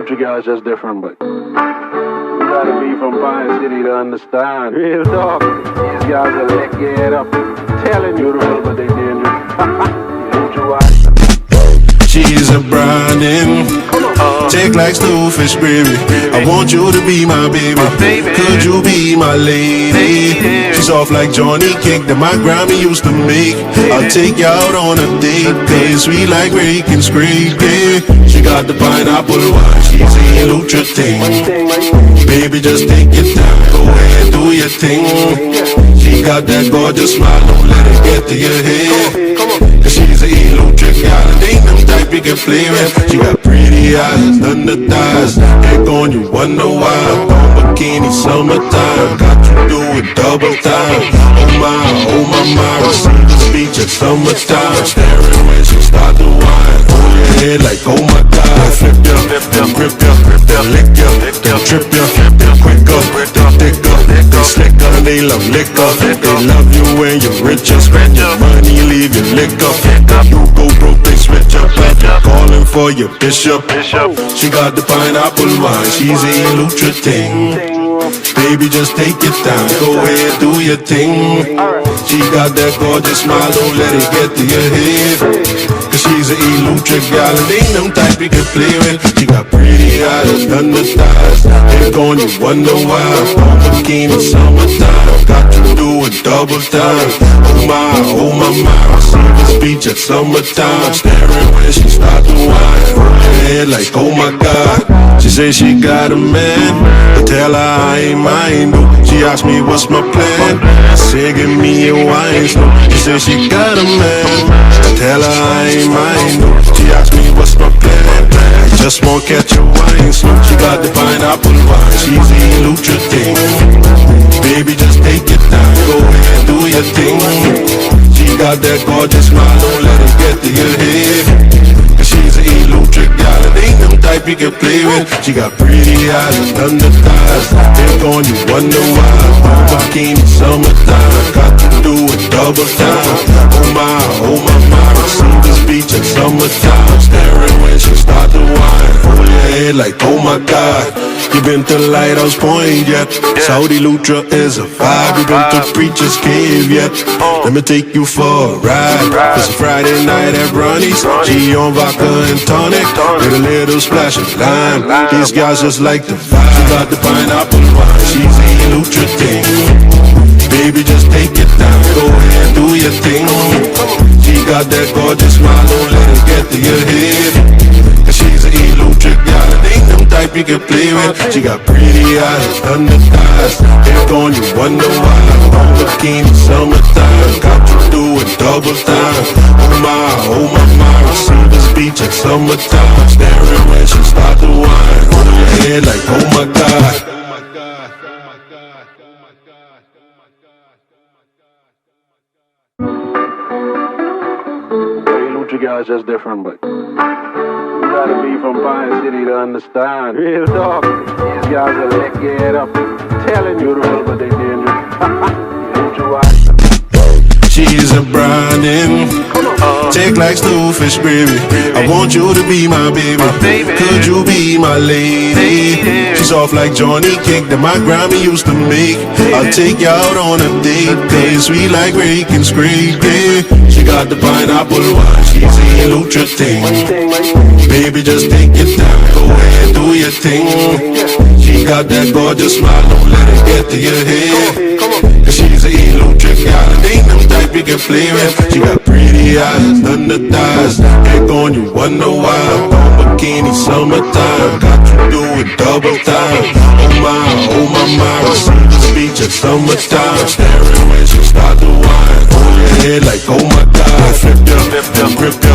Lucha guys just different, but you gotta be from Pine City to understand. Real talk. These guys will lick your head up. Telling you the but they dangerous. Lucha wise. She's a branding, take like snowfish gravy. I want you to be my baby. Could you be my lady? She's off like Johnny Cake that my Grammy used to make. I'll take you out on a date, cause we like rake and scrape. She got the pineapple wine, she's a lucha thing. Baby, just take your time, go ahead, do your thing. She got that gorgeous smile, don't let it get to your head. Cause she's a lucha gal, and ain't no type you can play with. She got pretty eyes, under thighs, head on you wonder why. On bikini, summertime, got you doing double time. Oh my, receive the speech at summertime. Staring when she start to whine, hold your head like oh my God. Flip ya, grip ya, lick ya, trip ya, quicker, thicker, they slicker, they love liquor. They love you when you're richer, spend your money, leave your liquor. You go broke, they switch up, calling for your bishop. She got the pineapple wine, she's a lucha thing. Baby, just take your time, go ahead, do your thing. She got that gorgeous smile, don't let it get to your head. Cause she's a lucha gal, and ain't no type you can play with. She got pretty eyes, under thighs, head on you wonder why. On bikini, summertime, got you doing double time. Oh my, receive the speech at summertime. Staring when she start to whine, hold her head like oh my God. She say she got a man, I tell her I ain't mine. She asked me what's my plan, I say give me a wine. She say she got a man, I tell her I ain't mine. She asked me what's my plan, I just won't catch a wine. She got the pineapple wine, she's a lucha thing. Baby, just take your time, go ahead, do your thing. She got that gorgeous smile, don't let it get to your head. Cause she's a lucha gal, and ain't no type you can play with. She got pretty eyes, under thighs, head on you wonder why. On bikini, summertime, got you doing double time. Oh my, receive the speech at summertime. Staring when she start to whine, hold your head like oh my God. You been to Lighthouse Point yet? Saudi Lucha is a vibe. You been to Preacher's Cave yet? Let me take you for a ride. It's a Friday night at Ronnie's. She on vodka and tonic with a little splash of lime. These guys just like the vibe. She got the pineapple wine, she's a lucha thing. Baby, just take your time, go ahead, do your thing. She got that gorgeous smile, don't let it get to your head. Cause she's a lucha gal, and ain't no type you can play with. She got pretty eyes, under thighs, head on you wonder why. On bikini, summertime, got you doing double time. Oh my, receive the speech at summertime. Staring when she start to whine, hold your head like oh my God. Lucha guys just different, but you gotta be from Pine City to understand. Real talk. These guys will lick your head up. Telling you the but they dangerous. Lucha wise. She's a branding, take like snowfish gravy. I want you to be my baby. Could you be my lady? She's off like Johnny Cake that my Grammy used to make. I'll take you out on a date, cause we like rake and scrape. She got the pineapple wine, she's a lucha thing. Baby, just take your time, go ahead, do your thing. She got that gorgeous smile, don't let it get to your head. Cause she's a lucha gal, and ain't no type you can play with. She got pretty eyes, under thighs, head on you wonder why. On bikini, summertime, got you doing double time. Oh my, receive the speech at summertime. Staring when she start to whine, hold your head like oh my God. Flip ya, grip ya,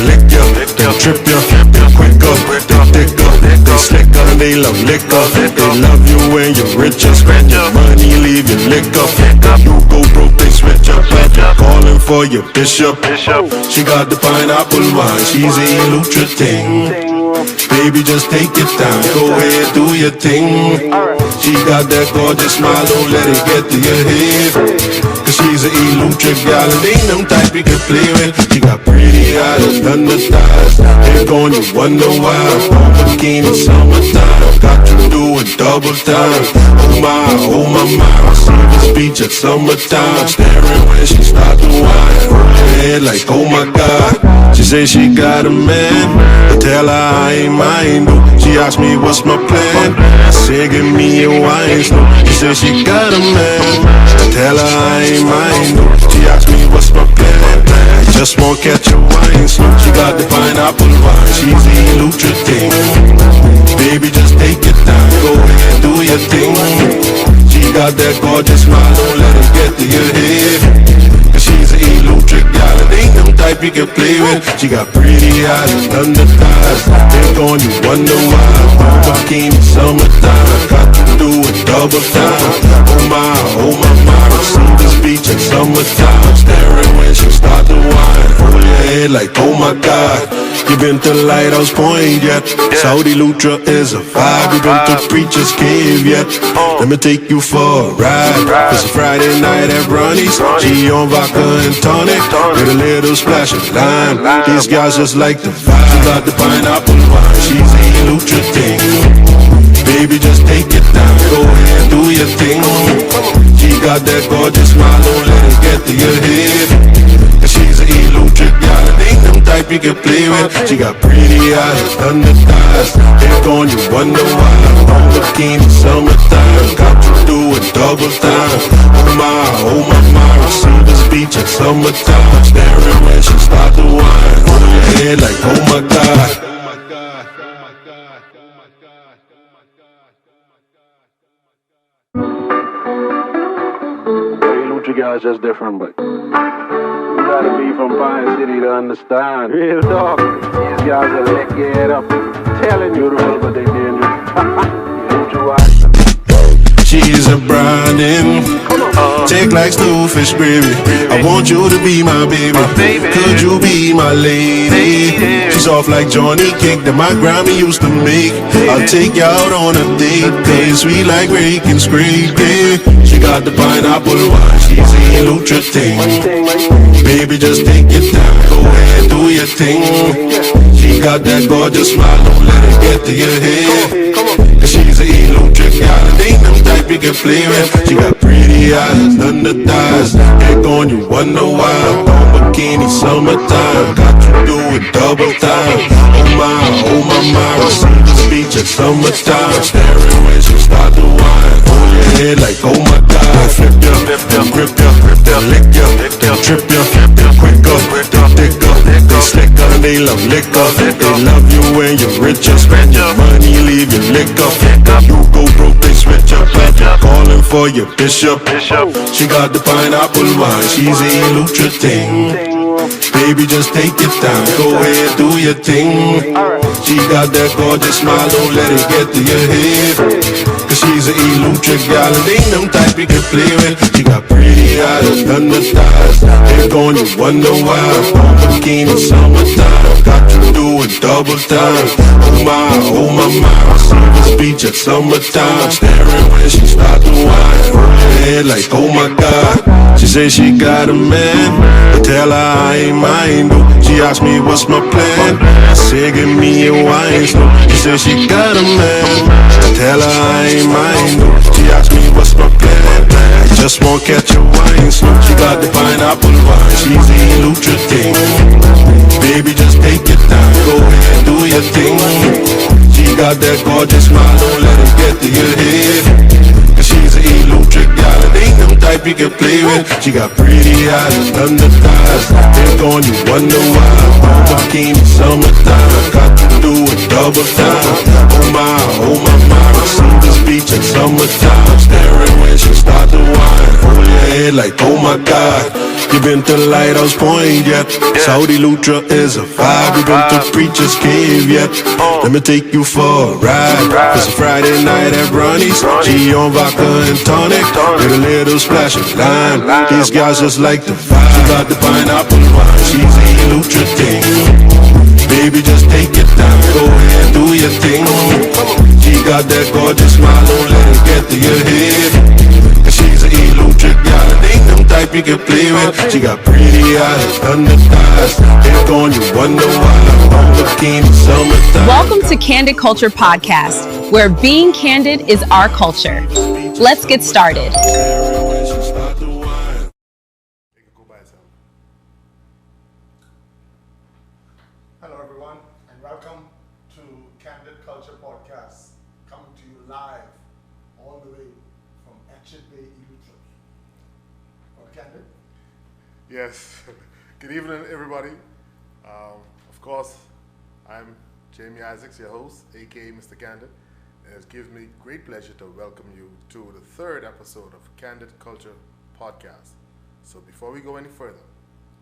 lick ya, trip ya, quicker, thicker, they slicker, they love liquor. They love you when you're richer, spend your money, leave your liquor. You go broke, they switch up, calling for your bishop. She got the pineapple wine, she's a lucha thing. Baby, just take your time, go ahead, do your thing. She got that gorgeous smile, don't let it get to your head. Cause she's an elusive gal, and ain't them type you can play with. She got pretty eyes, thunder thighs. Ain't going to wonder why. On bikini, summertime. Got you doing double time. Oh my, I see this beach at summertime. Staring when she start to whine. Hold her head like, oh my God. She say she got a man, I tell her I ain't mine. She asked me what's my plan, I said give me a wine. She say she got a man, I tell her I ain't mine. She asked me what's my plan, I just won't catch a wine. She got the pineapple wine, she's the elusive thing. Baby, just take your time, go ahead, do your thing. She got that gorgeous smile, don't let it get to your head. She's an elusive gal, and ain't them type you can play with. She got pretty eyes, thunder thighs. Think on you, wonder why. On bikini, summertime. Got you doing double time. Oh my, I see this beach at summertime. Staring when she start to whine. Hold your head like, oh my God. You been to Lighthouse Point yet? Saudi Lutra is a vibe. You been to Preacher's Cave yet? Let me take you for a ride. It's a Friday night at Ronnie's. She on vodka and tonic with a little splash of lime. These guys just like the vibe. She got the pineapple wine. She's the elusive thing. Baby, just take your time, go ahead, do your thing. She got that gorgeous smile, don't let it get to your head. She's an elusive gal, and ain't them type you can play with. She got pretty eyes, thunder thighs. Ain't on you, wonder why. On bikini, summertime. Got you doing double time. Oh my, I see this beach at summertime. Staring when she start to whine. Hold your head like, oh my God. You guys just different, but you gotta be from Pine City to understand. Real talk. These guys will lick your head up. Telling you beautiful, but they dangerous. You know you watch them. She's a brownie, take like snowfish gravy. I want you to be my baby. Could you be my lady? She's off like Johnny Cake that my Grammy used to make. I'll take you out on a date, cause sweet like rake and scraping. She got the pineapple wine, she's the elusive thing. Baby, just take your time, go ahead, do your thing. She got that gorgeous smile, don't let it get to your head. Cause she's an elusive gal, and ain't them type you can play with. She got pretty eyes, thunder thighs. Ain't on you, wonder why. On bikini, summertime. Got you doing double time. Oh my, I see this beach at summertime. Staring when she start to whine. Hold your head like, oh my God. Flip ya, then grip ya, then lick ya, then trip ya, then quicker, then thicker, then slicker. They love liquor, they love you when you're richer. Spend your money, leave your liquor. You go broke, they switch up. Calling for your bishop. She got the pineapple wine, she's a elusive thing. Baby, just take your time, go ahead, do your thing. She got that gorgeous smile, don't let it get to your head. Cause she's an elusive gal, and ain't them type you can play with. She got pretty eyes, thunder thighs. Ain't on you, wonder why. On bikini, summertime. Got you doing double time. Oh my, I see this beach at summertime. Staring when she start to whine. Hold her head like, oh my God. She say she got a man, I tell her I ain't mine. She asked me what's my plan, I said give me a wine. She say she got a man, I tell her I ain't mine. She asked me what's my plan, I just won't catch a wine. She got the pineapple wine, she's the elusive thing. Baby, just take your time, go ahead, do your thing. She got that gorgeous smile, don't let it get to your head. Cause she's an elusive gal, and ain't them type you can play with. She got pretty eyes, thunder thighs. Ain't on you, wonder why. On bikini, summertime. Got you doing double time. Oh my, I see this beach at summertime. Staring when she start to whine. Hold your head like, oh my God. You been to Lighthouse Point yet? Saudi Lutra is a vibe. You been to Preacher's Cave yet? Let me take you for a ride. It's a Friday night at Ronnie's. She on vodka and tonic with a little splash of lime. These guys just like the vibe. She got the pineapple wine, she's the elusive thing. Baby, just take it time, go ahead, do your thing. She got that gorgeous smile, don't let it get to your head. And she's an electric gal, ain't them type you can play with. She got pretty eyes, under thighs, hair on you wonder why I'm on bikini summertime. Welcome to Candid Culture Podcast, where being candid is our culture. Let's get started. Hello everyone and welcome to Candid Culture Podcast, coming to you live all the way from Etched Bay, Ilutri. Candid? Yes. Good evening, everybody. Of course, I'm Jamie Isaacs, your host, aka Mr. Candid, and it gives me great pleasure to welcome you to the third episode of Candid Culture Podcast. So before we go any further,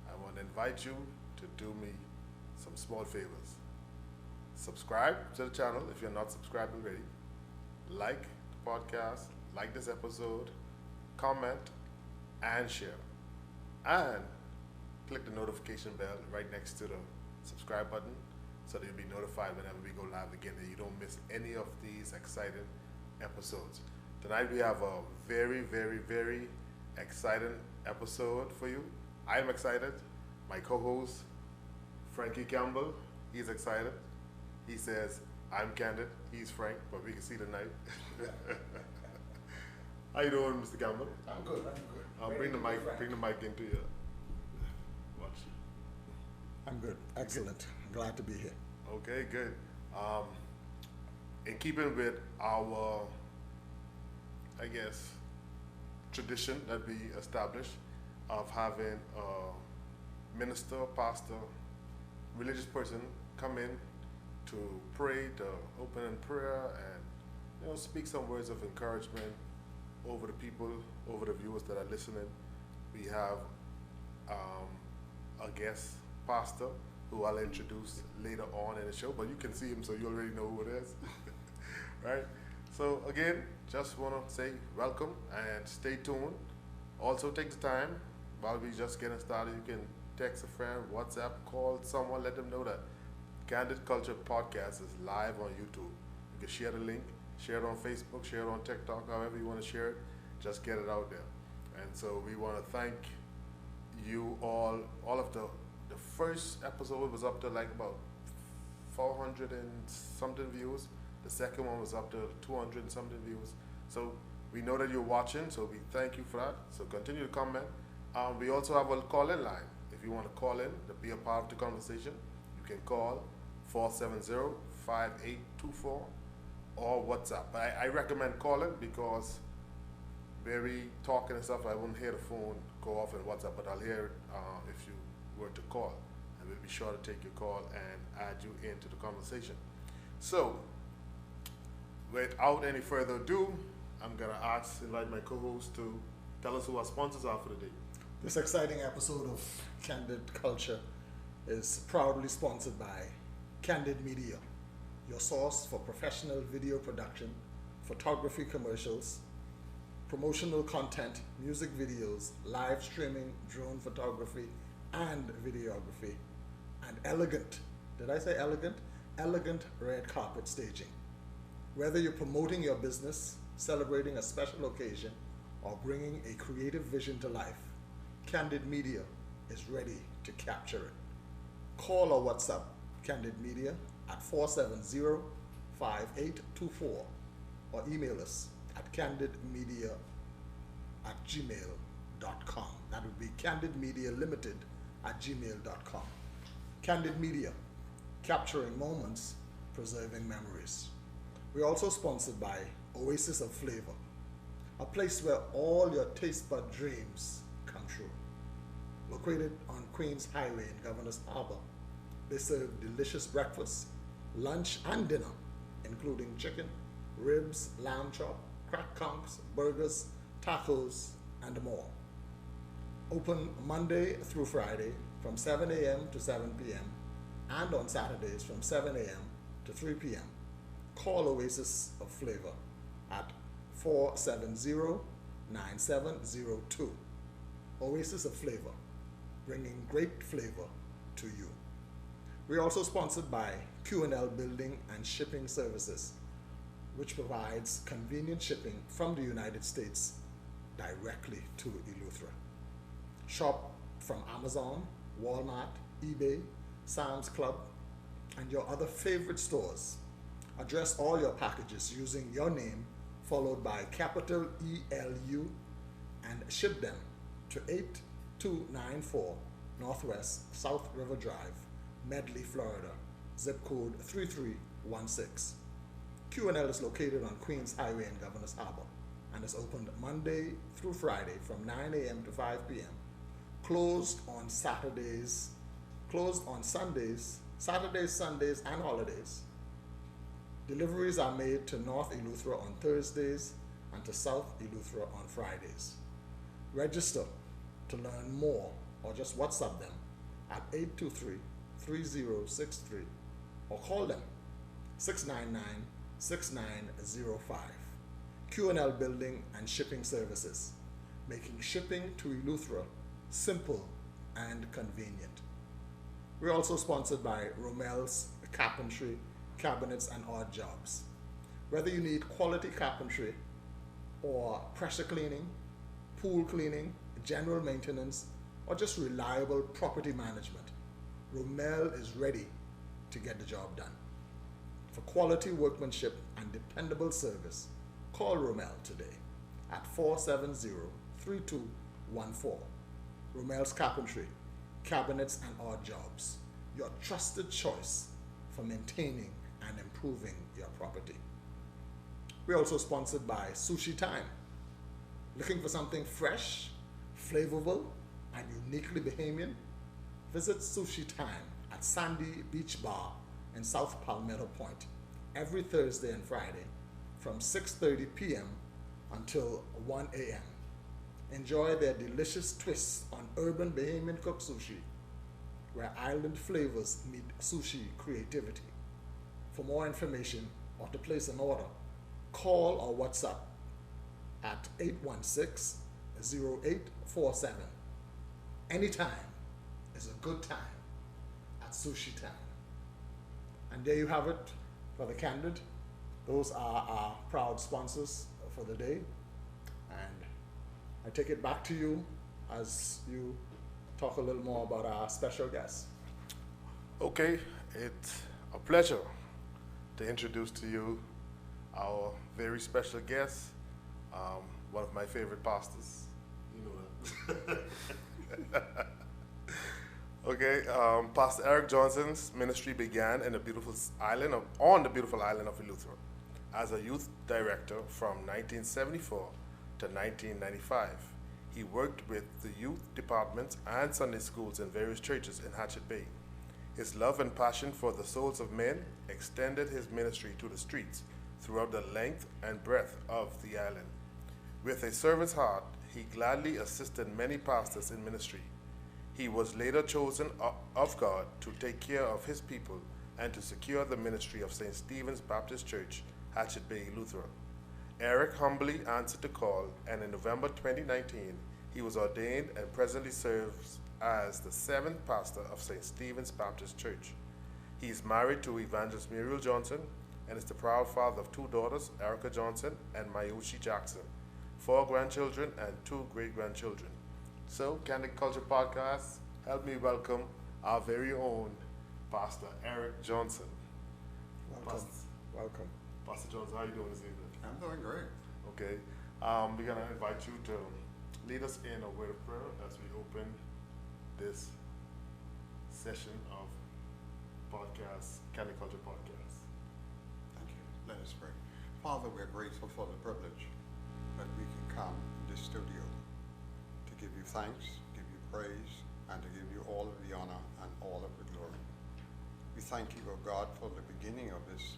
I want to invite you to do me some small favors. Subscribe to the channel if you're not subscribed already. Like the podcast, like this episode, comment, and share. And click the notification bell right next to the subscribe button so that you'll be notified whenever we go live again and you don't miss any of these exciting episodes. Tonight we have a very, very, very exciting episode for you. I'm excited. My co-host, Frankie Campbell, he's excited. He says, I'm Candid, he's Frank, but we can see tonight. How you doing, Mr. Campbell? I'm good. Bring the mic into you. Watch. I'm good. Excellent. Glad to be here. Okay, good. In keeping with our, I guess, tradition that we established of having a minister, pastor, religious person come in to pray, to open in prayer, and speak some words of encouragement over the people, over the viewers that are listening. We have a guest pastor who I'll introduce later on in the show, but you can see him, so you already know who it is. Right? So again, just want to say welcome and stay tuned. Also take the time while we just getting started. You can text a friend, WhatsApp, call someone, let them know that Candid Culture Podcast is live on YouTube. You can share the link, share it on Facebook, share it on TikTok, however you want to share it, just get it out there. And so we want to thank you all of the first episode was up to like about 400 and something views. The second one was up to 200 and something views. So we know that you're watching, so we thank you for that. So continue to comment. We also have a call-in line. If you want to call in to be a part of the conversation, you can call 470-5824 or WhatsApp. But I recommend calling because very talking and stuff, I won't hear the phone go off in WhatsApp, but I'll hear it if you were to call. And we'll be sure to take your call and add you into the conversation. So, without any further ado, I'm going to invite my co-host to tell us who our sponsors are for the day. This exciting episode of Candid Culture is proudly sponsored by Candid Media, your source for professional video production, photography commercials, promotional content, music videos, live streaming, drone photography, and videography, and elegant, did I say elegant? Elegant red carpet staging. Whether you're promoting your business, celebrating a special occasion, or bringing a creative vision to life, Candid Media is ready to capture it. Call or WhatsApp Candid Media at 470-5824 or email us at candidmedia@gmail.com. That would be candidmedialimited@gmail.com. Candid Media, capturing moments, preserving memories. We're also sponsored by Oasis of Flavor, a place where all your taste bud dreams come true. Located on Queens Highway in Governor's Harbor, they serve delicious breakfast, lunch, and dinner, including chicken, ribs, lamb chop, crack conchs, burgers, tacos, and more. Open Monday through Friday from 7 a.m. to 7 p.m. and on Saturdays from 7 a.m. to 3 p.m. Call Oasis of Flavor at 470-9702. Oasis of Flavor, bringing great flavor to you. We're also sponsored by Q&L Building and Shipping Services, which provides convenient shipping from the United States directly to Eleuthera. Shop from Amazon, Walmart, eBay, Sam's Club, and your other favorite stores. Address all your packages using your name followed by capital ELU and ship them to 8294 Northwest South River Drive, Medley, Florida, zip code 3316. Q&L is located on Queens Highway in Governor's Harbor and is opened Monday through Friday from 9 a.m. to 5 p.m. Closed on Sundays, Saturdays, Sundays, and holidays. Deliveries are made to North Eleuthera on Thursdays and to South Eleuthera on Fridays. Register to learn more or just WhatsApp them at 823-3063 or call them 699-6905. Q&L Building and Shipping Services, making shipping to Eleuthera simple and convenient. We're also sponsored by Romel's Carpentry, Cabinets and Odd Jobs. Whether you need quality carpentry or pressure cleaning, pool cleaning, general maintenance, or just reliable property management, Romel is ready to get the job done. For quality workmanship and dependable service, call Romel today at 470-3214. Romel's Carpentry, Cabinets and Odd Jobs, your trusted choice for maintaining and improving your property. We're also sponsored by Sushi Time. Looking for something fresh, flavorful, and uniquely Bahamian? Visit Sushi Time at Sandy Beach Bar in South Palmetto Point every Thursday and Friday from 6:30 p.m. until 1 a.m. Enjoy their delicious twists on urban Bahamian cooked sushi, where island flavors meet sushi creativity. For more information or to place an order, call or WhatsApp at 816-0847. Anytime is a good time at Sushi Time. And there you have it for the Candid. Those are our proud sponsors for the day. And I take it back to you as you talk a little more about our special guest. Okay, it's a pleasure to introduce to you our very special guest, one of my favorite pastors. You know that. Okay, Pastor Eric Johnson's ministry began in on the beautiful island of Eleuthera as a youth director from 1974 to 1995. He worked with the youth departments and Sunday schools in various churches in Hatchet Bay. His love and passion for the souls of men extended his ministry to the streets throughout the length and breadth of the island. With a servant's heart, he gladly assisted many pastors in ministry. He was later chosen of God to take care of his people and to secure the ministry of St. Stephen's Baptist Church, Hatchet Bay, Eleuthera. Eric humbly answered the call, and in November 2019, he was ordained and presently serves as the 7th pastor of St. Stephen's Baptist Church. He is married to Evangelist Muriel Johnson and is the proud father of 2 daughters, Erica Johnson and Mayushi Jackson, 4 grandchildren and 2 great-grandchildren. So, Candid Culture Podcast, help me welcome our very own Pastor Eric Johnson. Welcome. Welcome. Pastor Johnson, how are you doing this evening? I'm doing great. Okay, we're going to invite you to lead us in a word of prayer as we open this session of podcast, Candid Culture Podcast. Thank you. Let us pray. Father, we're grateful for the privilege that we can come in this studio to give you thanks, give you praise, and to give you all of the honor and all of the glory. We thank you, O God, for the beginning of this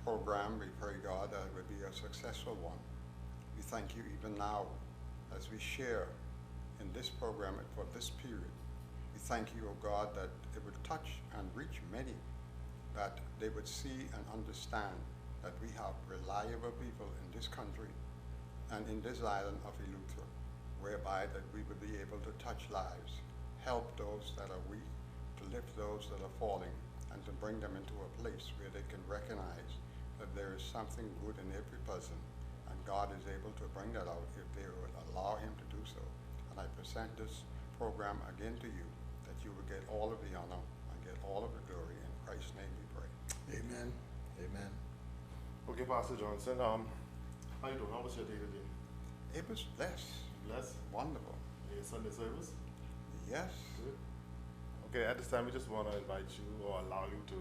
program. We pray, God, that it would be a successful one. We thank you even now as we share in this program for this period. We thank you, O God, that it would touch and reach many, that they would see and understand that we have reliable people in this country and in this island of Eleuthera, whereby that we would be able to touch lives, help those that are weak, to lift those that are falling, and to bring them into a place where they can recognize that there is something good in every person, and God is able to bring that out if they will allow him to do so. And I present this program again to you, that you will get all of the honor and get all of the glory. In Christ's name we pray. Amen. Amen. Okay, Pastor Johnson, how you doing? How was your day today? It was blessed. Blessed? Wonderful. Your Sunday service? Yes. Good. Okay, at this time, we just want to invite you or allow you to,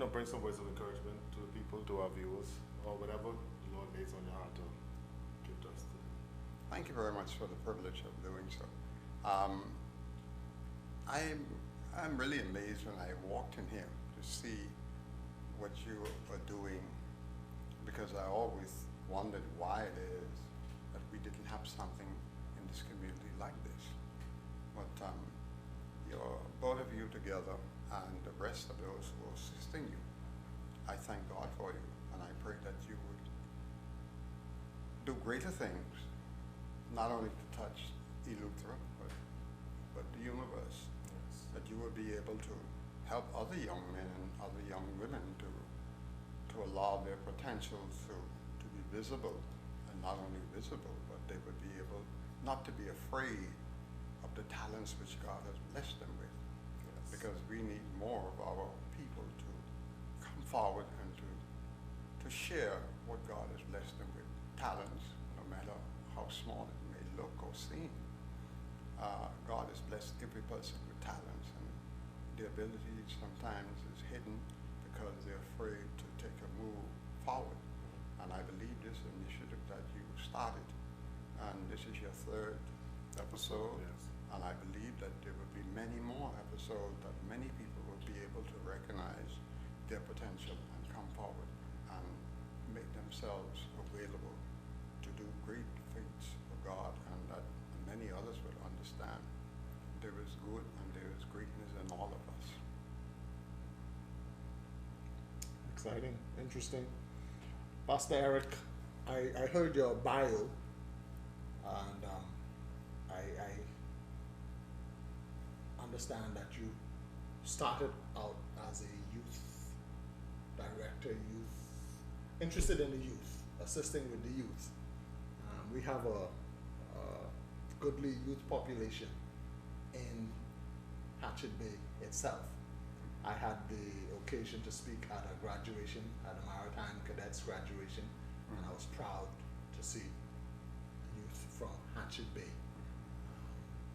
bring some words of encouragement to the people, to our viewers, or whatever the Lord lays on your heart to give to us today. Thank you very much for the privilege of doing so. I'm really amazed when I walked in here to see what you are doing, because I always wondered why it is that we didn't have something in this community like this. But both of you together and the rest of those who are assisting you, I thank God for you, and I pray that you would do greater things, not only to touch Eleuthera, but the universe. Yes. That you will be able to help other young men and other young women to allow their potentials to be visible, and not only visible, but they would be able not to be afraid of the talents which God has blessed them with. Yes. Because we need more of our people to come forward and to share what God has blessed them with. Talents, no matter how small it may look or seem. God has blessed every person with talents, and their ability sometimes is hidden because they're afraid to take a move forward. And I believe this initiative that you started, and this is your third episode, Yes. and I believe that there will be many more episodes that many people will be able to recognize their potential and come forward and make themselves available to do great feats for God, and that many others will understand there is good and there is greatness in all of us. Exciting, interesting. Pastor Eric, I heard your bio, and I understand that you started out as a youth director, interested in the youth, assisting with the youth. We have a goodly youth population in Hatchet Bay itself. I had the occasion to speak at a graduation, at a Maritime Cadets graduation, and I was proud to see youth from Hatchet Bay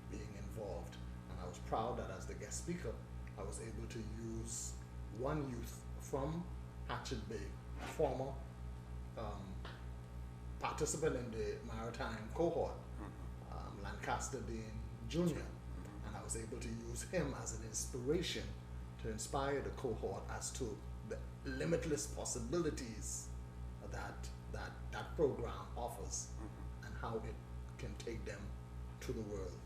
being involved. And I was proud that as the guest speaker, I was able to use one youth from Hatchet Bay, a former participant in the Maritime cohort, Lancaster Dean Jr., and I was able to use him as an inspiration to inspire the cohort as to the limitless possibilities that program offers, and how it can take them to the world.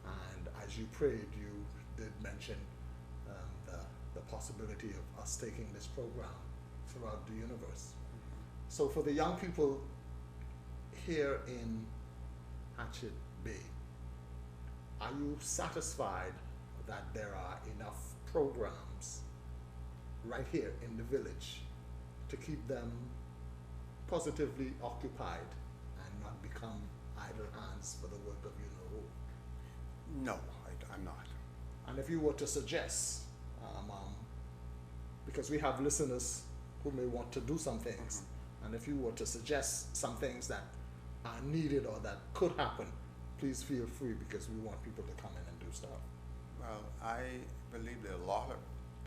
And as you prayed, you did mention the possibility of us taking this program throughout the universe. So for the young people here in Hatchet Bay, are you satisfied that there are enough programs right here in the village to keep them positively occupied and not become idle hands for the work of you know who? No, I'm not. And if you were to suggest, because we have listeners who may want to do some things, and if you were to suggest some things that are needed or that could happen, please feel free, because we want people to come in and do stuff. Well, I believe there are a lot of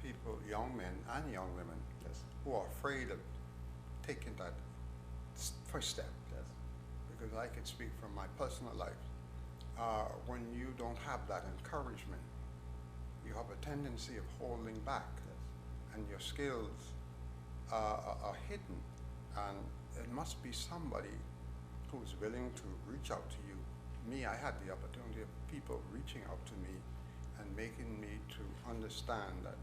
people, young men and young women, Yes. who are afraid of taking that first step. Yes. Because I can speak from my personal life. When you don't have that encouragement, you have a tendency of holding back, and your skills are hidden. And it must be somebody who's willing to reach out to you. Me, I had the opportunity of people reaching out to me and making me to understand that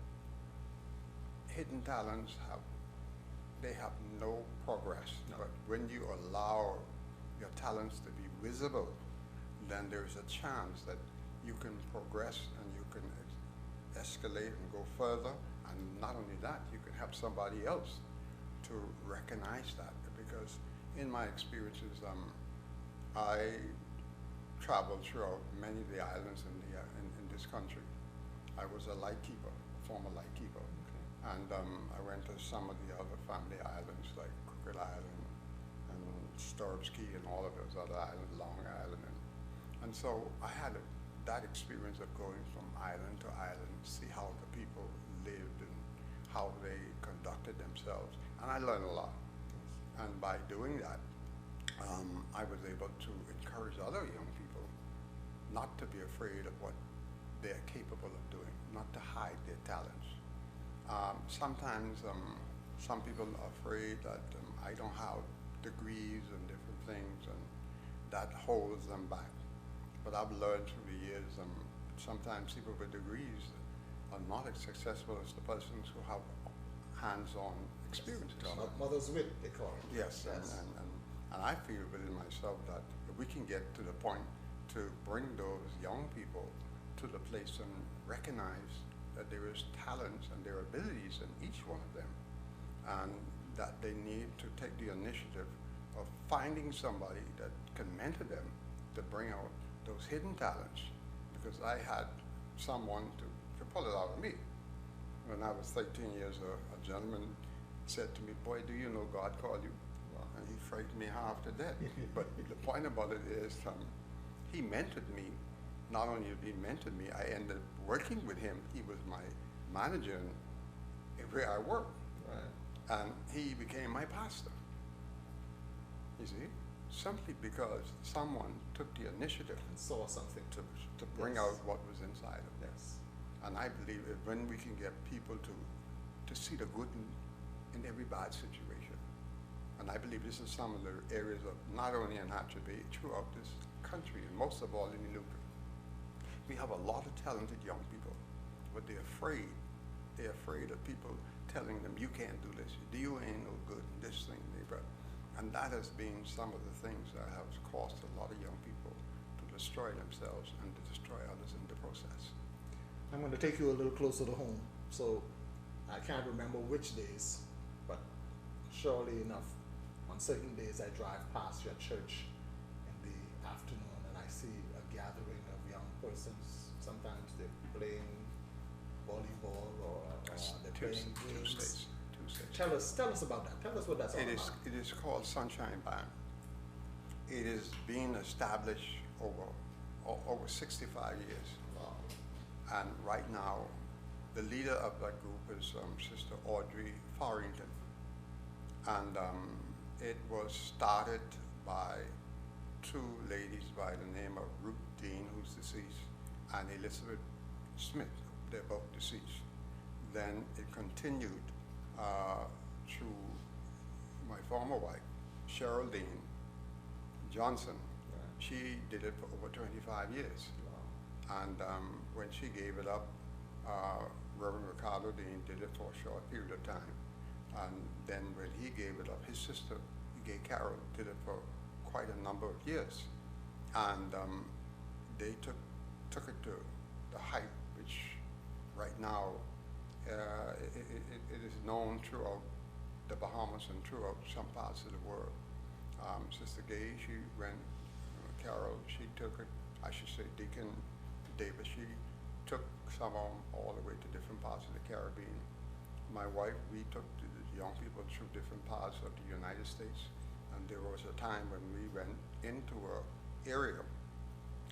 hidden talents have no progress. But when you allow your talents to be visible, then there's a chance that you can progress and you can escalate and go further and And not only that, you can help somebody else to recognize that. Because in my experiences, I traveled throughout many of the islands in this country. I was a lightkeeper, a former lightkeeper. Okay. And I went to some of the other family islands like Crooked Island and Sturbs Key and all of those other islands, Long Island. And so I had that experience of going from island to island, see how the people lived and how they conducted themselves. And I learned a lot. And by doing that, I was able to encourage other young people not to be afraid of what they're capable of doing, not to hide their talents. Sometimes some people are afraid that I don't have degrees and different things, and that holds them back. But I've learned through the years, sometimes people with degrees are not as successful as the persons who have hands-on experience. Mother's wit, they call it. Yes, and I feel within myself that if we can get to the point to bring those young people to the place and recognize that there is talents and there are abilities in each one of them, and that they need to take the initiative of finding somebody that can mentor them to bring out those hidden talents. Because I had someone to pull it out of me. When I was 13 years old, a gentleman said to me, "Boy, do you know God called you?" And he frightened me half to death. But the point about it is, he mentored me. Not only did he mentor me, I ended up working with him. He was my manager where I worked. Right. And he became my pastor. You see? Simply because someone took the initiative And saw something to bring out what was inside of them. Yes. And I believe that when we can get people to see the good in every bad situation, and I believe this is some of the areas of not only in Hatchet Bay, throughout this country, and most of all in Inupiat. We have a lot of talented young people, but they're afraid. They're afraid of people telling them, "You can't do this, you ain't no good, this thing." And that has been some of the things that have caused a lot of young people to destroy themselves and to destroy others in the process. I'm going to take you a little closer to home. So I can't remember which days, but surely enough, on certain days I drive past your church in the afternoon and I see a gathering of young persons. Sometimes they're playing volleyball or they're playing games. Tuesdays. Tell us about that. Tell us what that's all about. It is called Sunshine Band. It is being established over 65 years. Wow. And right now, the leader of that group is Sister Audrey Farrington. And it was started by two ladies by the name of Ruth Dean, who's deceased, and Elizabeth Smith. They're both deceased. Then it continued through my former wife, Cheryl Dean Johnson. Right. She did it for over 25 years. Wow. And when she gave it up, Reverend Ricardo Dean did it for a short period of time. And then when he gave it up, his sister, Gay Carroll, did it for quite a number of years. And they took it to the height, which right now it is known throughout the Bahamas and throughout some parts of the world. Sister Gay, she went, Carol, she took it, I should say Deacon Davis, she took some of them all the way to different parts of the Caribbean. My wife, we took the young people through different parts of the United States, and there was a time when we went into an area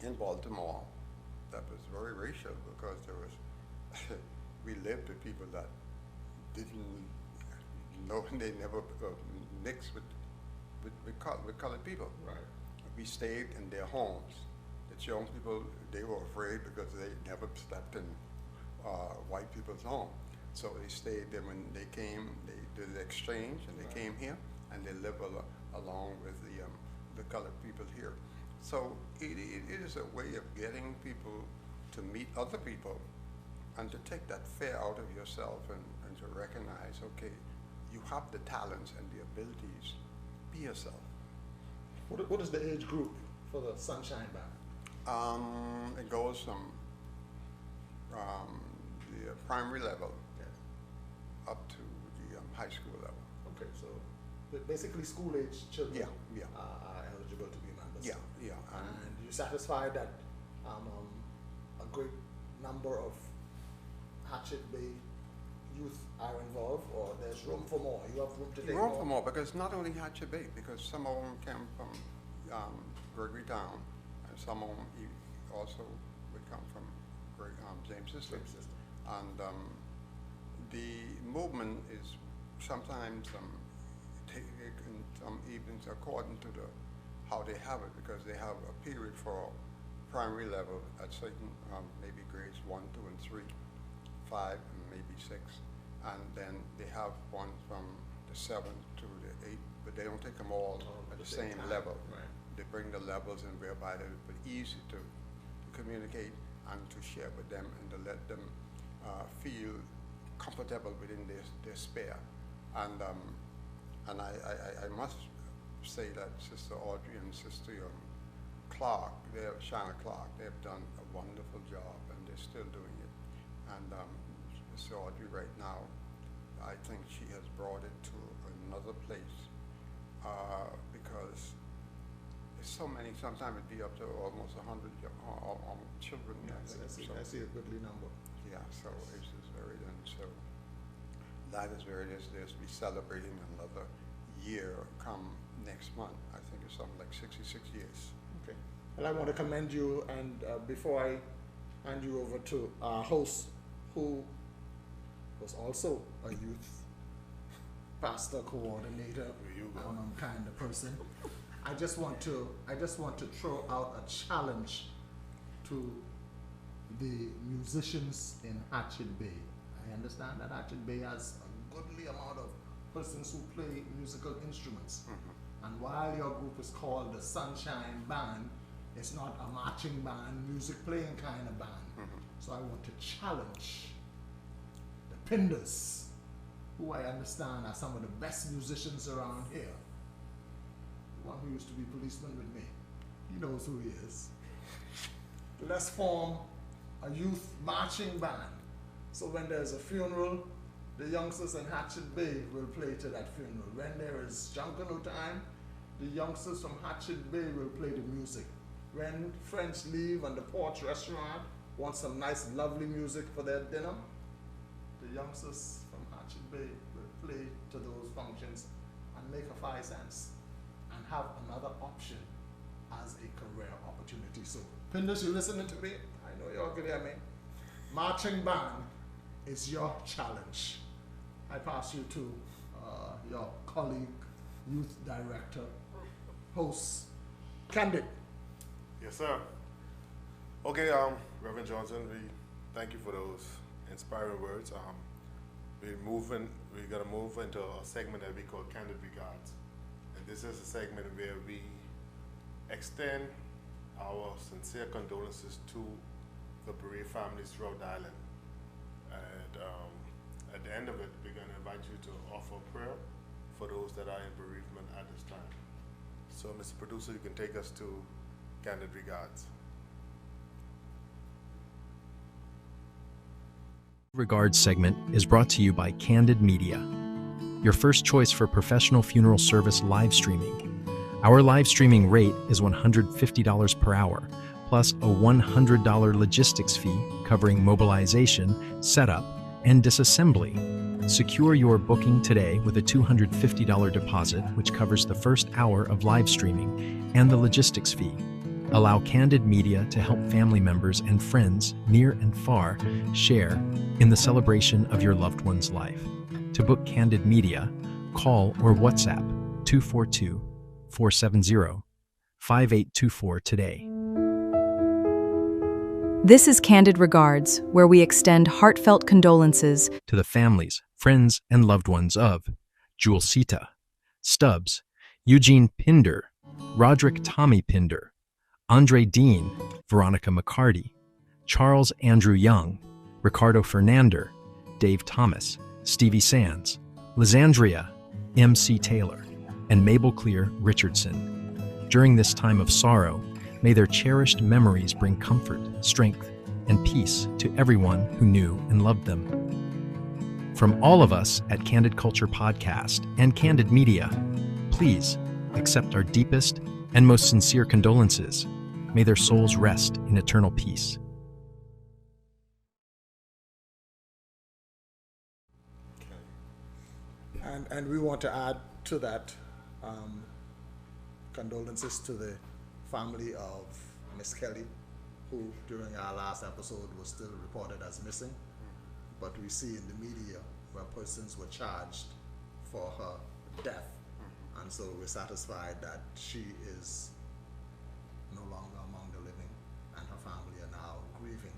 in Baltimore that was very racial because there was we lived with people that didn't know, they never mixed with colored people. Right. We stayed in their homes. The young people, they were afraid because they never stepped in white people's home. So they stayed there. When they came, they did the exchange, and they came here, and they live along with the colored people here. So it is a way of getting people to meet other people and to take that fear out of yourself and to recognize, okay, you have the talents and the abilities. Be yourself. What is the age group for the Sunshine Band? It goes from the primary level up to the high school level. Okay, so basically school-age children Yeah. are eligible to be members. Yeah. And you're satisfied that a great number of Hatchet Bay youth are involved, or there's room for more? You have room to take Room for more, because not only Hatchet Bay, because some of them came from Gregory Town, and some of them also would come from James System. And the movement is sometimes taken some evenings according to how they have it, because they have a period for primary level at certain maybe grades 1, 2, and 3, 5, and maybe 6, and then they have one from the 7th to the 8th, but they don't take them all at the same level. Right. They bring the levels in whereby it would be easy to communicate and to share with them, and to let them feel comfortable within their sphere. And I must say that Sister Audrey and Sister Clark, Shanna Clark, they've done a wonderful job, and they're still doing it. And Sister Audrey right now, I think she has brought it to another place, because there's so many, sometimes it'd be up to almost 100 children. I see a goodly number. Yeah, so it's just very done. So that is where it is. There's to be celebrating another year come next month. I think it's something like 66 years. Okay. Well, I want to commend you, and before I hand you over to our host, who was also a youth pastor coordinator, kind of person, I just want to throw out a challenge to the musicians in Hatchet Bay. I understand that Hatchet Bay has a goodly amount of persons who play musical instruments. Mm-hmm. And while your group is called the Sunshine Band, it's not a marching band, music playing kind of band. Mm-hmm. So I want to challenge the Pinders, who I understand are some of the best musicians around here. The one who used to be policeman with me, he knows who he is. Let's form a youth marching band. So when there's a funeral, the youngsters in Hatchet Bay will play to that funeral. When there is Junkanoo time, the youngsters from Hatchet Bay will play the music. When friends leave and the Porch Restaurant want some nice, lovely music for their dinner, the youngsters from Hatchet Bay will play to those functions and make a 5 cents and have another option as a career opportunity. So, Pinders, you listening to me? I know y'all can hear me. Marching band is your challenge. I pass you to your colleague, youth director, host, Candid. Yes, sir. Okay, Reverend Johnson, we thank you for those inspiring words. We're gonna move into a segment that we call Candid Regards. And this is a segment where we extend our sincere condolences to the bereaved families throughout the island. And at the end of it, we're gonna invite you to offer prayer for those that are in bereavement at this time. So, Mr. Producer, you can take us to Candid Regards. Regards segment is brought to you by Candid Media, your first choice for professional funeral service live streaming. Our live streaming rate is $150 per hour, plus a $100 logistics fee covering mobilization, setup, and disassembly. Secure your booking today with a $250 deposit, which covers the first hour of live streaming and the logistics fee. Allow Candid Media to help family members and friends near and far share in the celebration of your loved one's life. To book Candid Media, call or WhatsApp 242-470-5824 today. This is Candid Regards, where we extend heartfelt condolences To the families, friends, and loved ones of Julesita, Stubbs, Eugene Pinder, Roderick Tommy Pinder, Andre Dean, Veronica McCarty, Charles Andrew Young, Ricardo Fernander, Dave Thomas, Stevie Sands, Lysandria, M.C. Taylor, and Mabel Clear Richardson. During this time of sorrow, may their cherished memories bring comfort, strength, and peace to everyone who knew and loved them. From all of us at Candid Culture Podcast and Candid Media, please accept our deepest and most sincere condolences. May their souls rest in eternal peace. And we want to add to that condolences to the family of Miss Kelly, who during our last episode was still reported as missing. But we see in the media where persons were charged for her death. And so we're satisfied that she is no longer among the living and her family are now grieving.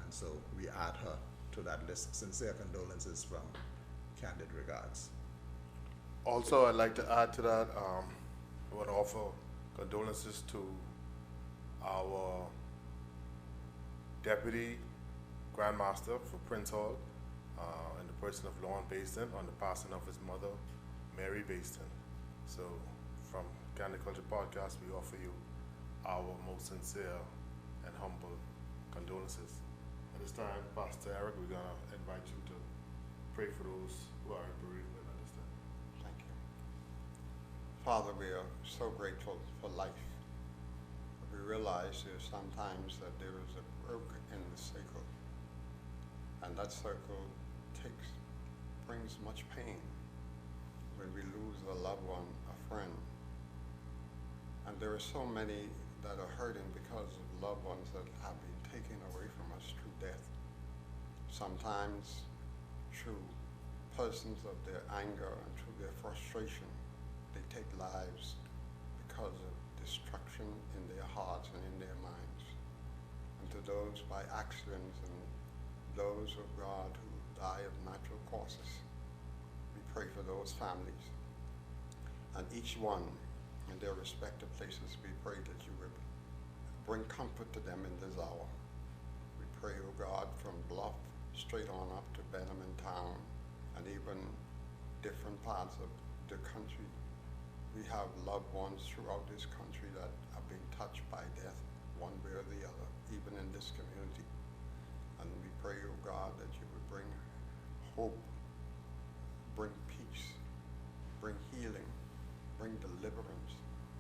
And so we add her to that list. Sincere condolences from Candid Regards. Also, I'd like to add to that, I would offer condolences to our Deputy Grandmaster for Prince Hall in the person of Lorne Baston on the passing of his mother, Mary Baston. So from Candid Culture Podcast, we offer you our most sincere and humble condolences. At this time, Pastor Eric, we're going to invite you to pray for those who are in bereavement at this time. Thank you. Father, we are so grateful for life. We realize there's sometimes that there is a brook in the circle, and that circle brings much pain when we lose a loved one, a friend. And there are so many that are hurting because of loved ones that have been taken away from us through death. Sometimes through persons of their anger and through their frustration, they take lives because of destruction in their hearts and in their minds. And to those by accidents and those of God who die of natural causes, we pray for those families. And each one in their respective places, we pray that you would bring comfort to them in this hour. We pray, O God, from Bluff straight on up to Benham and Town, and even different parts of the country. We have loved ones throughout this country that have been touched by death, one way or the other, even in this community. And we pray, O God, that you would bring hope, bring peace, bring healing, bring deliverance,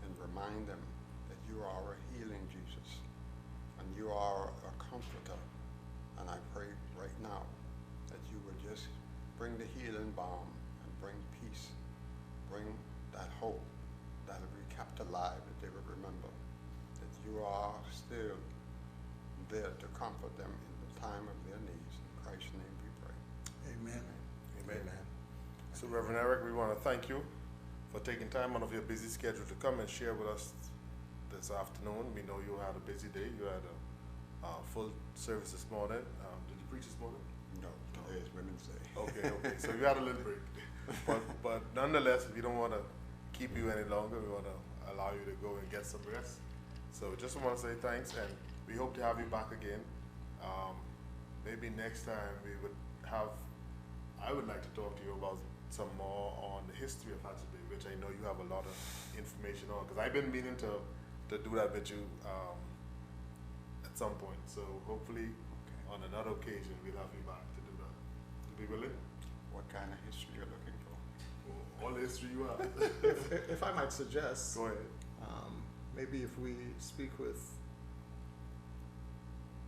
and remind them that you are a healing Jesus, and you are a comforter. And I pray right now that you would just bring the healing balm and bring peace, bring that hope that will be kept alive, that they would remember that you are still there to comfort them in the time of their needs. In Christ's name we pray. Amen. Amen. Amen. So Reverend Eric, we want to thank you for taking time out of your busy schedule to come and share with us this afternoon. We know you had a busy day. You had a full service this morning. Did you preach this morning? No, today is Women's Day. Okay. So you had a little break. But nonetheless, we don't want to keep you any longer. We want to allow you to go and get some rest. So just want to say thanks, and we hope to have you back again. Maybe next time I would like to talk to you about some more on the history of Hatchet Bay, which I know you have a lot of information on, because I've been meaning to do that with you at some point. So hopefully on another occasion we'll have you back to do that. To be willing? What kind of history you're looking for? All the history you have. If I might suggest, Go ahead. maybe if we speak with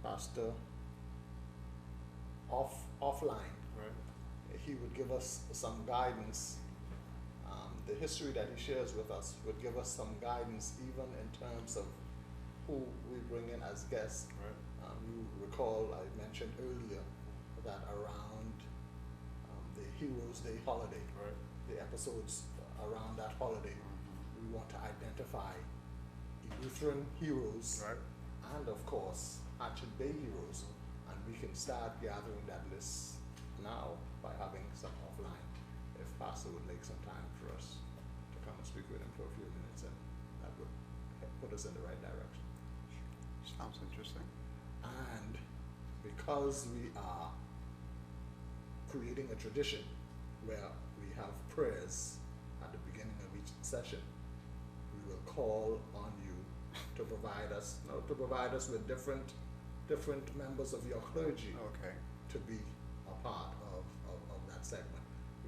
Pastor offline, Right. he would give us some guidance. The history that he shares with us would give us some guidance even in terms of who we bring in as guests. Right. You recall I mentioned earlier that around the Heroes Day holiday, Right. the episodes around that holiday, we want to identify Lutheran heroes Right. and of course Hatchet Bay heroes, and we can start gathering that list now by having some offline. If Pastor would make some time for us to come and speak with him for a few minutes, and that would put us in the right direction. Sounds interesting. And because we are creating a tradition where we have prayers at the beginning of each session, we will call on you to provide us with different members of your clergy Okay. to be a part of that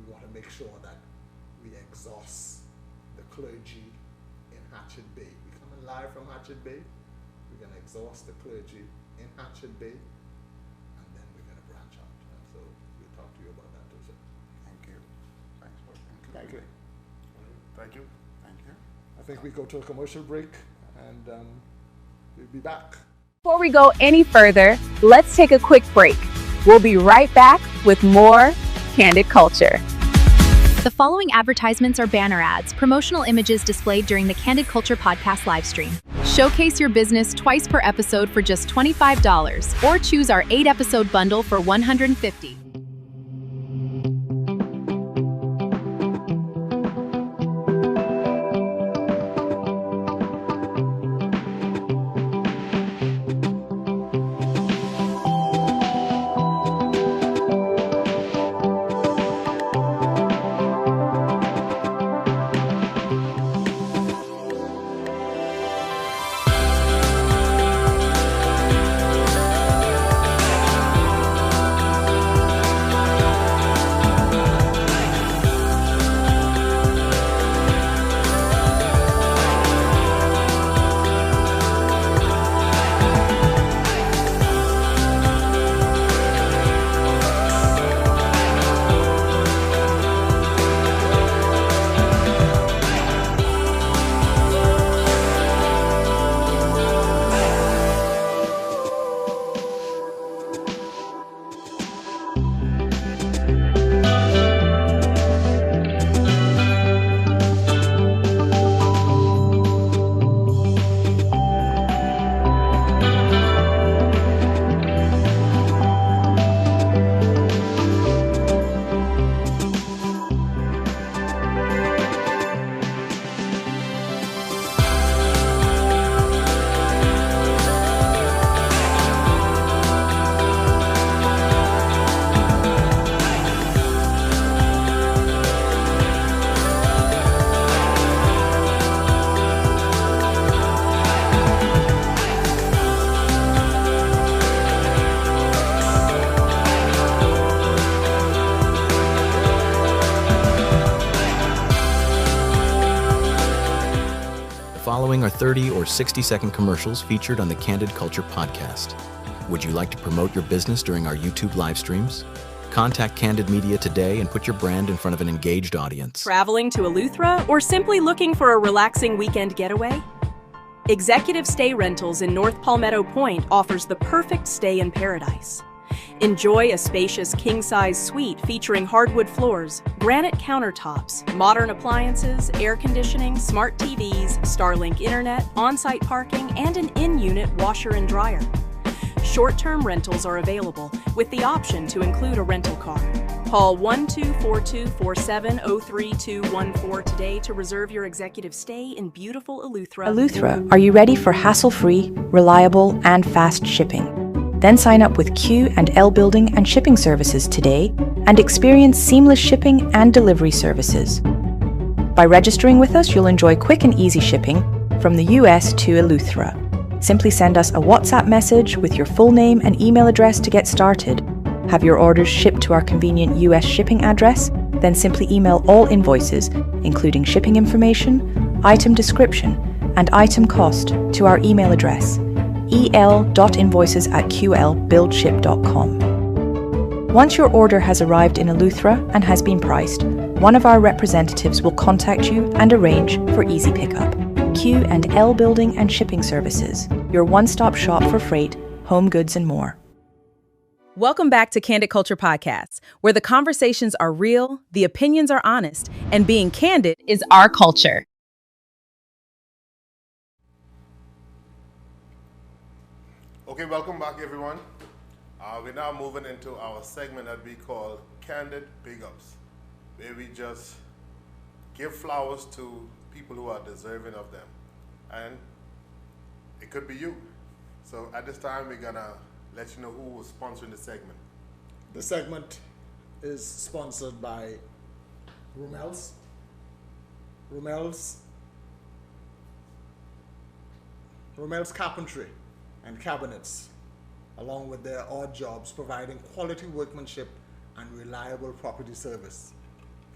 want to make sure that we exhaust the clergy in Hatchet Bay. We're coming live from Hatchet Bay. We're going to exhaust the clergy in Hatchet Bay, and then we're going to branch out. And so we'll talk to you about that too, sir. Thank you. Thanks for Thank you. Thank you. Thank you. I think we go to a commercial break, and we'll be back. Before we go any further, let's take a quick break. We'll be right back with more Candid Culture. The following advertisements are banner ads, promotional images displayed during the Candid Culture podcast live stream. Showcase your business twice per episode for just $25, or choose our 8-episode bundle for $150. Following are 30 or 60-second commercials featured on the Candid Culture podcast. Would you like to promote your business during our YouTube live streams? Contact Candid Media today and put your brand in front of an engaged audience. Traveling to Eleuthera or simply looking for a relaxing weekend getaway? Executive Stay Rentals in North Palmetto Point offers the perfect stay in paradise. Enjoy a spacious king-size suite featuring hardwood floors, granite countertops, modern appliances, air conditioning, smart TVs, Starlink internet, on-site parking, and an in-unit washer and dryer. Short-term rentals are available with the option to include a rental car. Call 1-242-47-03214 today to reserve your executive stay in beautiful Eleuthera. Eleuthera, are you ready for hassle-free, reliable, and fast shipping? Then sign up with Q and L Building and Shipping Services today and experience seamless shipping and delivery services. By registering with us, you'll enjoy quick and easy shipping from the US to Eleuthera. Simply send us a WhatsApp message with your full name and email address to get started. Have your orders shipped to our convenient US shipping address, then simply email all invoices, including shipping information, item description, and item cost to our email address, el.invoices@qlbuildship.com. Once your order has arrived in Eleuthera and has been priced, one of our representatives will contact you and arrange for easy pickup. Q and L Building and Shipping Services, your one-stop shop for freight, home goods, and more. Welcome back to Candid Culture Podcasts, where the conversations are real, the opinions are honest, and being candid is our culture. Okay, welcome back everyone. We're now moving into our segment that we call Candid Big Ups, where we just give flowers to people who are deserving of them. And it could be you. So at this time, we're gonna let you know who was sponsoring the segment. The segment is sponsored by Rumel's Carpentry and Cabinets, along with their odd jobs providing quality workmanship and reliable property service.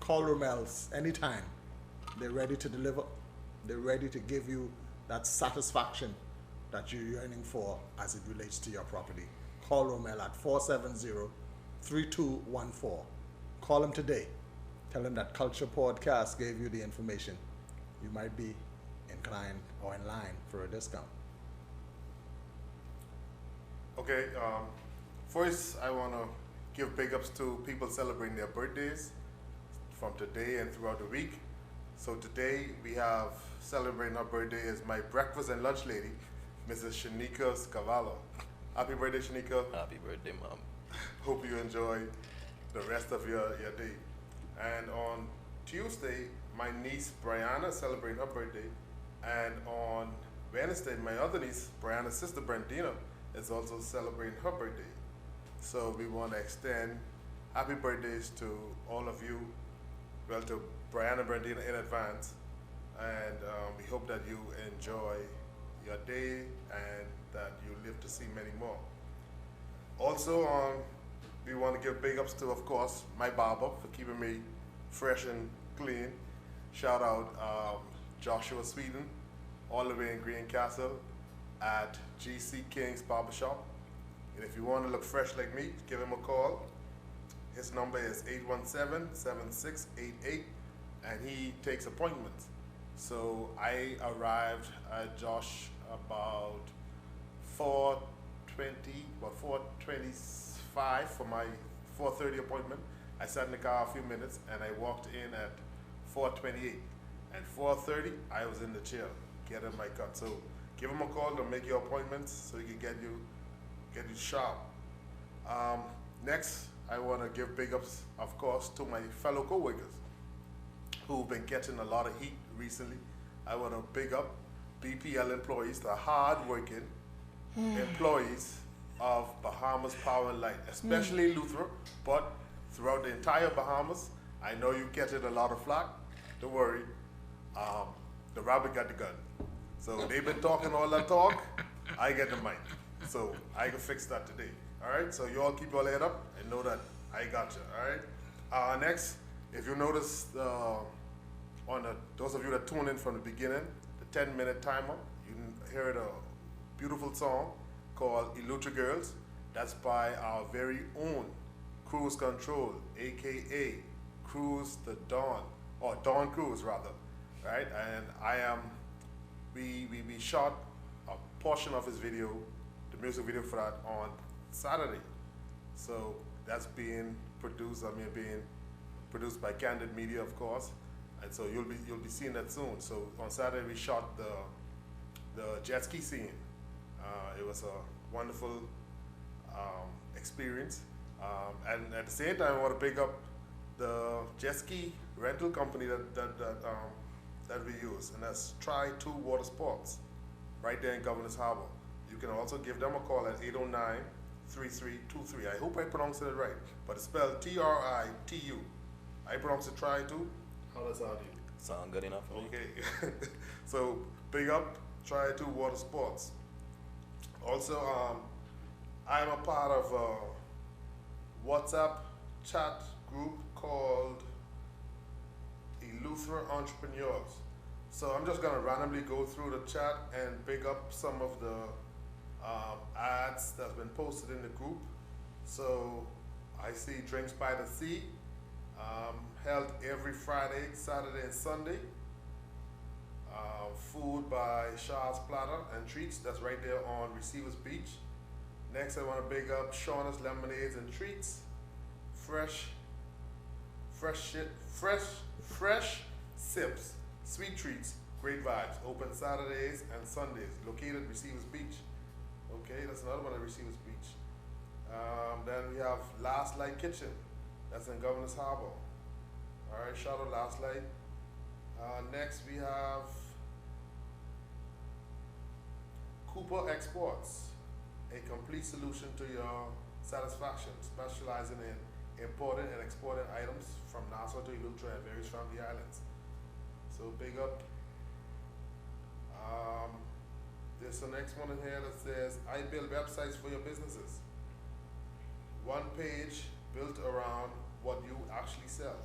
Call Romel's anytime. They're ready to deliver. They're ready to give you that satisfaction that you're yearning for as it relates to your property. Call Romel at 470-3214. Call him today. Tell him that Culture Podcast gave you the information. You might be inclined or in line for a discount. Okay, first I want to give big ups to people celebrating their birthdays from today and throughout the week. So today we have celebrating her birthday is my breakfast and lunch lady, Mrs. Shanika Scavallo. Happy birthday, Shanika. Happy birthday, Mom. Hope you enjoy the rest of your day. And on Tuesday, my niece Brianna celebrating her birthday. And on Wednesday, my other niece, Brianna's sister Brandina, is also celebrating her birthday. So we want to extend happy birthdays to all of you, well, to Brianna and Brandina in advance. And we hope that you enjoy your day and that you live to see many more. Also, we want to give big ups to, of course, my barber for keeping me fresh and clean. Shout out Joshua Sweden, all the way in Greencastle at GC King's Barbershop. And if you want to look fresh like me, give him a call. His number is 817-7688, and he takes appointments. So I arrived at Josh about 4:25 for my 4:30 appointment. I sat in the car a few minutes and I walked in at 4:28. And 4:30, I was in the chair getting my cut. So give him a call to make your appointments so he can get you sharp. Next, I want to give big ups, of course, to my fellow co-workers who've been getting a lot of heat recently. I want to big up BPL employees, the hard-working employees of Bahamas Power and Light, especially Luther, but throughout the entire Bahamas. I know you getting a lot of flack. Don't worry. The rabbit got the gun. So they've been talking all that talk. I get the mic. So I can fix that today. All right? So you all keep your head up and know that I got you. All right? Next, if you notice, those of you that tune in from the beginning, the 10-minute timer, you heard a beautiful song called Elutra Girls. That's by our very own Cruise Control, aka Cruise the Dawn, or Dawn Cruise rather, right? And we shot a portion of his video, the music video for that, on Saturday. So that's being produced by Candid Media, of course. And so you'll be seeing that soon. So on Saturday we shot the jet ski scene. It was a wonderful experience. And at the same time, I want to pick up the jet ski rental company that we use, and that's Try2 Water Sports, right there in Governor's Harbor. You can also give them a call at 809-3323. I hope I pronounced it right, but it's spelled Tritu. I pronounce it Try2. How does that sound to you? Sound good enough for me. Okay. So big up Try2 Water Sports. Also, I'm a part of a WhatsApp chat group called Eleuthera Entrepreneurs. So I'm just gonna randomly go through the chat and pick up some of the ads that's been posted in the group. So I see Drinks by the Sea, held every Friday, Saturday, and Sunday. Food by Shah's Platter and Treats, that's right there on Receivers Beach. Next, I want to big up Shauna's Lemonades and Treats. Fresh sips, sweet treats, great vibes. Open Saturdays and Sundays. Located Receivers Beach. Okay, that's another one at Receivers Beach. Then we have Last Light Kitchen. That's in Governor's Harbor. All right, shout out Last Light. Next, we have Cooper Exports, a complete solution to your satisfaction, specializing in importing and exporting items from Nassau to Eleuthera and various from the islands. So big up. There's the next one in here that says, I build websites for your businesses. One page built around what you actually sell.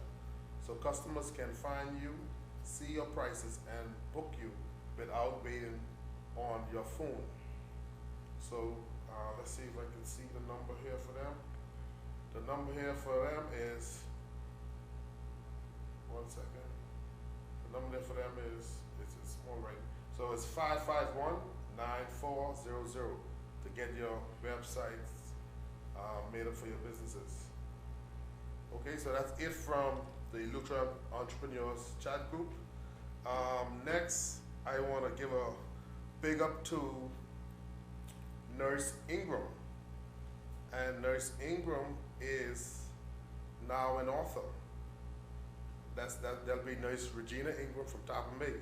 so customers can find you, see your prices, and book you without waiting on your phone. So let's see if I can see the number here for them. The number here for them is, one second. The number there for them is, it's small right. So it's 551-9400 to get your websites made up for your businesses. Okay, so that's it from the Lutheran Entrepreneurs chat group. Next, I want to give a big up to Nurse Ingram. And Nurse Ingram is now an author. That'll be Nurse Regina Ingram from Tappan Bay.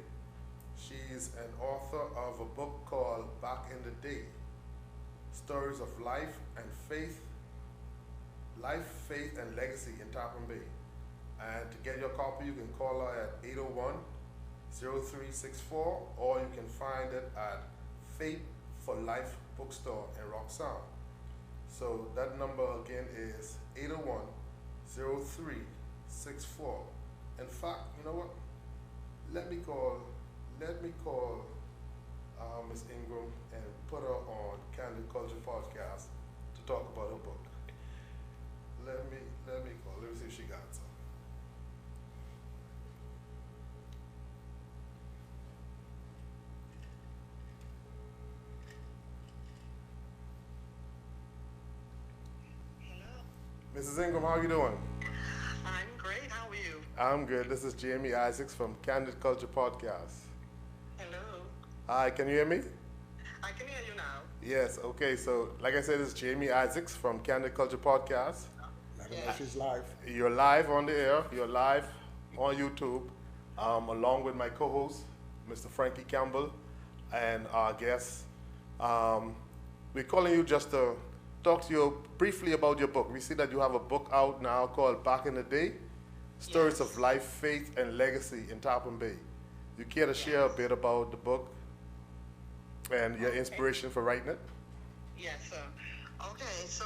She's an author of a book called Back in the Day, Stories of Life, Faith and Legacy in Tappan Bay. And to get your copy, you can call her at 801-0364, or you can find it at Faith for Life Bookstore in Rock Sound. So that number again is 801-0364. In fact, you know what? Let me call Miss Ingram and put her on Candid Culture Podcast to talk about her book. Let me call. Let me see if she got some. Mrs. Ingram, how are you doing? I'm great. How are you? I'm good. This is Jamie Isaacs from Candid Culture Podcast. Hello. Hi, can you hear me? I can hear you now. Yes, okay. So, like I said, this is Jamie Isaacs from Candid Culture Podcast. She's live. You're live on the air. You're live on YouTube, along with my co-host, Mr. Frankie Campbell, and our guest. We're calling you just to talk to you briefly about your book. We see that you have a book out now called Back in the Day, Stories of Life, Faith, and Legacy in Tappan Bay. You care to share a bit about the book and your inspiration for writing it? Yes, sir. Okay, so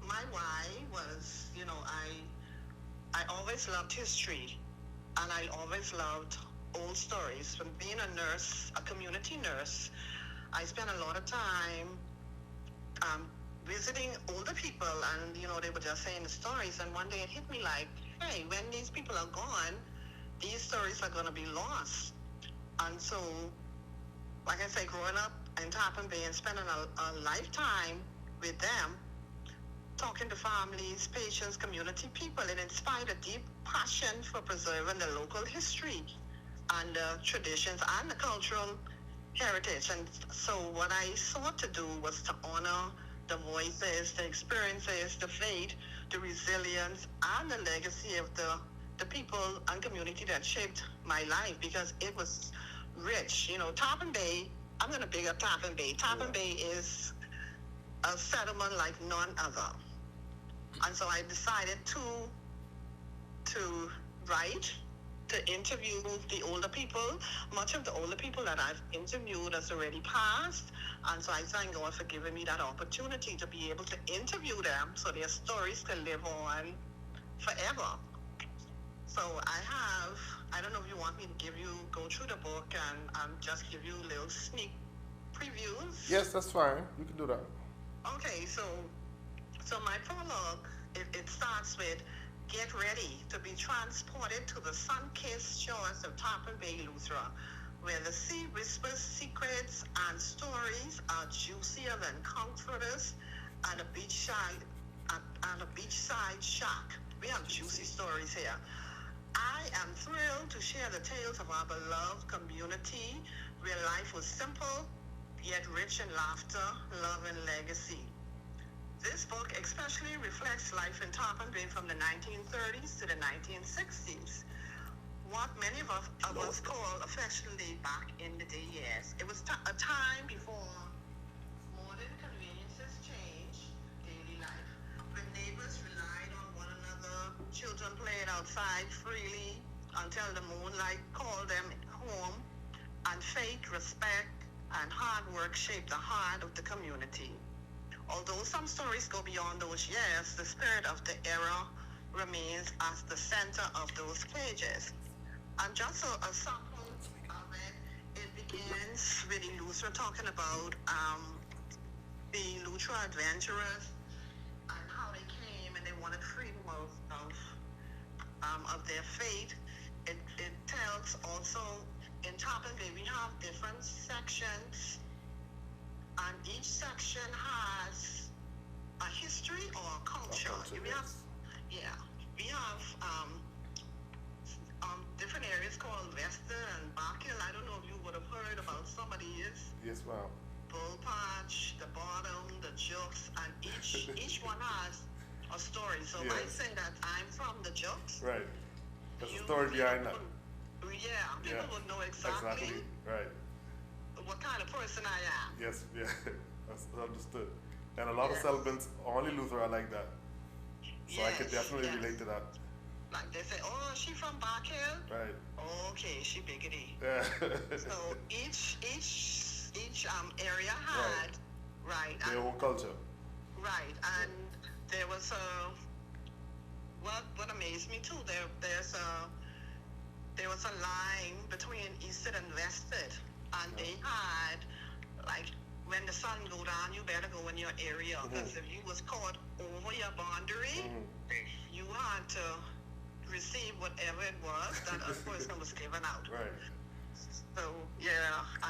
my why was, I always loved history, and I always loved old stories. From being a nurse, a community nurse, I spent a lot of time visiting older people, and they were just saying the stories, and one day it hit me like, hey, when these people are gone, these stories are going to be lost. And so, like I say, growing up in Tappan Bay and spending a lifetime with them, talking to families, patients, community people, it inspired a deep passion for preserving the local history and the traditions and the cultural heritage. And so what I sought to do was to honor the voices, the experiences, the faith, the resilience, and the legacy of the people and community that shaped my life, because it was rich. Tappan Bay, I'm going to big up Tappan Bay. Tappan Bay is a settlement like none other. And so I decided to write, to interview the older people. Much of the older people that I've interviewed has already passed, and so I thank God for giving me that opportunity to be able to interview them so their stories can live on forever. So I don't know if you want me to go through the book and just give you little sneak previews. Yes, that's fine. You can do that. Okay, so my prologue, it starts with, get ready to be transported to the sun-kissed shores of Tappan Bay, Lutheran, where the sea whispers secrets and stories are juicier than comforters at a beachside shack. We have juicy stories here. I am thrilled to share the tales of our beloved community, where life was simple, yet rich in laughter, love, and legacy. This book especially reflects life in Tappan Bay from the 1930s to the 1960s. What many of us call affectionately back in the day years. It was a time before modern conveniences changed daily life, when neighbors relied on one another, children played outside freely until the moonlight called them home, and faith, respect, and hard work shaped the heart of the community. Although some stories go beyond those years, the spirit of the era remains as the center of those pages. And just a sample of it begins with the Luther talking about the Lutheran adventurers and how they came and they wanted freedom of their faith. It tells also in Chapel Bay we have different sections, and each section has a history or a culture. We have different areas called Western and Barkhill. I don't know if you would have heard about some of these. Yes, ma'am. Bull Patch, the Bottom, the Jukes, and each one has a story. So if I say that I'm from the Jukes, right? There's a story behind that. People would know exactly right what kind of person I am. Yes, that's understood. And a lot of settlements, only Luther are like that. So I could definitely relate to that. Like they say, oh, she from Barkhill? Right. Okay, she biggity. Yeah. So each area had their own culture. Right, and there was what amazed me too. There was a line between Easted and Wested, and they had like, when the sun go down, you better go in your area, because if you was caught over your boundary, you had to receive whatever it was that a person was giving out. Right. So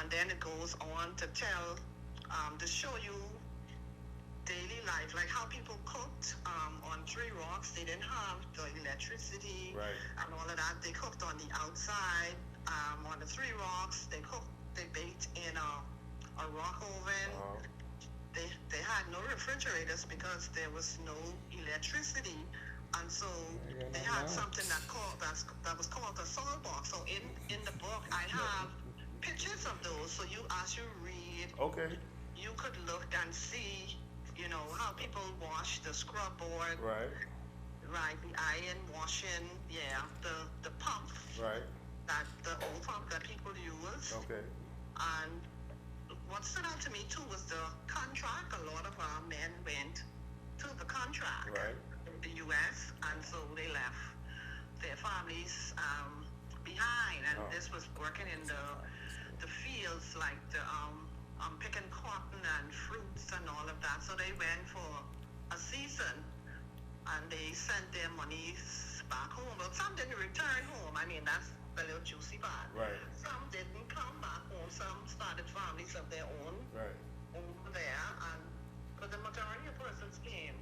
and then it goes on to tell, to show you daily life, like how people cooked on Three Rocks. They didn't have the electricity and all of that. They cooked on the outside. On the Three Rocks, they baked in a rock oven. They had no refrigerators because there was no electricity, and so they had something that was called a salt box. So in the book I have pictures of those. So as you read, you could look and see, how people wash the scrub board. Right, the iron washing, the pump. That the old pump that people use. And what stood out to me too was the contract. A lot of our men went to the contract in the U.S., and so they left their families behind. And this was working in the fields, like picking cotton and fruits and all of that. So they went for a season, and they sent their monies back home. But some didn't return home. I mean, that's the little juicy part. Some didn't come back home. Some started families of their own over there, but the majority of persons came.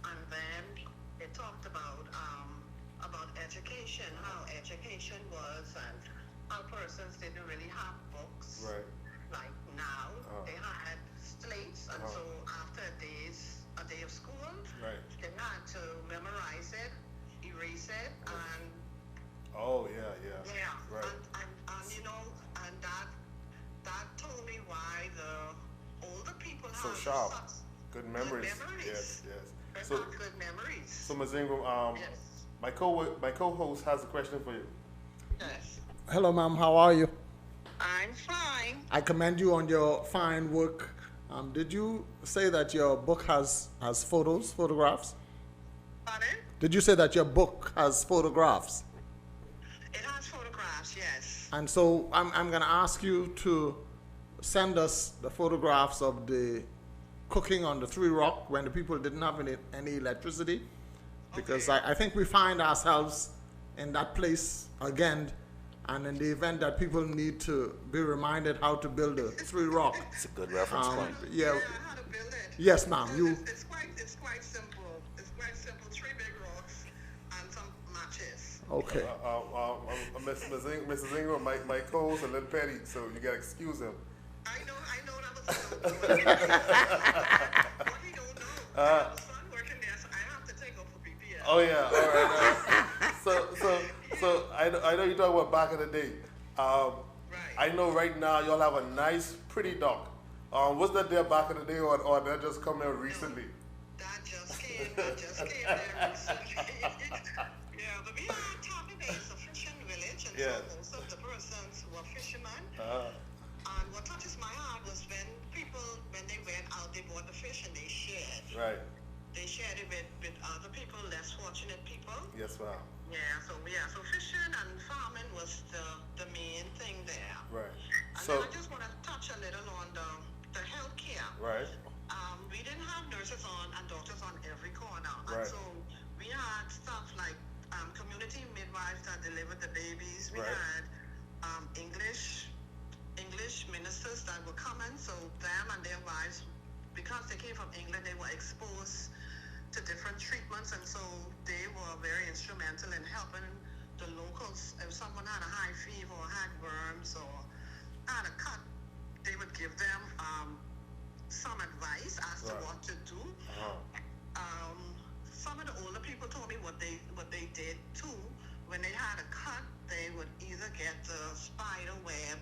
And then it talked about education, how education was, and how persons didn't really have books. Like now, they had slates, and so after a day of school, they had to memorize it, erase it, and and that told me why the older people so have sharp. such Good memories. Yes. So good memories. So Ms. Ingram, my co-host has a question for you. Yes. Hello, ma'am. How are you? I'm fine. I commend you on your fine work. Did you say that your book has photographs? Pardon? Did you say that your book has photographs? It has photographs, yes. And so I'm going to ask you to send us the photographs of the cooking on the Three Rock when the people didn't have any electricity, because I think we find ourselves in that place again, and in the event that people need to be reminded how to build a Three Rock. It's a good reference point. How to build it. Yes, ma'am. It's quite simple. It's quite simple. 3 big rocks and some matches. Okay. Mrs. Ingram, my co-host a little petty, so you gotta excuse him. I know that was what he don't know. I have a son working there, so I have to take over for BPS. Oh yeah, all right. So I know you talking about back in the day. I know right now y'all have a nice, pretty dock. Was that there back in the day, or that just come in recently? That just came there recently. But we are Tampa Bay, it's a fishing village, and so most of the persons were fishermen. And what touches my heart was when they went out, they bought the fish and they shared. Right. They shared it with other people, less fortunate people. Yes, ma'am. So fishing and farming was the main thing there. Right. And So, then I just want to touch a little on the healthcare. right. We didn't have nurses on and doctors on every corner. Right. And so we had stuff like community midwives that delivered the babies. We Right. had English ministers that were coming. So them and their wives, because they came from England, they were exposed to different treatments. And so they were very instrumental in helping the locals. If someone had a high fever or had worms or had a cut, they would give them some advice as to Right. what to do. Some of the older people told me what they did too. When they had a cut, they would either get the spider web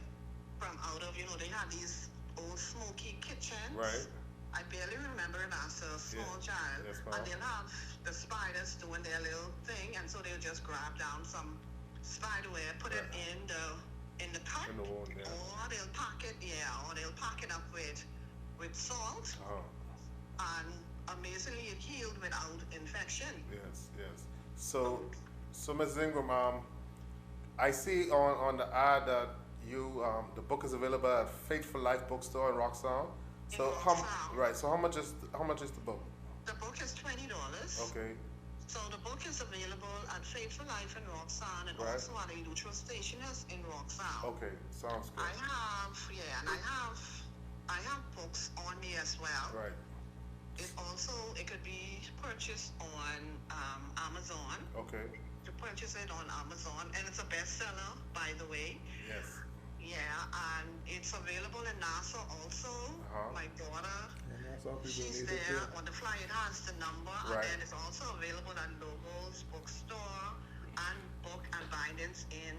from out of, they had these old smoky kitchens. Right. I barely remember it as a small child. Yes, And ma'am. they'll have the spiders doing their little thing, and so they'll just grab down some spider web, put it in the cut, In the wound, yeah. or they'll pack it up with salt, and amazingly it healed without infection. Yes, yes. So Ms. Ingram, I see on the ad that you the book is available at Faithful Life Bookstore in Roxtown. So how much is the book? The book is $20. Okay. So the book is available at Faithful Life in Roxanne and Right. also at a neutral stationers in Roxanne. Okay, sounds good. I have books on me as well. Right. It could be purchased on Amazon. Okay. You purchase it on Amazon, and it's a bestseller, by the way. Yes. Yeah, and it's available in Nassau also. My daughter, she's there. On the flyer, it has the number, Right. and then it's also available at Logos Bookstore and Book and Bindings in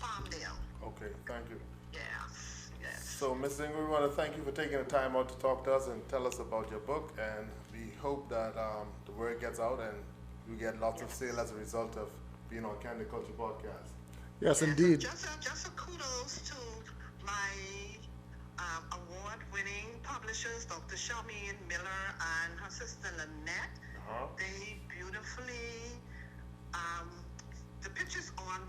Palmdale. Okay, thank you. Yes, yes. So, Ms. Ingram, we want to thank you for taking the time out to talk to us and tell us about your book, and we hope that the word gets out and you get lots of sale as a result of being on Candid Culture Podcast. Yes, indeed. Just a kudos to my award-winning publishers, Dr. Charmaine Miller and her sister Lynette. They beautifully, the pictures on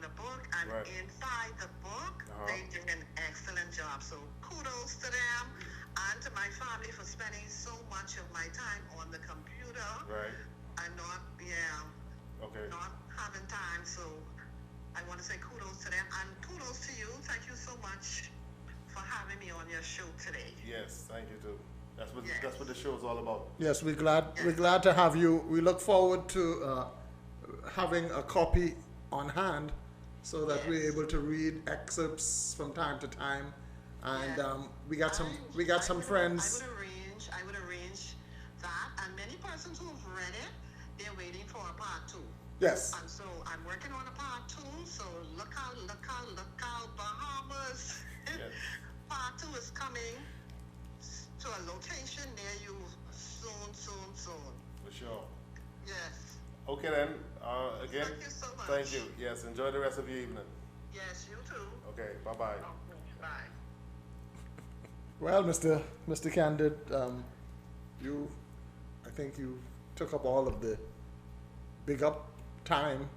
the book and Right. inside the book, they did an excellent job. So kudos to them and to my family for spending so much of my time on the computer Right. and not having time. So I want to say kudos to them and kudos to you. Thank you so much for having me on your show today. Yes, thank you too. That's what the show is all about. Yes, we're glad to have you. We look forward to having a copy on hand so that we're able to read excerpts from time to time. And we got some friends. I would arrange that, and many persons who have read it, they're waiting for a part 2. Yes. And so I'm working on a part 2, so look out, Bahamas. Yes. Part 2 is coming to a location near you soon. For sure. Yes. Okay then, again, Thank you so much. thank you. Yes, enjoy the rest of your evening. Yes, you too. Okay, bye-bye. Bye. Well, Mr. Candid, I think you took up all of the big up time,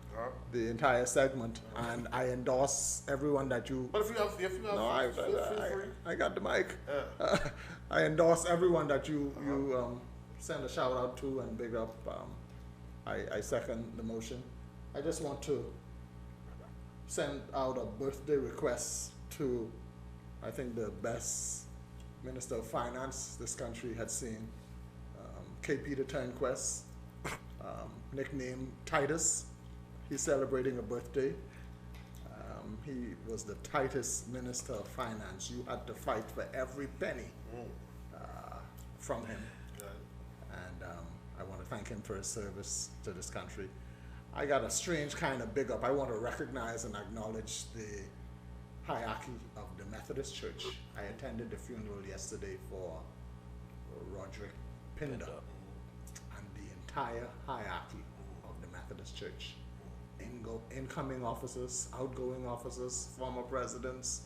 the entire segment, and I endorse everyone that you. But if you have, No, feel free. I got the mic. Yeah. I endorse everyone that you send a shout out to and big up. I second the motion. I just want to send out a birthday request to, I think, the best Minister of Finance this country had seen, K. Peter Turnquest, nicknamed Titus. He's celebrating a birthday. He was the tightest Minister of Finance. You had to fight for every penny from him. And I want to thank him for his service to this country. I got a strange kind of big up. I want to recognize and acknowledge the hierarchy of the Methodist Church. I attended the funeral yesterday for Roderick Pinder and the entire hierarchy of the Methodist Church. Incoming officers, outgoing officers, former presidents,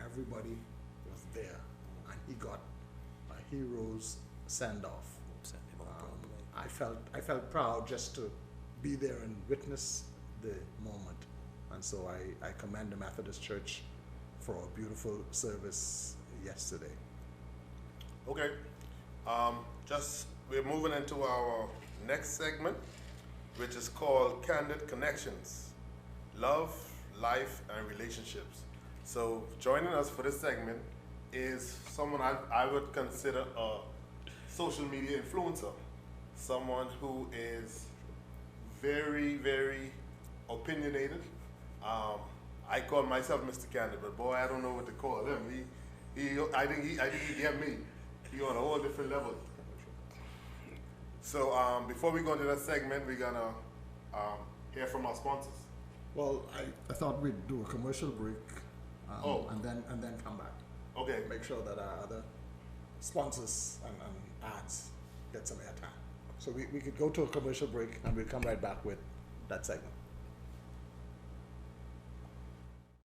everybody was there, and he got a hero's send-off. I felt proud just to be there and witness the moment. And so I commend the Methodist Church for a beautiful service yesterday. Okay. We're moving into our next segment, which is called Candid Connections, Love, Life, and Relationships. So joining us for this segment is someone I would consider a social media influencer, someone who is very, very opinionated. I call myself Mr. Candid, but boy, I don't know what to call him. I think he get me. He on a whole different level. So before we go into that segment, we're gonna hear from our sponsors. Well, I thought we'd do a commercial break and then come back. Okay. Make sure that our other sponsors and ads get some airtime. So we could go to a commercial break and we'll come right back with that segment.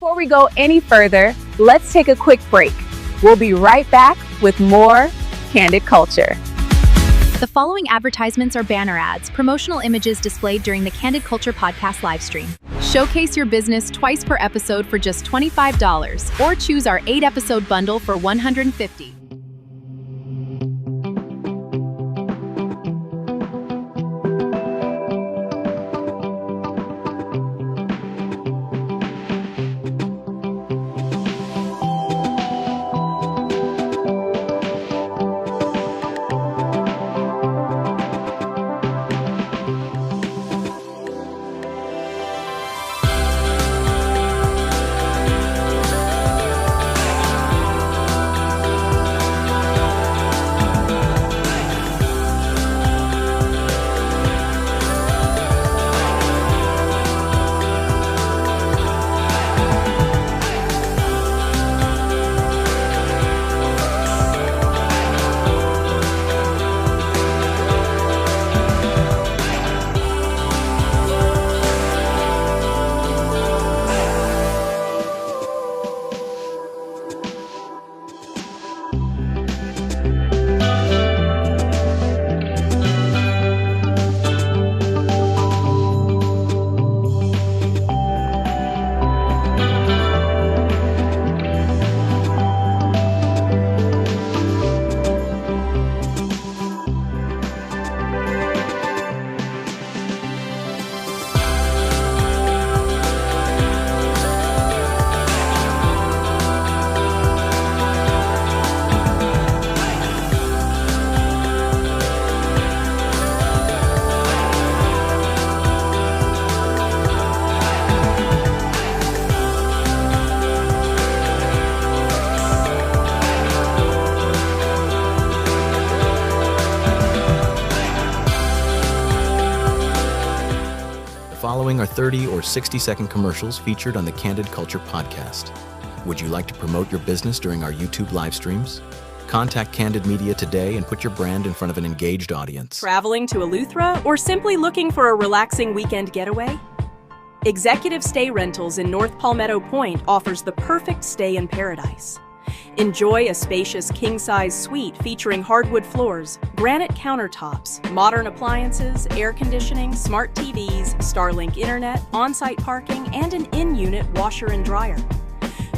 Before we go any further, let's take a quick break. We'll be right back with more Candid Culture. The following advertisements are banner ads, promotional images displayed during the Candid Culture podcast livestream. Showcase your business twice per episode for just $25, or choose our 8-episode bundle for $150. Following are 30 or 60-second commercials featured on the Candid Culture podcast. Would you like to promote your business during our YouTube live streams? Contact Candid Media today and put your brand in front of an engaged audience. Traveling to Eleuthera or simply looking for a relaxing weekend getaway? Executive Stay Rentals in North Palmetto Point offers the perfect stay in paradise. Enjoy a spacious king-size suite featuring hardwood floors, granite countertops, modern appliances, air conditioning, smart TVs, Starlink internet, on-site parking, and an in-unit washer and dryer.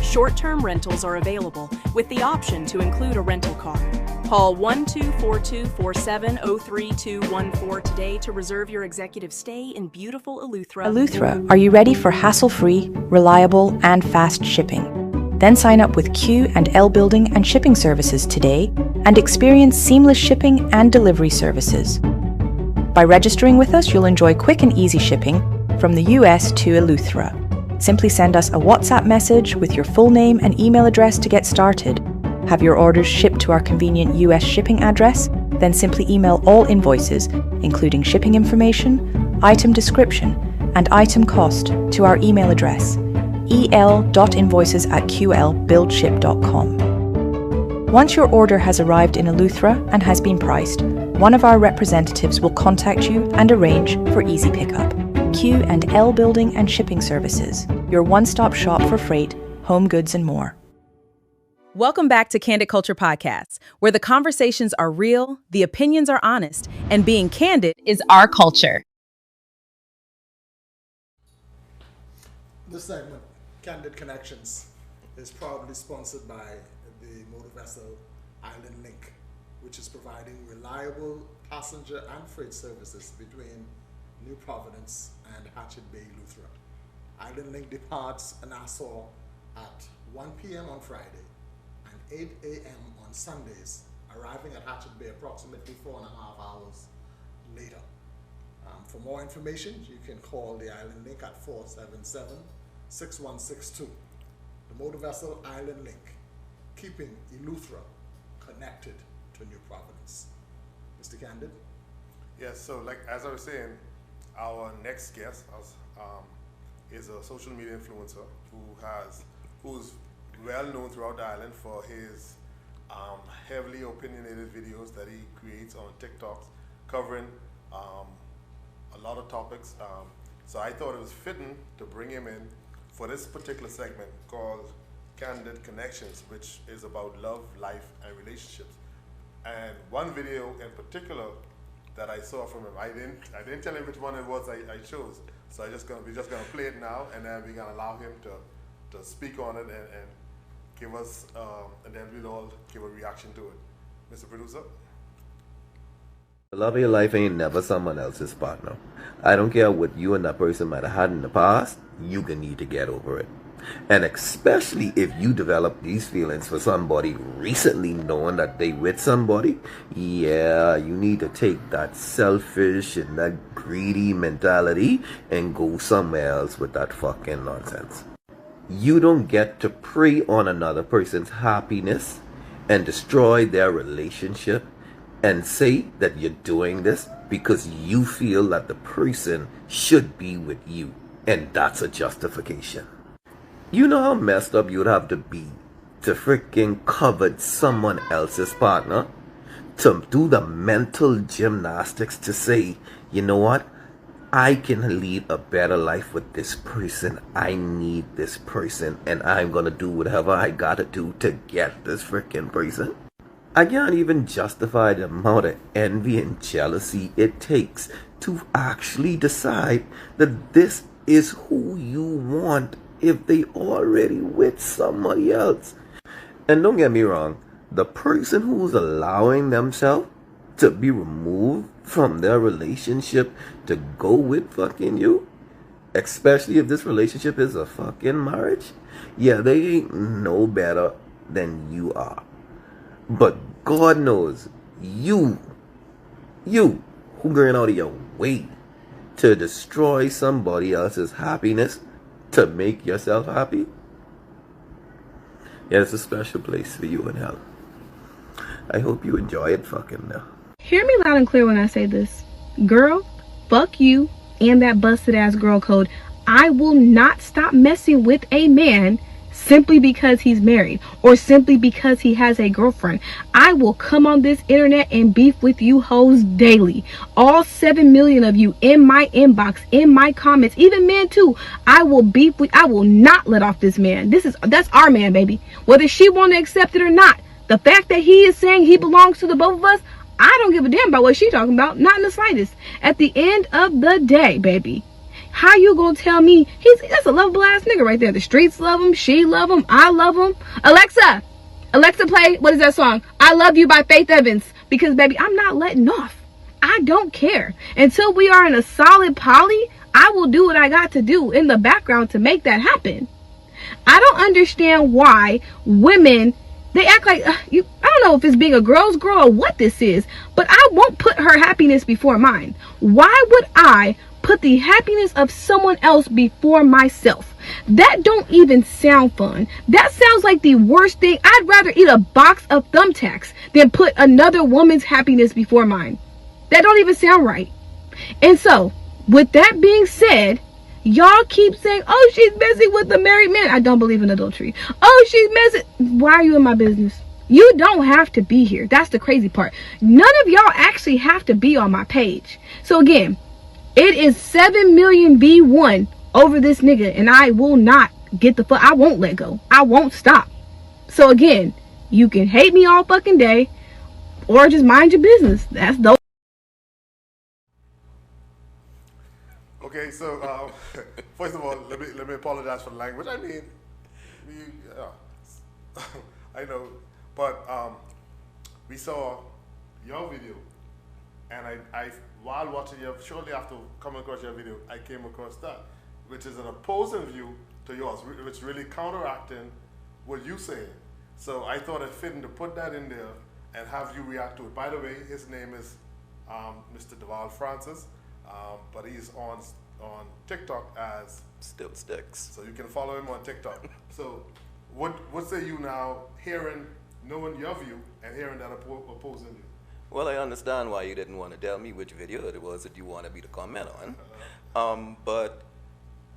Short-term rentals are available with the option to include a rental car. Call 1-242-4703-214 today to reserve your executive stay in beautiful Eleuthera. Eleuthera, are you ready for hassle-free, reliable, and fast shipping? Then sign up with Q and L Building and Shipping Services today and experience seamless shipping and delivery services. By registering with us, you'll enjoy quick and easy shipping from the US to Eleuthera. Simply send us a WhatsApp message with your full name and email address to get started. Have your orders shipped to our convenient US shipping address, then simply email all invoices, including shipping information, item description, and item cost to our email address, el.invoices@qlbuildship.com. Once your order has arrived in Eleuthera and has been priced, one of our representatives will contact you and arrange for easy pickup. Q and L Building and Shipping Services, your one-stop shop for freight, home goods, and more. Welcome back to Candid Culture Podcasts, where the conversations are real, the opinions are honest, and being candid is our culture. This segment, Candid Connections, is proudly sponsored by the motor vessel Island Link, which is providing reliable passenger and freight services between New Providence and Hatchet Bay, Lutheran. Island Link departs Nassau at 1 p.m. on Friday and 8 a.m. on Sundays, arriving at Hatchet Bay approximately 4.5 hours later. For more information, you can call the Island Link at 477-6162. The motor vessel Island Link, keeping Eleuthera connected to New Providence. Mr. Candid? Yes, so like as I was saying, our next guest is a social media influencer who's well known throughout the island for his heavily opinionated videos that he creates on TikTok, covering a lot of topics. So I thought it was fitting to bring him in for this particular segment called Candid Connections, which is about love, life, and relationships. And one video in particular that I saw from him, I didn't tell him which one it was I chose. So we're just gonna play it now, and then we're gonna allow him to speak on it and give us, and then we'll all give a reaction to it. Mr. Producer? The love of your life ain't never someone else's partner. I don't care what you and that person might have had in the past, you can need to get over it. And especially if you develop these feelings for somebody recently knowing that they with somebody, yeah, you need to take that selfish and that greedy mentality and go somewhere else with that fucking nonsense. You don't get to prey on another person's happiness and destroy their relationship and say that you're doing this because you feel that the person should be with you, and that's a justification. You know how messed up you'd have to be to freaking covet someone else's partner? To do the mental gymnastics to say, you know what? I can lead a better life with this person. I need this person, and I'm gonna do whatever I gotta do to get this freaking person. I can't even justify the amount of envy and jealousy it takes to actually decide that this is who you want if they already with somebody else. And don't get me wrong, the person who's allowing themselves to be removed from their relationship to go with fucking you, especially if this relationship is a fucking marriage, yeah, they ain't no better than you are. But God knows, you who going out of your way to destroy somebody else's happiness to make yourself happy, yeah, it's a special place for you in hell. I hope you enjoy it fucking now. Hear me loud and clear when I say this. Girl, fuck you and that busted ass girl code. I will not stop messing with a man simply because he's married or simply because he has a girlfriend. I will come on this internet and beef with you hoes daily. All 7 million of you in my inbox, in my comments, even men too. I will beef with, I will not let off this man. That's our man, baby. Whether she want to accept it or not. The fact that he is saying he belongs to the both of us, I don't give a damn about what she talking about. Not in the slightest. At the end of the day, baby, how you gonna tell me that's a lovable ass nigga right there? The streets love him, she love him, I love him. Alexa, play, what is that song? I Love You by Faith Evans. Because baby, I'm not letting off. I don't care. Until we are in a solid poly, I will do what I got to do in the background to make that happen. I don't understand why women, they act like I don't know if it's being a girl's girl or what this is, but I won't put her happiness before mine. Why would I put the happiness of someone else before myself? That don't even sound fun. That sounds like the worst thing. I'd rather eat a box of thumbtacks than put another woman's happiness before mine. That don't even sound right. And so, with that being said, y'all keep saying, oh, she's messing with the married man. I don't believe in adultery. Oh, she's messing. Why are you in my business? You don't have to be here. That's the crazy part. None of y'all actually have to be on my page. So again, it is 7 million V1 over this nigga, and I will not get the fuck. I won't let go. I won't stop. So again, you can hate me all fucking day, or just mind your business. That's the. Okay, Okay, so first of all, let me apologize for the language. I mean, I know, but we saw your video, and I while watching your, shortly after coming across your video, I came across that, which is an opposing view to yours, which really counteracting what you saying. So I thought it fitting to put that in there and have you react to it. By the way, his name is Mr. Deval Francis, but he's on TikTok as Still Sticks. So you can follow him on TikTok. So what say you now, knowing your view and hearing that opposing view? Well, I understand why you didn't want to tell me which video it was that you wanted me to comment on. But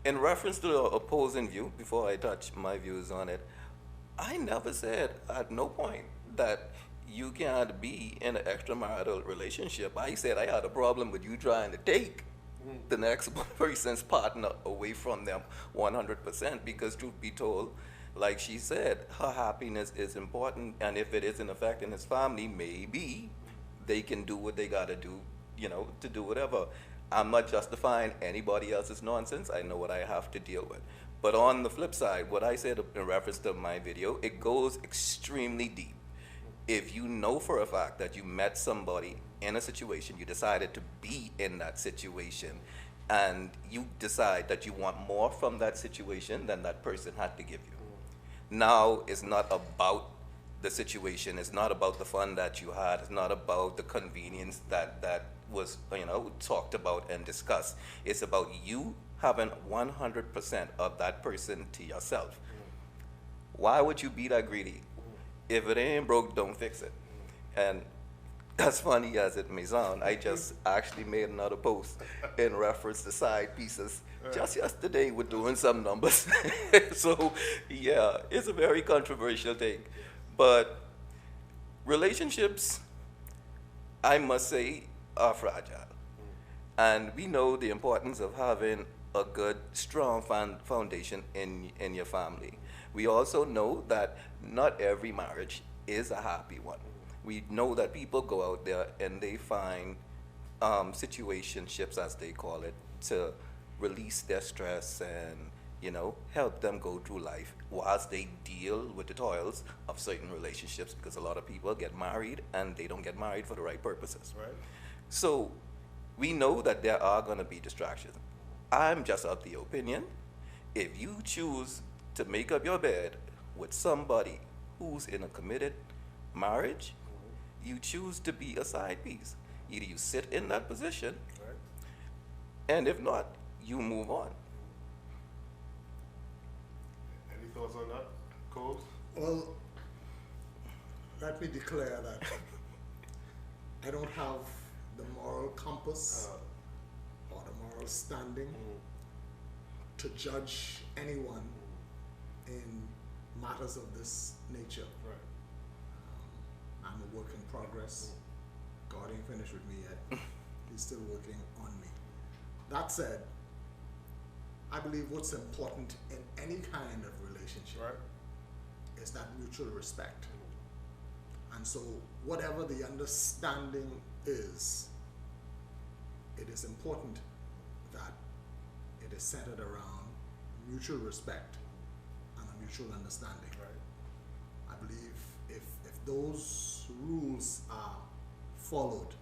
in reference to the opposing view, before I touch my views on it, I never said at no point that you can't be in an extramarital relationship. I said I had a problem with you trying to take the next person's partner away from them 100%, because truth be told, like she said, her happiness is important, and if it isn't affecting his family, maybe they can do what they gotta do, to do whatever. I'm not justifying anybody else's nonsense. I know what I have to deal with. But on the flip side, what I said in reference to my video, it goes extremely deep. If you know for a fact that you met somebody in a situation, you decided to be in that situation, and you decide that you want more from that situation than that person had to give you. Now, it's not about the situation, it's not about the fun that you had, it's not about the convenience that was talked about and discussed. It's about you having 100% of that person to yourself. Why would you be that greedy? If it ain't broke, don't fix it. And as funny as it may sound, I just actually made another post in reference to side pieces just yesterday. We're doing some numbers. So yeah, it's a very controversial thing. But relationships, I must say, are fragile. And we know the importance of having a good, strong foundation in your family. We also know that not every marriage is a happy one. We know that people go out there and they find situationships, as they call it, to release their stress and help them go through life whilst they deal with the toils of certain relationships, because a lot of people get married and they don't get married for the right purposes. Right. So we know that there are going to be distractions. I'm just of the opinion, if you choose to make up your bed with somebody who's in a committed marriage, you choose to be a side piece. Either you sit in that position, right, and if not, you move on. Any thoughts on that, Cole? Well, let me declare that I don't have the moral compass or the moral standing to judge anyone in matters of this nature. Right. I'm a work in progress. God ain't finished with me yet. He's still working on me. That said, I believe what's important in any kind of relationship is that mutual respect. And so whatever the understanding is, it is important that it is centered around mutual respect and a mutual understanding. I believe if those rules are followed,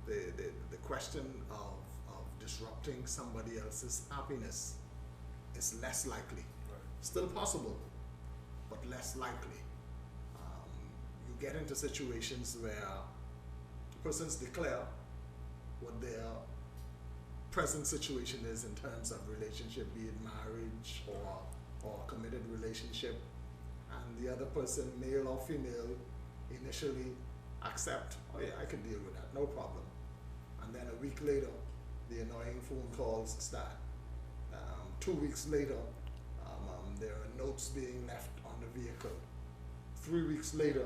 the question of disrupting somebody else's happiness is less likely. Still possible, but less likely. You get into situations where persons declare what their present situation is in terms of relationship, be it marriage or committed relationship, and the other person, male or female, initially accept, oh yeah, I can deal with that, no problem. And then a week later, the annoying phone calls start. 2 weeks later, there are notes being left on the vehicle. 3 weeks later,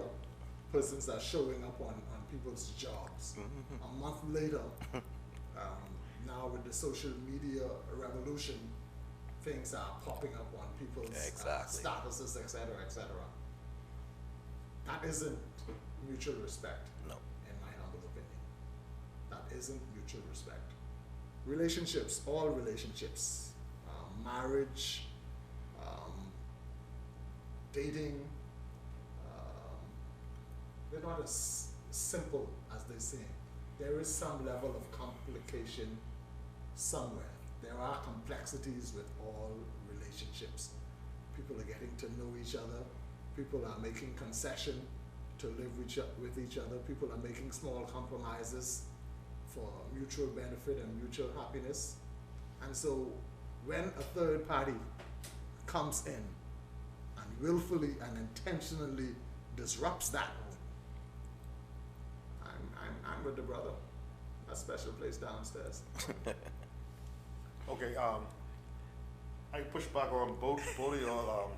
persons are showing up on people's jobs. A month later, now with the social media revolution, things are popping up on people's statuses, etc., etc. That isn't mutual respect, no, in my humble opinion. That isn't mutual respect. relationships, all relationships, marriage, dating, they're not as simple as they seem. There is some level of complication somewhere. There are complexities with all relationships. People are getting to know each other. People are making concession to live with each other. People are making small compromises for mutual benefit and mutual happiness. And so when a third party comes in and willfully and intentionally disrupts that, I'm with the brother. A special place downstairs. Okay, I push back on both of y'all,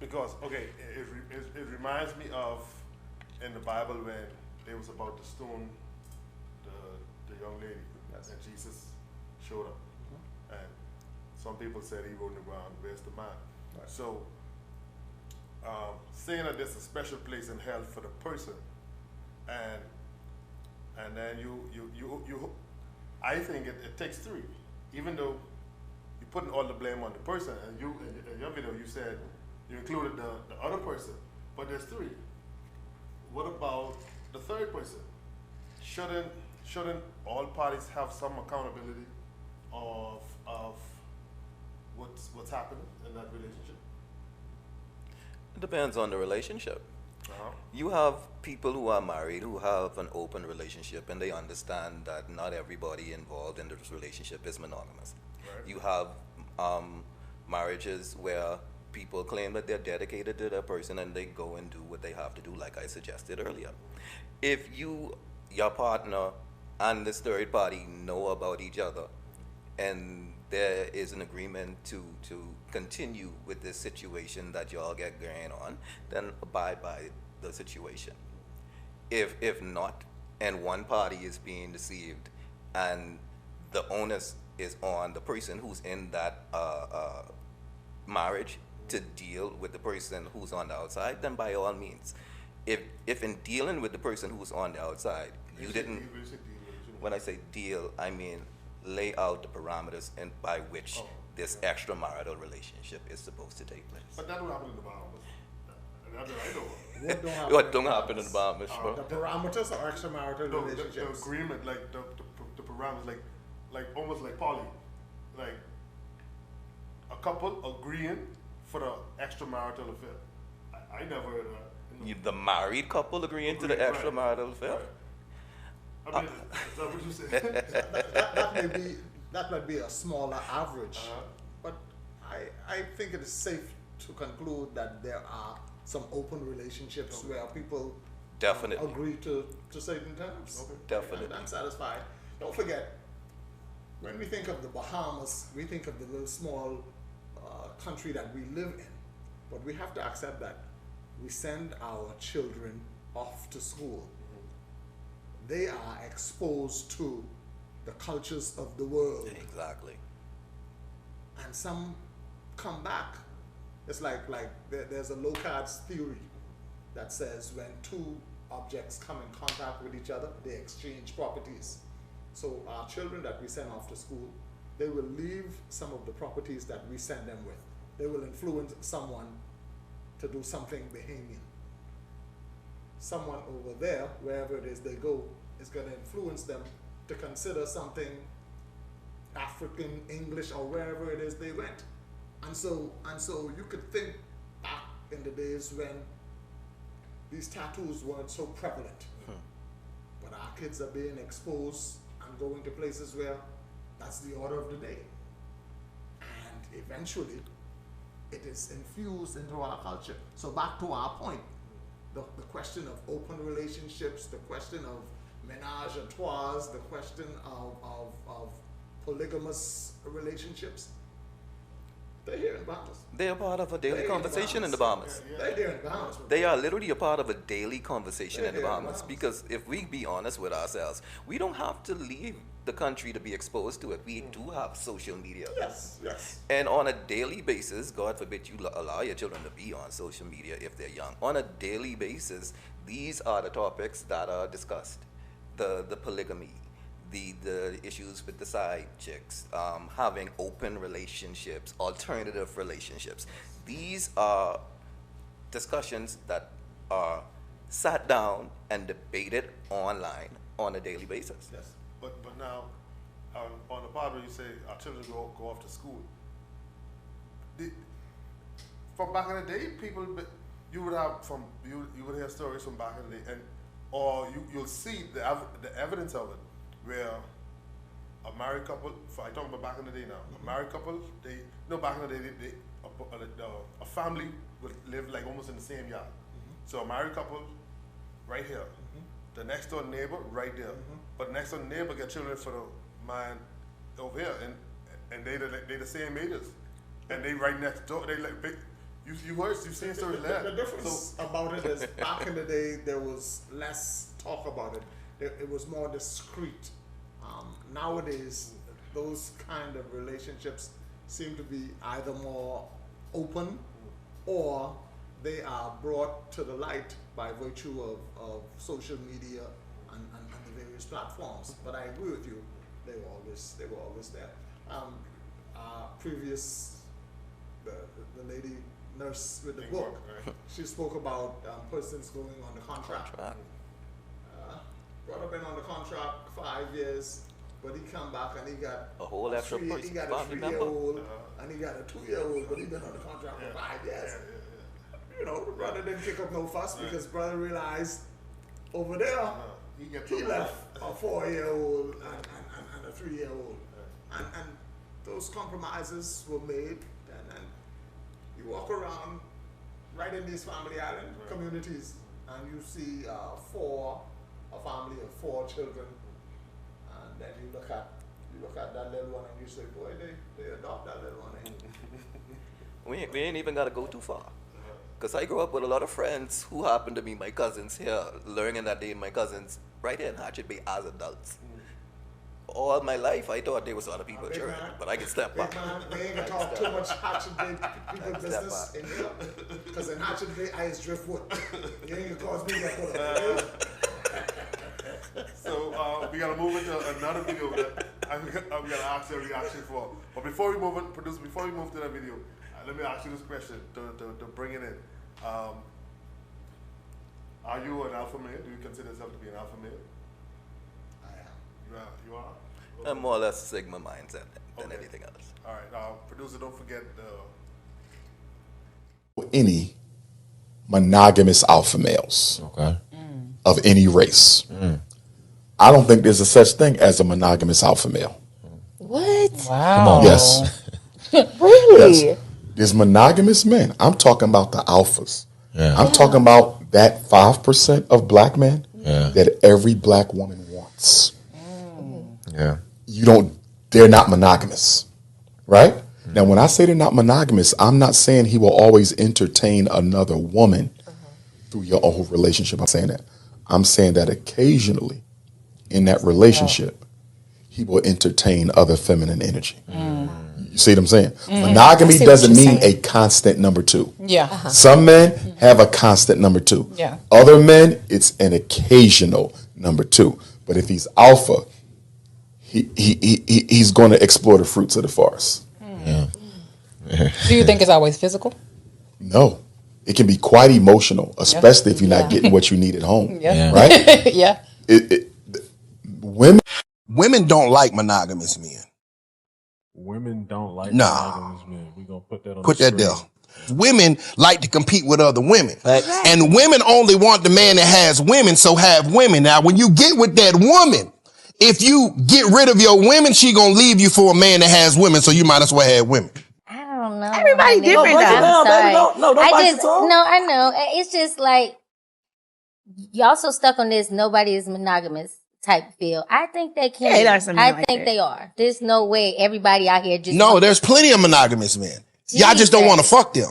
because, okay, it reminds me of in the Bible when they was about to stone the young lady, yes. And Jesus showed up. Mm-hmm. And some people said he wrote in the ground, where's the man? Right. So, saying that there's a special place in hell for the person, and then you I think it takes three. Even though you're putting all the blame on the person, and you in your video you said you included the other person, but there's three. What about the third person? Shouldn't all parties have some accountability of what's happening in that relationship? It depends on the relationship. Uh-huh. You have people who are married who have an open relationship, and they understand that not everybody involved in this relationship is monogamous. Right. You have marriages where people claim that they're dedicated to their person and they go and do what they have to do, like I suggested earlier. If your partner and this third party know about each other and there is an agreement to continue with this situation that y'all get going on, then abide by the situation. If not, and one party is being deceived, and the onus is on the person who's in that marriage to deal with the person who's on the outside, then by all means. If in dealing with the person who's on the outside, you didn't, when I say deal, I mean lay out the parameters and by which this extramarital relationship is supposed to take place. But that don't happen in the Bahamas. What don't happen in the Bahamas? The parameters are extramarital relationships. The agreement, like the parameters, like almost like poly, like a couple agreeing for the extramarital affair. I never heard of that. The married couple agreeing to the extramarital affair? Right. I mean, is that what you said? that might be a smaller average, but I think it is safe to conclude that there are some open relationships where people definitely agree to certain terms. Okay. Definitely. And satisfied. Don't forget, when we think of the Bahamas, we think of the little small country that we live in, but we have to accept that we send our children off to school. They are exposed to the cultures of the world. Exactly. And some come back. It's like there's a Locard's theory that says when two objects come in contact with each other, they exchange properties. So our children that we send off to school, they will leave some of the properties that we send them with. They will influence someone to do something Bahamian. Someone over there, wherever it is they go, is going to influence them to consider something African, English, or wherever it is they went. And so you could think back in the days when these tattoos weren't so prevalent. But our kids are being exposed and going to places where that's the order of the day. And eventually, it is infused into our culture. So back to our point, the question of open relationships, the question of menage a trois, the question of polygamous relationships, they're here in Bahamas. They are part of a daily conversation in the Bahamas. They're here in Bahamas. They are literally a part of a daily conversation in the Bahamas. Because if we be honest with ourselves, we don't have to leave the country to be exposed to it. We do have social media. Yes, yes. And on a daily basis, God forbid you allow your children to be on social media if they're young. On a daily basis, these are the topics that are discussed. The polygamy, the issues with the side chicks, having open relationships, alternative relationships. These are discussions that are sat down and debated online on a daily basis. Yes, but now, on the part where you say our children go off to school, from back in the day, you would hear stories from back in the day, or you'll see the evidence of it, where a married couple, I talk about back in the day now, a married couple, back in the day, a family would live like almost in the same yard. So a married couple, right here, the next door neighbor, right there, but next door neighbor get children for the man over here, and they the same ages, and they right next door, they like big. You've seen stories like that. The difference about it is back in the day there was less talk about it. It was more discreet. Nowadays, those kind of relationships seem to be either more open or they are brought to the light by virtue of social media and the various platforms. But I agree with you, they were always there. The lady nurse with the book, right? She spoke about persons going on the contract. Brother been on the contract 5 years, but he come back and he got a whole extra person. He got a 3-year-old and he got a 2-year-old, but he been on the contract for 5 years. You know, the brother didn't kick up no fuss because brother realized over there he left a 4-year-old and a 3-year-old, and those compromises were made, and you walk around right in these family island communities and you see a family of 4 children, and then you look at that little one and you say, boy, they adopt that little one. We ain't even got to go too far. Because I grew up with a lot of friends who happen to be my cousins here, learning that they my cousins right here in Hatchet Bay as adults. All my life, I thought they was other people's children, but I can step back. We ain't gonna talk too much Hatchet Bay people business in here, because in Hatchet Bay, I is driftwood. You ain't gonna cause me to pull up. So we gotta move into another video that I'm gonna ask your reaction for. But before we move to that video, let me ask you this question to bring it in. Are you an alpha male? Do you consider yourself to be an alpha male? I am. You are? I'm more or less Sigma mindset than anything else. All right. Producer, don't forget any monogamous alpha males of any race. I don't think there's a such thing as a monogamous alpha male. What? Wow. Come on. Yes. Really? Yes. There's monogamous men. I'm talking about the alphas. I'm talking about that 5% of black men that every black woman wants. They're not monogamous, right? Now, when I say they're not monogamous, I'm not saying he will always entertain another woman through your whole relationship. I'm saying that. I'm saying that occasionally in that relationship, he will entertain other feminine energy. You see what I'm saying? Monogamy doesn't mean a constant number 2. Some men have a constant number 2. Other men, it's an occasional number 2. But if he's alpha, he's going to explore the fruits of the forest. Do you think it's always physical? No. It can be quite emotional, especially if you're not getting what you need at home. Right? Women don't like monogamous men. Women don't like monogamous men. We're going to put that on Put the that screen. there. Women like to compete with other women. And women only want the man that has women, so have women. Now, when you get with that woman, if you get rid of your women, she gonna leave you for a man that has women, so you might as well have women. I don't know. Everybody different. I'm sorry. Don't I know. It's just like y'all so stuck on this nobody is monogamous type feel. I think they can. I think they are. There's no way everybody out here just No, there's plenty of monogamous men. Y'all just don't want to fuck them.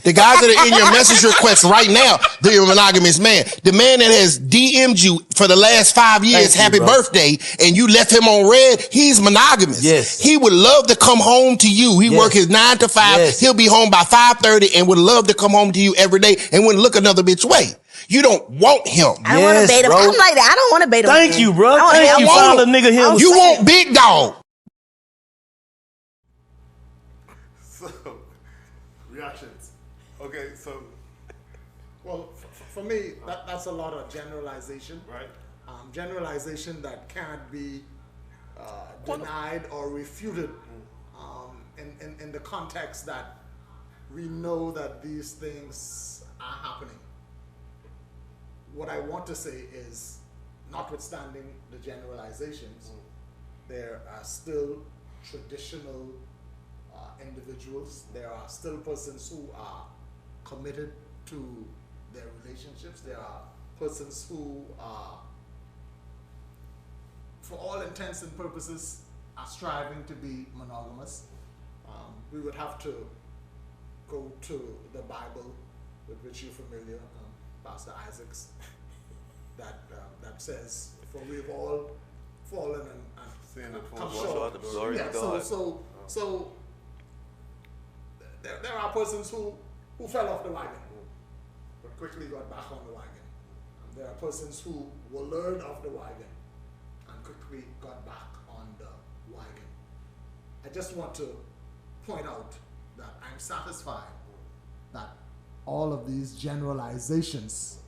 The guys that are in your message requests right now, they're a monogamous man. The man that has DM'd you for the last 5 years, happy birthday, and you left him on red, he's monogamous. Yes. He would love to come home to you. He work his 9 to 5. He'll be home by 5:30 and would love to come home to you every day and wouldn't look another bitch way. You don't want him. I don't want to bait him. I'm like that. I don't want to bait him. Thank you, bro. Thank you. Found a nigga him. You want big dog. So, reactions. Okay, so. Well, for me, that's a lot of generalization. Right. Generalization that can't be denied or refuted in the context that we know that these things are happening. What I want to say is, notwithstanding the generalizations, there are still traditional individuals. There are still persons who are committed to their relationships. There are persons who are, for all intents and purposes, are striving to be monogamous. We would have to go to the Bible, with which you're familiar, Pastor Isaacs, that says, "For we've all fallen and come short of the glory of God." So there are persons who fell off the wagon, but quickly got back on the wagon. There are persons who were lured off the wagon and quickly got back on the wagon. I just want to point out that I'm satisfied that all of these generalizations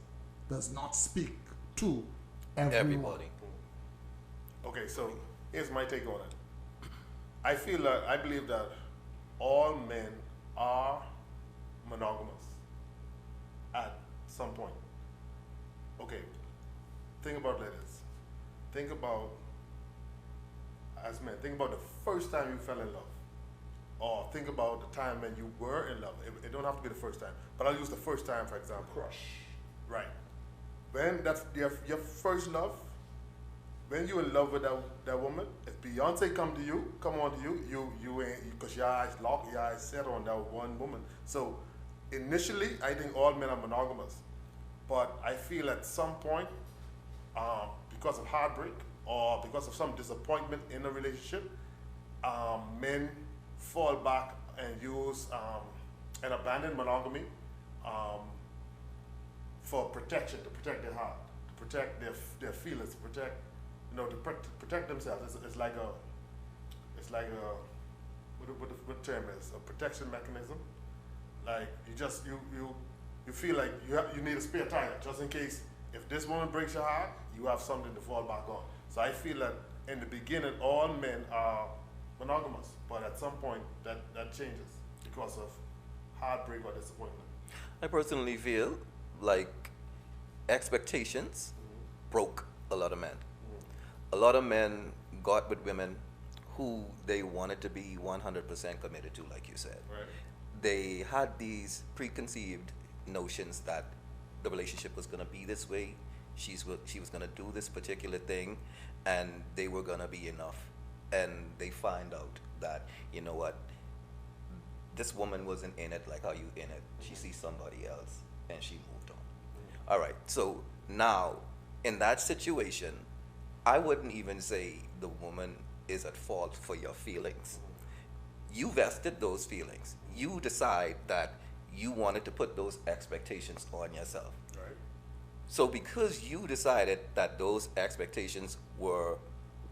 does not speak to everybody. Okay, so here's my take on it. I believe that all men are monogamous at some point. Okay, think about this. Think about, as men, think about the first time you fell in love. Or think about the time when you were in love. It don't have to be the first time, but I'll use the first time, for example. Crush. Right. When that's your first love, when you're in love with that woman, if Beyonce come on to you ain't, because your eyes locked, your eyes set on that one woman. So initially, I think all men are monogamous, but I feel at some point, because of heartbreak or because of some disappointment in a relationship, men fall back and use and abandon monogamy for protection, to protect their heart, to protect their feelings, to protect, to protect themselves. It's like a what term is a protection mechanism. Like you feel like you need a spare tire just in case if this woman breaks your heart, you have something to fall back on. So I feel that in the beginning, all men are monogamous, but at some point that changes because of heartbreak or disappointment. I personally feel like expectations broke a lot of men. A lot of men got with women who they wanted to be 100% committed to, like you said. Right. They had these preconceived notions that the relationship was going to be this way, she was going to do this particular thing, and they were going to be enough. And they find out that, you know what, this woman wasn't in it like how you in it. She sees somebody else, and she moved on. All right, so now, in that situation, I wouldn't even say the woman is at fault for your feelings. You vested those feelings. You decide that you wanted to put those expectations on yourself. Right. So because you decided that those expectations were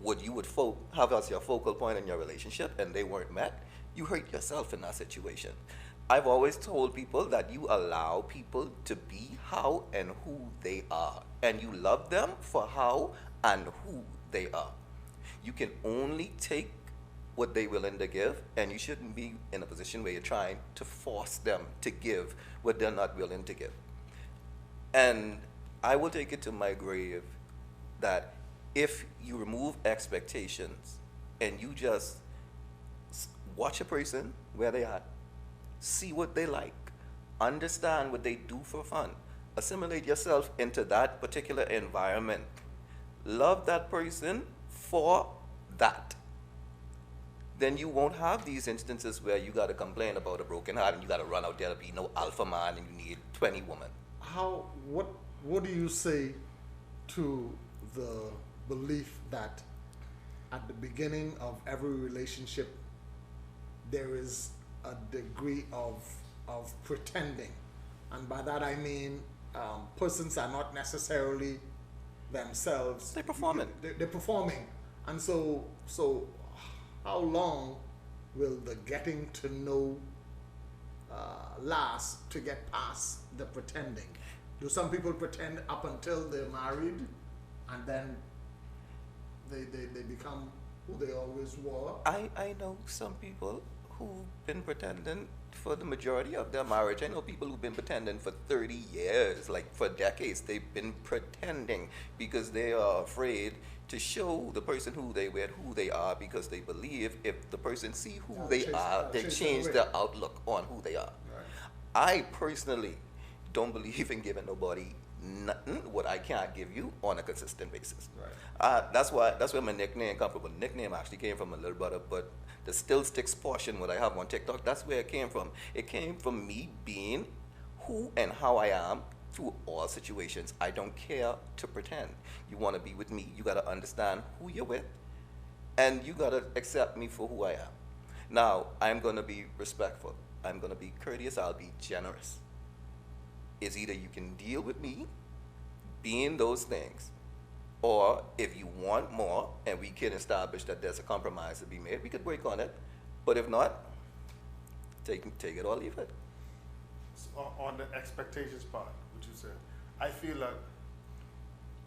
what you would have as your focal point in your relationship and they weren't met, you hurt yourself in that situation. I've always told people that you allow people to be how and who they are, and you love them for how and who they are. You can only take what they're willing to give, and you shouldn't be in a position where you're trying to force them to give what they're not willing to give. And I will take it to my grave that if you remove expectations and you just watch a person where they are, see what they like, understand what they do for fun, assimilate yourself into that particular environment, love that person for that. then you won't have these instances where you got to complain about a broken heart and you got to run out there to be no alpha man and you need 20 women. What do you say to the belief that at the beginning of every relationship there is a degree of pretending, and by that I mean persons are not necessarily themselves. They're performing. They're performing, and so how long will the getting to know last to get past the pretending? Do some people pretend up until they're married, and then they become who they always were? I know some people who've been pretending for the majority of their marriage. I know people who've been pretending for 30 years, like for decades. They've been pretending because they are afraid to show the person who they with who they are, because they believe if the person see who they are, they change their outlook on who they are. I personally don't believe in giving nobody nothing what I can't give you on a consistent basis. That's where my nickname comes from. The nickname actually came from a little brother, but the still sticks portion what I have on TikTok, that's where it came from. It came from me being who and how I am through all situations. I don't care to pretend. You want to be with me, you got to understand who you're with, and you got to accept me for who I am. Now, I'm going to be respectful. I'm going to be courteous. I'll be generous. It's either you can deal with me being those things, or if you want more and we can establish that there's a compromise to be made, we could work on it. But if not, take it or leave it. So on the expectations part, what you said, I feel like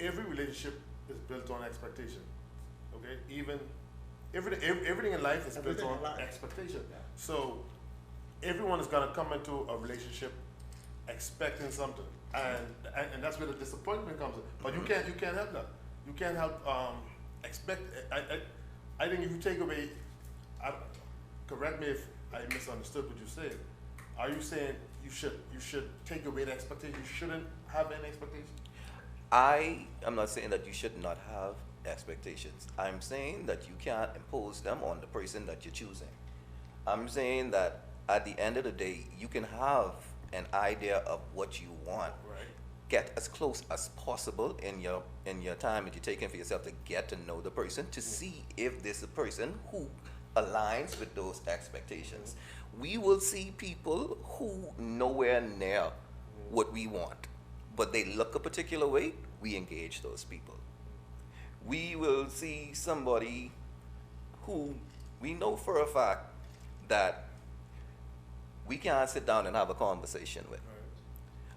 every relationship is built on expectation. Okay, even everything in life is built on expectation. Yeah. So everyone is gonna come into a relationship expecting something, and that's where the disappointment comes in. But you can't help that. You can't help expect. I think if you take away, correct me if I misunderstood what you said. Are you saying you should take away the expectation? You shouldn't have any expectation? I am not saying that you should not have expectations. I'm saying that you can't impose them on the person that you're choosing. I'm saying that at the end of the day, you can have an idea of what you want. Right. Get as close as possible in your time that you're taking for yourself to get to know the person, to see if this is a person who aligns with those expectations. We will see people who nowhere near what we want, but they look a particular way, we engage those people. We will see somebody who we know for a fact that we can't sit down and have a conversation with.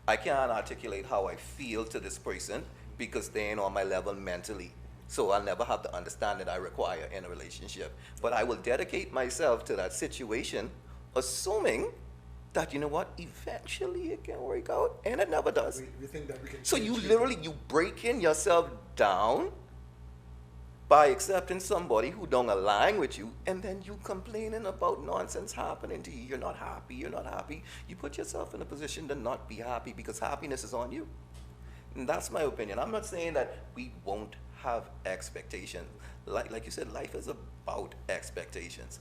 I can't articulate how I feel to this person because they ain't on my level mentally. So I'll never have the understanding I require in a relationship. But I will dedicate myself to that situation, assuming that, you know what, eventually it can work out, and it never does. We think that we can. So you literally, you breaking yourself down by accepting somebody who don't align with you, and then you complaining about nonsense happening to you. You're not happy, you're not happy. You put yourself in a position to not be happy because happiness is on you. And that's my opinion. I'm not saying that we won't have expectations. Like you said, life is about expectations.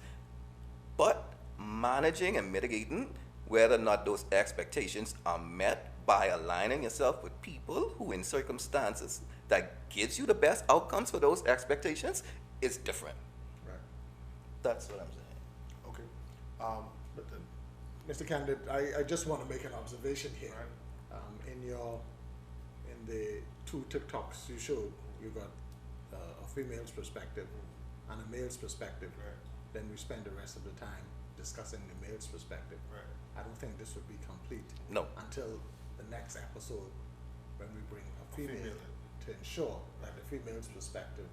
But managing and mitigating whether or not those expectations are met by aligning yourself with people who in circumstances that gives you the best outcomes for those expectations is different. Right. That's what I'm saying. Okay. But Mr. Candid, I just want to make an observation here. Right. In the two TikToks you showed, you got a female's perspective and a male's perspective. Right. Then we spend the rest of the time discussing the male's perspective. Right. I don't think this would be complete. No. Until the next episode, when we bring a female to ensure that the female's perspective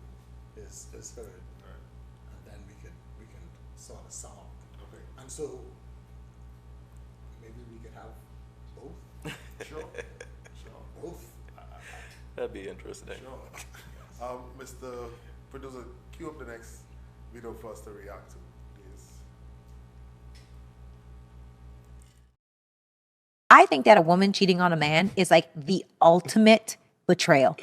is heard, and then we can sort of sum up. Okay. And so maybe we could have both. Sure. Both. That'd be interesting. Sure. Mr. Producer, cue up the next video for us to react to, please. I think that a woman cheating on a man is like the ultimate betrayal.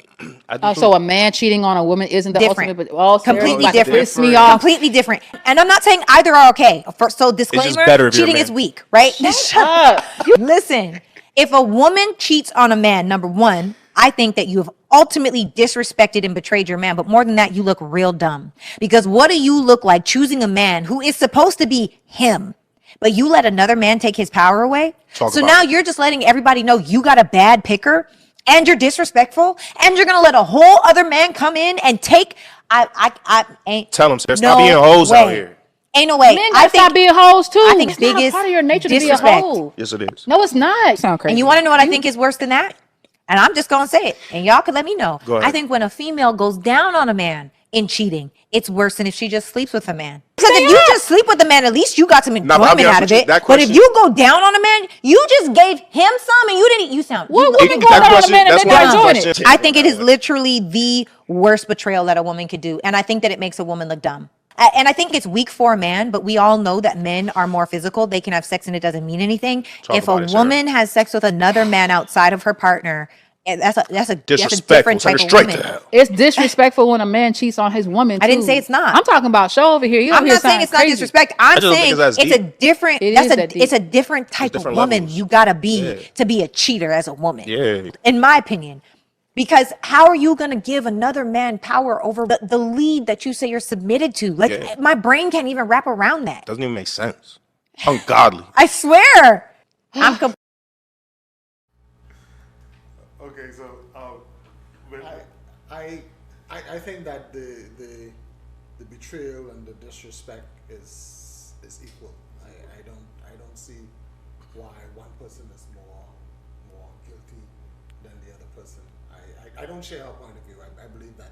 So a man cheating on a woman isn't the Different. ultimate, but all Completely like different. piss me off. Completely different. And I'm not saying either are okay. So disclaimer, better if you're a cheating man. is weak, right? Shut up. Listen, if a woman cheats on a man, number one, I think that you have ultimately disrespected and betrayed your man. But more than that, you look real dumb. Because what do you look like choosing a man who is supposed to be him, but you let another man take his power away? So now you're just letting everybody know you got a bad picker and you're disrespectful and you're going to let a whole other man come in and take, I ain't. Tell them, sir, No stop being hoes out way. here. Ain't no way. Men gotta stop being hoes too. I think It's not a biggest part of your nature to be a disrespect. hoe. Yes, it is. No, it's not. Sound crazy. And you want to know what I think is worse than that? And I'm just going to say it. And y'all can let me know. Go ahead. I think when a female goes down on a man in cheating, it's worse than if she just sleeps with a man. Because if you just sleep with a man, at least you got some Nah, but I'll be enjoyment honest out of with you, it. that But question- if you go down on a man, you just gave him some and you didn't. You sound. What you woman look- going that down on a question- man and that's then why they're this enjoying question- it? I think it is literally the worst betrayal that a woman could do. And I think that it makes a woman look dumb. And I think it's weak for a man, but we all know that men are more physical. They can have sex and it doesn't mean anything. If a about it, Sarah. woman has sex with another man outside of her partner, that's a different Disrespectful. Send type her of straight woman. to hell. It's disrespectful when a man cheats on his woman. I didn't too. say it's not. I'm talking about show over here. You I'm over here not saying sounding it's not crazy. disrespect. I I'm just don't think saying it's as it's a deep. different. It That's is a that deep. it's a different type of different woman levels. you gotta be Yeah. to be a cheater as a woman. Yeah. In my opinion. Because how are you going to give another man power over the lead that you say you're submitted to? Like, Yeah. my brain can't even wrap around that. Doesn't even make sense. Ungodly. I swear. I'm Okay, so I think that the betrayal and the disrespect is equal. I don't see why one person is more guilty than the other person. I don't share her point of view. I believe that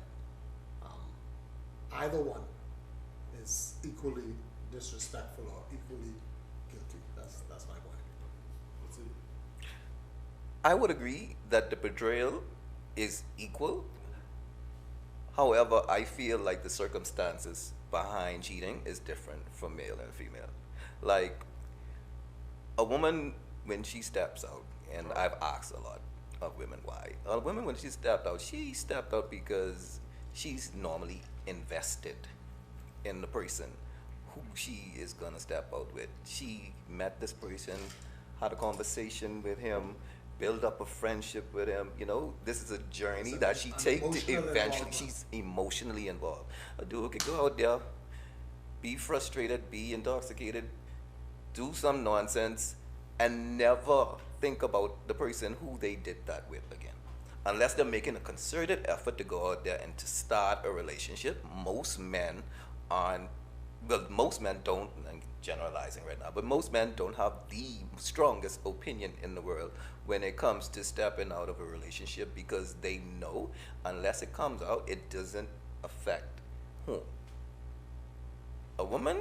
either one is equally disrespectful or equally guilty. That's my point of view. I would agree that the betrayal is equal. However, I feel like the circumstances behind cheating is different from male and female. Like, a woman, when she steps out, and I've asked a lot of women why. A woman, when she stepped out because she's normally invested in the person who she is going to step out with. She met this person, had a conversation with him, build up a friendship with him. You know, this is a journey that she takes to eventually. She's emotionally involved. A dude could go out there, be frustrated, be intoxicated, do some nonsense, and never think about the person who they did that with again. Unless they're making a concerted effort to go out there and to start a relationship. Most men aren't, well, most men don't, I'm generalizing right now, but most men don't have the strongest opinion in the world when it comes to stepping out of a relationship, because they know unless it comes out, it doesn't affect whom. A woman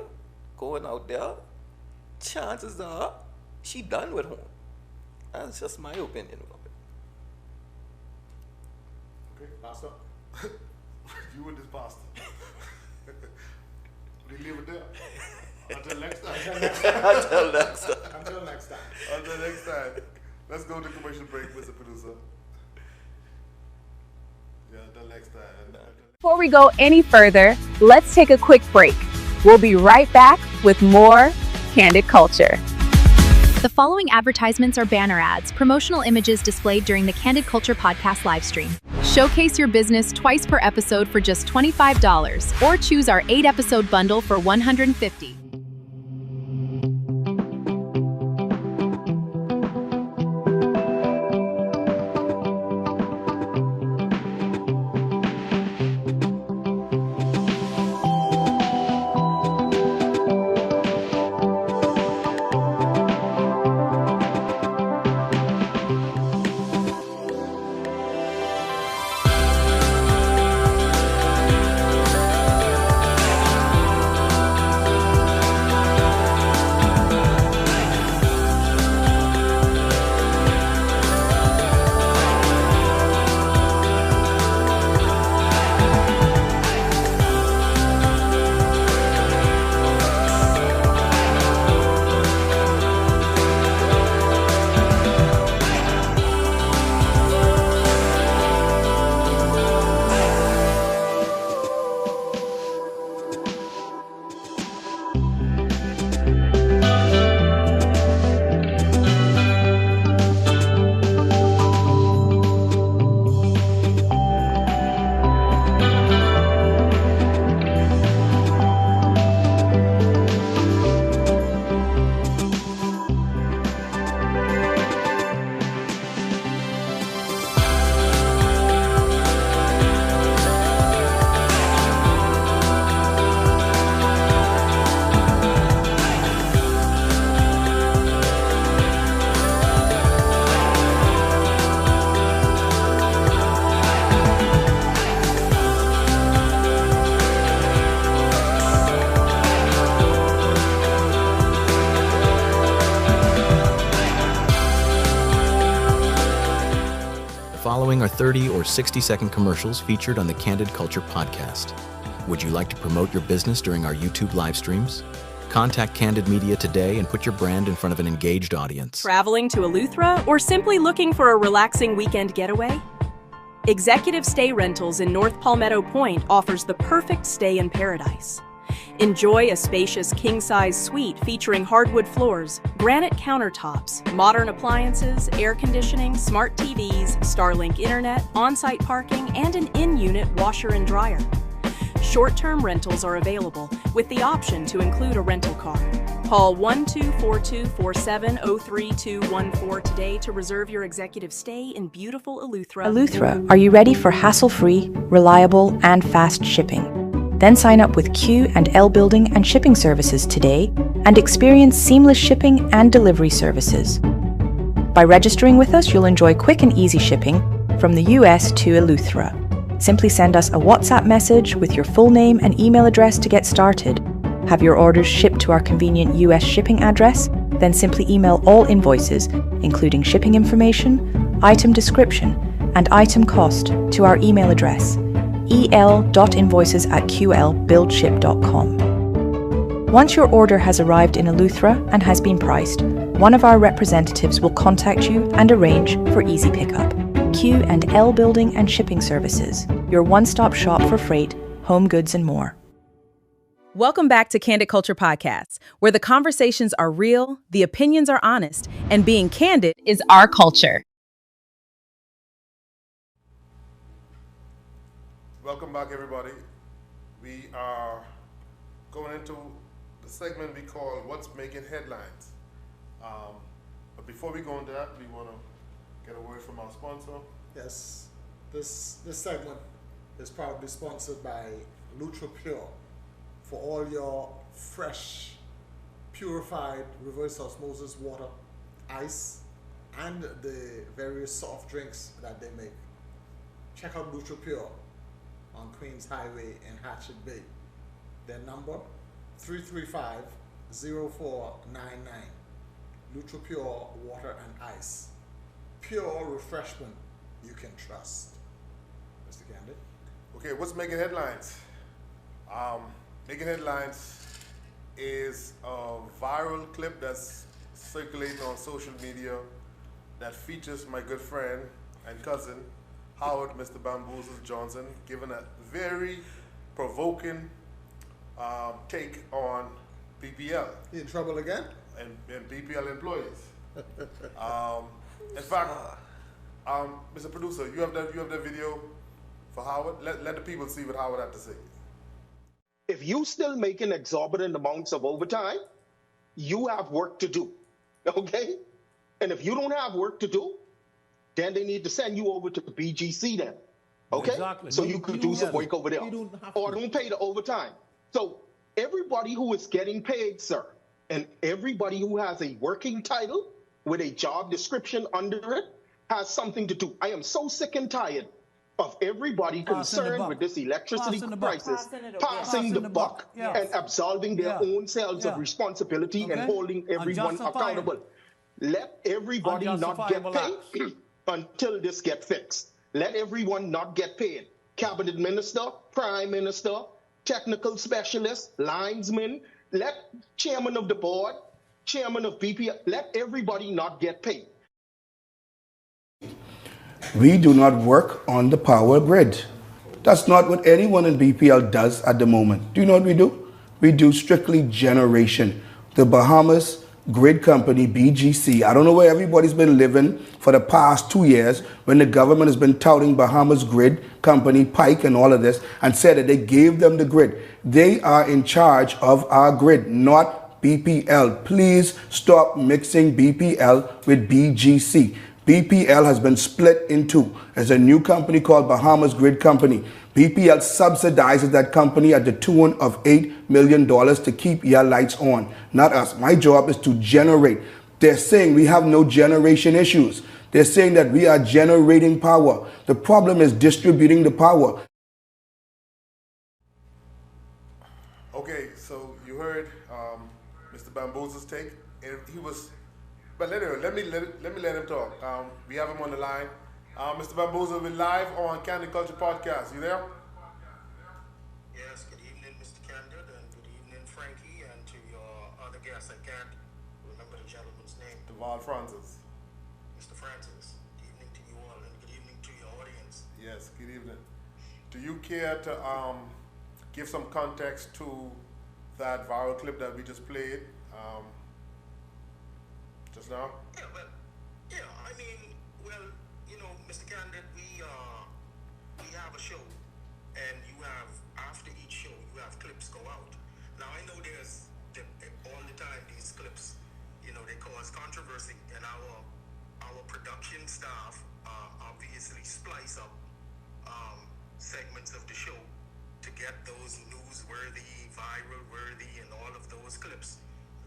going out there, chances are she done with whom. That's just my opinion of it. okay, Pastor. You and this pastor. We leave it there. Until next time. Until next time. Until next time. Until next time. Let's go to commercial break, Mr. Producer. Yeah, until next time. Before we go any further, let's take a quick break. We'll be right back with more Candid Culture. The following advertisements are banner ads, promotional images displayed during the Candid Culture podcast livestream. Showcase your business twice per episode for just $25, or choose our 8-episode bundle for $150. following are 30 or 60-second commercials featured on the Candid Culture podcast. Would you like to promote your business during our YouTube live streams? Contact Candid Media today and put your brand in front of an engaged audience. Traveling to Eleuthera or simply looking for a relaxing weekend getaway? Executive Stay Rentals in North Palmetto Point offers the perfect stay in paradise. Enjoy a spacious king-size suite featuring hardwood floors, granite countertops, modern appliances, air conditioning, smart TVs, Starlink internet, on-site parking, and an in-unit washer and dryer. Short-term rentals are available with the option to include a rental car. Call 1-242-4703-214 today to reserve your executive stay in beautiful Eleuthera. Eleuthera, are you ready for hassle-free, reliable, and fast shipping? Then sign up with Q and L Building and Shipping Services today and experience seamless shipping and delivery services. By registering with us, you'll enjoy quick and easy shipping from the US to Eleuthera. Simply send us a WhatsApp message with your full name and email address to get started. Have your orders shipped to our convenient US shipping address, then simply email all invoices, including shipping information, item description, and item cost to our email address, el.invoices@qlbuildship.com. Once your order has arrived in Eleuthera and has been priced, one of our representatives will contact you and arrange for easy pickup. Q and L Building and Shipping Services, your one-stop shop for freight, home goods, and more. Welcome back to Candid Culture Podcasts, where the conversations are real, the opinions are honest, and being candid is our culture. Welcome back, everybody. We are going into the segment we call What's Making Headlines. But before we go into that, we want to get a word from our sponsor. Yes, this segment is proudly sponsored by Lutra Pure for all your fresh, purified reverse osmosis water, ice, and the various soft drinks that they make. Check out Lutra Pure on Queens Highway in Hatchet Bay. Their number, 335-0499. Lutra Pure Water and Ice. Pure refreshment you can trust. Mr. Candid? Okay, what's making headlines? Making headlines is a viral clip that's circulating on social media that features my good friend and cousin, Howard, Mr. Bamboozles Johnson, giving a very provoking take on BPL. You in trouble again? And BPL employees. In fact, Mr. Producer, you have that video for Howard. Let the people see what Howard had to say. If you still making exorbitant amounts of overtime, you have work to do, okay? And if you don't have work to do, then they need to send you over to the BGC then, okay? Exactly. So you could do some work over there. Or don't pay the overtime. So everybody who is getting paid, sir, and everybody who has a working title with a job description under it has something to do. I am so sick and tired of everybody concerned with this electricity crisis, passing the buck and absolving their own selves of responsibility and holding everyone accountable. Let everybody not get paid until this gets fixed. Let everyone not get paid. Cabinet minister, prime minister, technical specialist, linesman, let chairman of the board, chairman of BP, let everybody not get paid. We do not work on the power grid. That's not what anyone in BPL does at the moment. Do you know what we do? We do strictly generation. The Bahamas Grid Company, BGC, I don't know where everybody's been living for the past 2 years when the government has been touting Bahamas Grid Company, Pike and all of this, and said that they gave them the grid. They are in charge of our grid, not BPL. Please stop mixing BPL with BGC. BPL has been split in two. There's a new company called Bahamas Grid Company. BPL subsidizes that company at the tune of $8 million to keep your lights on. Not us. My job is to generate. They're saying we have no generation issues. They're saying that we are generating power. The problem is distributing the power. Okay, so you heard Mr. Bamboozle's take, and he was. But anyway, let me let him talk. We have him on the line. Mr. Bamboozle, we're live on Candid Culture Podcast. You there? Yes, good evening, Mr. Candid, and good evening, Frankie, and to your other guests. I can't remember the gentleman's name. Deval Francis. Mr. Francis, good evening to you all, and good evening to your audience. Yes, good evening. Do you care to give some context to that viral clip that we just played just now? Mr. Candid, we have a show, and you have, after each show, you have clips go out. Now, I know there's, all the time, these clips, they cause controversy, and our production staff obviously splice up segments of the show to get those newsworthy, viral-worthy, and all of those clips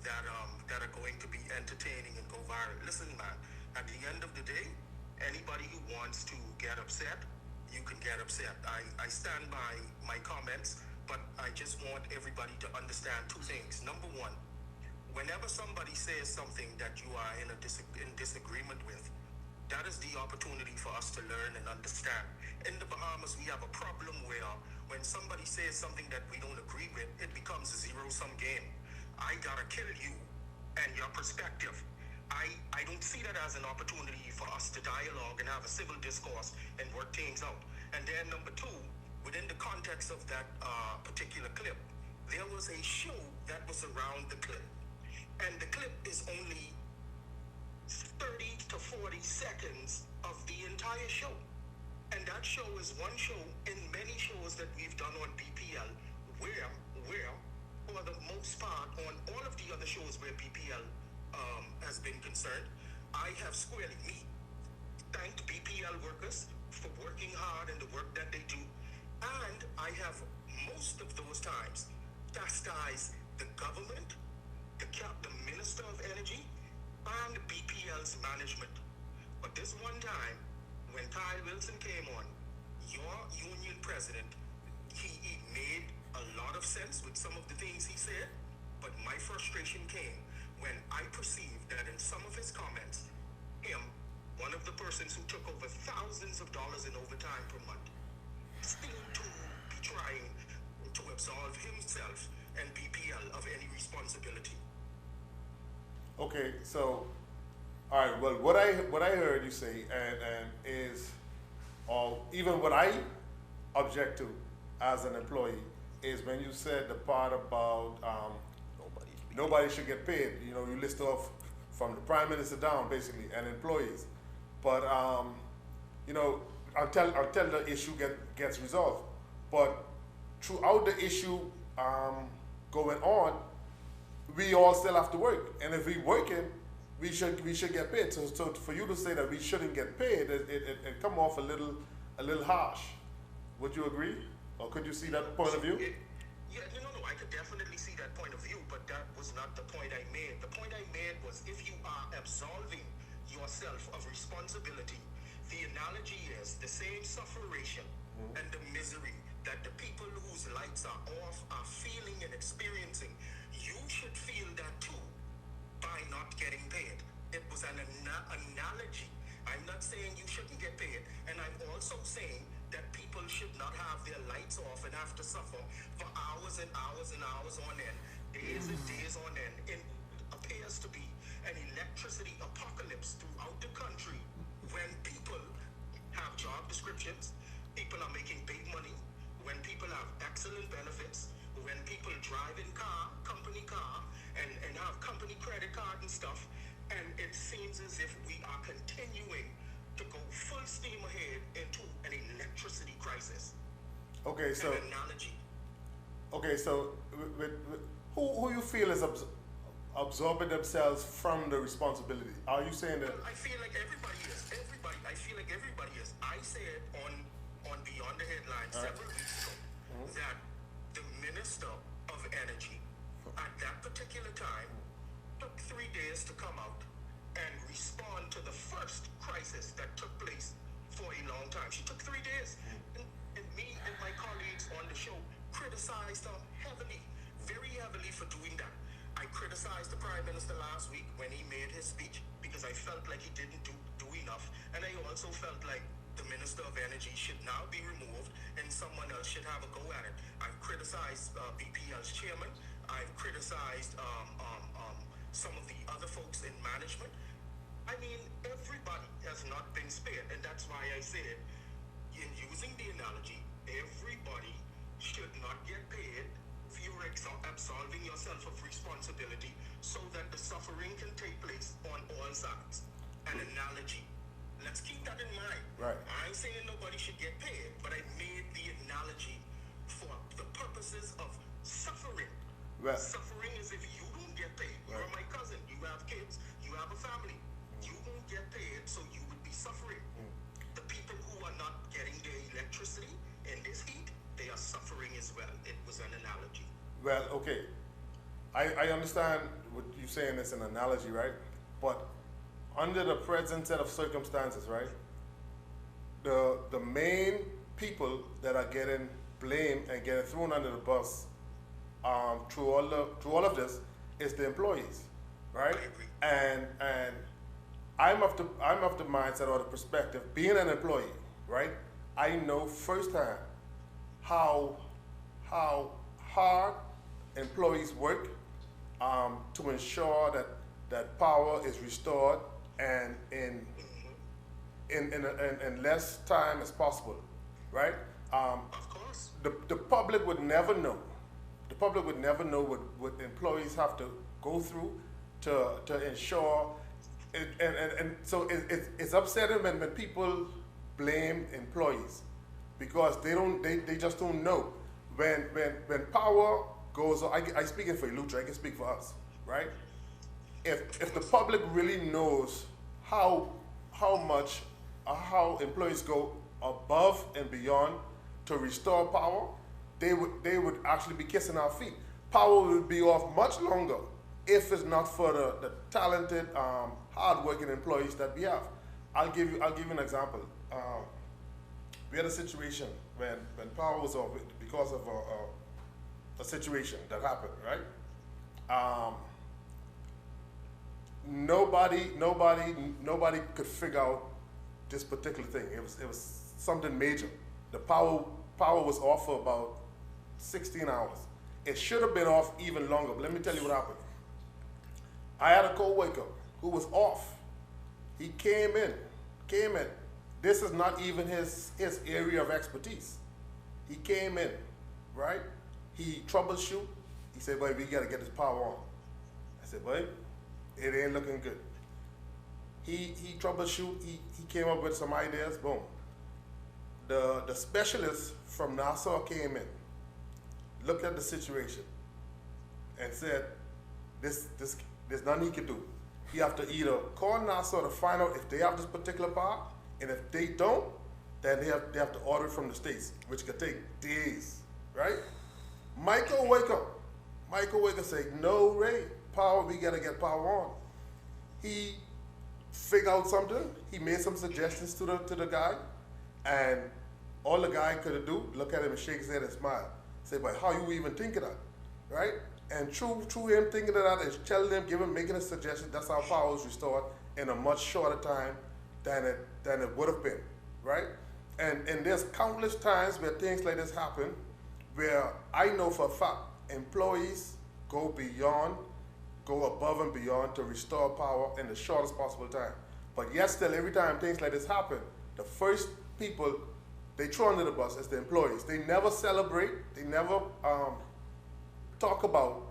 that are going to be entertaining and go viral. Listen, man, at the end of the day, anybody who wants to get upset, you can get upset. I stand by my comments, but I just want everybody to understand two things. Number one, whenever somebody says something that you are in disagreement with, that is the opportunity for us to learn and understand. In the Bahamas, we have a problem where when somebody says something that we don't agree with, it becomes a zero-sum game. I gotta kill you and your perspective. I don't see that as an opportunity for us to dialogue and have a civil discourse and work things out. And then number two, within the context of that particular clip, there was a show that was around the clip. And the clip is only 30 to 40 seconds of the entire show. And that show is one show in many shows that we've done on BPL where for the most part, on all of the other shows where BPL has been concerned, I have squarely thanked BPL workers for working hard and the work that they do. And I have most of those times chastised the government, the Minister of Energy, and BPL's management. But this one time, when Kyle Wilson came on, your union president, he made a lot of sense with some of the things he said, but my frustration came when I perceived that in some of his comments, him, one of the persons who took over thousands of dollars in overtime per month, seemed to be trying to absolve himself and BPL of any responsibility. Okay, so, all right. Well, what I heard you say, and is, even what I object to as an employee, is when you said the part about nobody should get paid. You list off from the prime minister down, basically, and employees. But until the issue gets resolved. But throughout the issue going on, we all still have to work, and if we working, we should get paid. So for you to say that we shouldn't get paid, it come off a little harsh. Would you agree, or could you see that point of view? Yeah, no, I could definitely see that point of view, but that was not the point I made. The point I made was if you are absolving yourself of responsibility, the analogy is the same sufferation and the misery that the people whose lights are off are feeling and experiencing. You should feel that too by not getting paid. It was an analogy. I'm not saying you shouldn't get paid, and I'm also saying that people should not have their lights off and have to suffer for hours and hours and hours on end, days and days on end. It appears to be an electricity apocalypse throughout the country when people have job descriptions, people are making big money, when people have excellent benefits, when people drive in company car, and have company credit card and stuff, and it seems as if we are continuing to go full steam ahead into an electricity crisis. Okay, so an analogy. Okay, so who you feel is absorbing themselves from the responsibility? Are you saying that? Well, I feel like everybody is. I feel like everybody is. I said on Beyond the Headlines several weeks ago that the Minister of Energy at that particular time took 3 days to come out and respond to the first crisis that took place for a long time. She took 3 days. And me and my colleagues on the show criticized her heavily, very heavily for doing that. I criticized the Prime Minister last week when he made his speech because I felt like he didn't do enough. And I also felt like the Minister of Energy should now be removed and someone else should have a go at it. I've criticized BPL's chairman. I've criticized some of the other folks in management. I mean, everybody has not been spared, and that's why I said, in using the analogy, everybody should not get paid if you're absolving yourself of responsibility so that the suffering can take place on all sides. An analogy. Let's keep that in mind. Right. I ain't saying nobody should get paid, but I made the analogy for the purposes of suffering. Right. Suffering is if you don't get paid. You're my cousin. You have kids. You have a family. You won't get paid, so you would be suffering. The people who are not getting their electricity in this heat, they are suffering as well. It was an analogy. Well, okay. I understand what you're saying is an analogy, right? But under the present set of circumstances, right, the main people that are getting blamed and getting thrown under the bus through all of this is the employees, right? And I'm of the mindset or the perspective, being an employee, right? I know firsthand how hard employees work to ensure that power is restored and in less time as possible, right? Of course. The public would never know. The public would never know what employees have to go through to ensure. And so it's upsetting when people blame employees because they just don't know. When power goes on, I speak for Lutra, I can speak for us, right? If the public really knows how much how employees go above and beyond to restore power, they would actually be kissing our feet. Power would be off much longer if it's not for the talented, hard-working employees that we have. I'll give you an example. We had a situation when power was off because of a situation that happened, right? Nobody could figure out this particular thing. It was something major. The power was off for about 16 hours. It should have been off even longer, but let me tell you what happened. I had a co-worker who was off. He came in. This is not even his area of expertise. He came in, right? He troubleshoot. He said, boy, we gotta get this power on. I said, boy, it ain't looking good. He troubleshoot, he came up with some ideas, boom. The specialist from Nassau came in, looked at the situation, and said, there's nothing he can do. He have to either call Nassau to find out if they have this particular part, and if they don't, then they have to order it from the States, which could take days, right? Michael wake up say, no Ray, power, we gotta get power on. He figured out something, he made some suggestions to the guy, and all the guy could do, look at him and shake his head and smile. Say, but how you even think of that, right? And through him thinking of that, is telling him, making a suggestion, that's how power was restored in a much shorter time than it would have been, right? And there's countless times where things like this happen, where I know for a fact employees go above and beyond to restore power in the shortest possible time. But yet still, every time things like this happen, the first people they throw under the bus is the employees. They never celebrate, they never talk about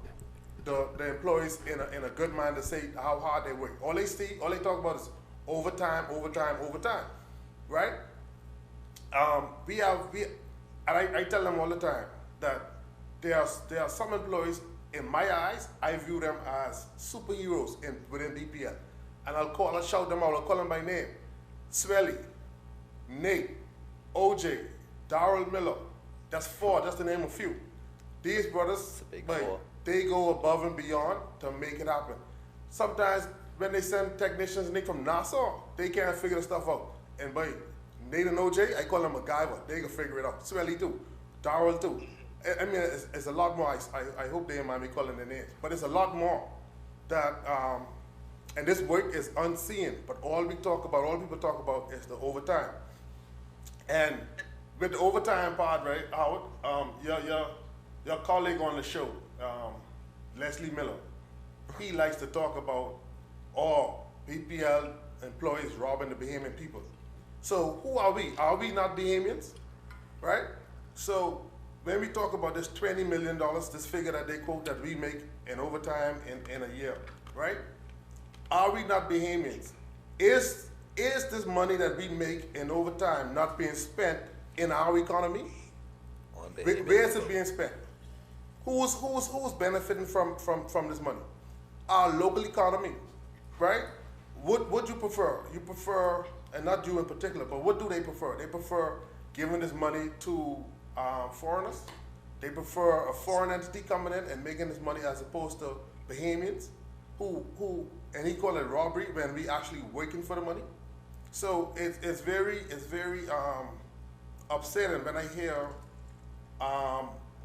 the employees in a good manner to say how hard they work. All they talk about is overtime, right? I tell them all the time that there are some employees, in my eyes, I view them as superheroes within BPL. And I'll shout them out, I'll call them by name. Swelly, Nate, OJ, Darrell Miller. That's four, just to name a few. These brothers, they go above and beyond to make it happen. Sometimes when they send technicians from Nassau, they can't figure the stuff out. And by Nate and OJ, I call them MacGyver. They can figure it out. Swelly too, Darrell too. I mean, it's a lot more. I hope they don't mind me calling their names, but it's a lot more that, and this work is unseen, but all people talk about is the overtime. And with the overtime part, right, Howard, your colleague on the show, Leslie Miller, he likes to talk about all BPL employees robbing the Bahamian people. So who are we? Are we not Bahamians, right? So when we talk about this $20 million, this figure that they quote that we make in overtime in a year, right? Are we not Bahamians? Is this money that we make in overtime not being spent in our economy? Where is it being spent? Who's benefiting from this money? Our local economy, right? What would you prefer? You prefer, and not you in particular, but what do they prefer? They prefer giving this money to foreigners. They prefer a foreign entity coming in and making this money as opposed to Bahamians, who and he call it robbery when we actually working for the money. So it's very upsetting when I hear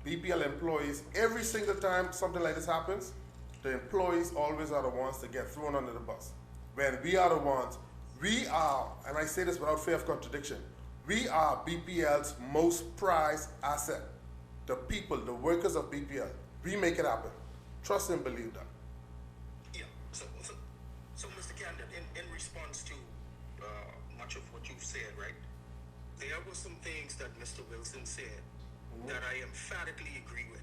BPL employees, every single time something like this happens, the employees always are the ones that get thrown under the bus. When we are the ones, we are, and I say this without fear of contradiction, we are BPL's most prized asset. The people, the workers of BPL, we make it happen. Trust and believe that. Yeah, so Mr. Candid, in response to much of what you've said, right, there were some things that Mr. Wilson said that I emphatically agree with.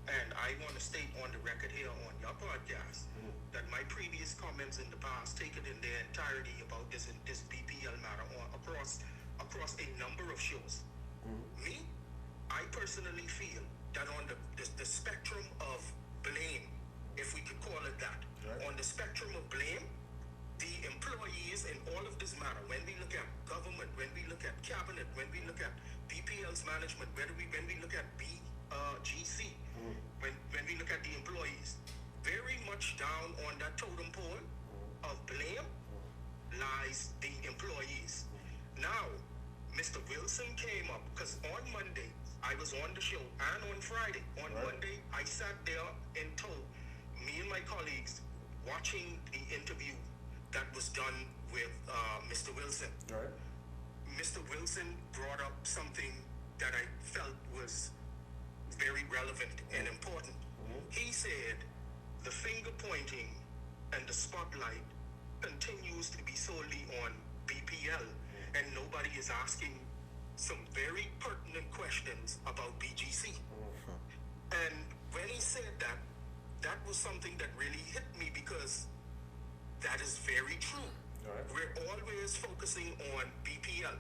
And I want to state on the record here on your podcast that my previous comments in the past, taken in their entirety about this BPL matter across a number of shows. Me, I personally feel that on the spectrum of blame, if we could call it that, on the spectrum of blame, the employees in all of this matter, when we look at government, when we look at cabinet, when we look at BPL's management, when we look at BGC, when we look at the employees, very much down on that totem pole of blame lies the employees. Now, Mr. Wilson came up, because on Monday, I was on the show, and on Friday, Monday, I sat there and told me and my colleagues watching the interview that was done with Mr. Wilson. Mr. Wilson brought up something that I felt was very relevant and important. He said the finger pointing and the spotlight continues to be solely on BPL, and nobody is asking some very pertinent questions about BGC. And when he said that, that was something that really hit me, because that is very true. We're always focusing on BPL.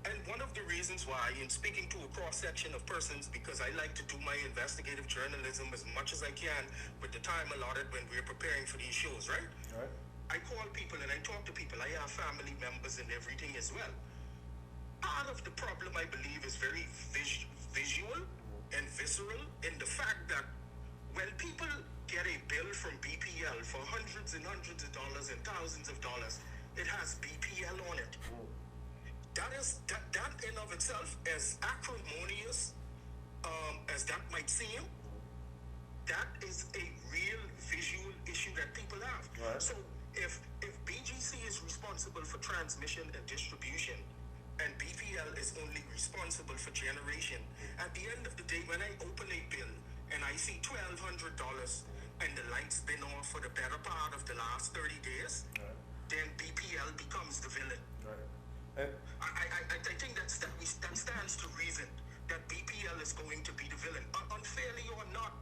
And one of the reasons why, in speaking to a cross-section of persons, because I like to do my investigative journalism as much as I can with the time allotted when we're preparing for these shows, right? I call people and I talk to people. I have family members and everything as well. Part of the problem, I believe, is very visual and visceral in the fact that when people get a bill from BPL for hundreds and hundreds of dollars and thousands of dollars, it has BPL on it. That in of itself, as acrimonious as that might seem, that is a real visual issue that people have. So if BGC is responsible for transmission and distribution, and BPL is only responsible for generation, at the end of the day, when I open a bill and I see $1,200 and the light's been off for the better part of the last 30 days, then BPL becomes the villain. I think that stands to reason that BPL is going to be the villain. Unfairly or not,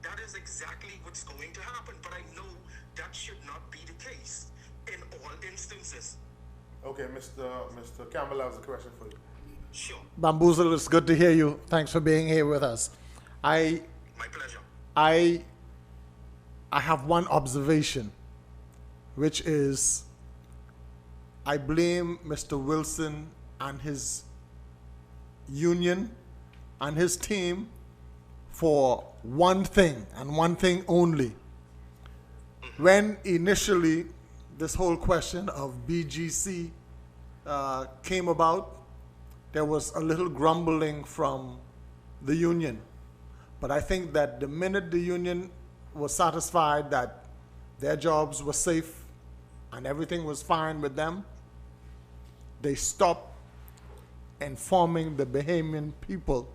that is exactly what's going to happen. But I know that should not be the case in all instances. Okay, Mr. Campbell, that was a question for you. Sure. Bamboozle, it's good to hear you. Thanks for being here with us. My pleasure. I have one observation, which is I blame Mr. Wilson and his union and his team for one thing and one thing only. When initially this whole question of BGC came about, there was a little grumbling from the union. But I think that the minute the union was satisfied that their jobs were safe and everything was fine with them, they stopped informing the Bahamian people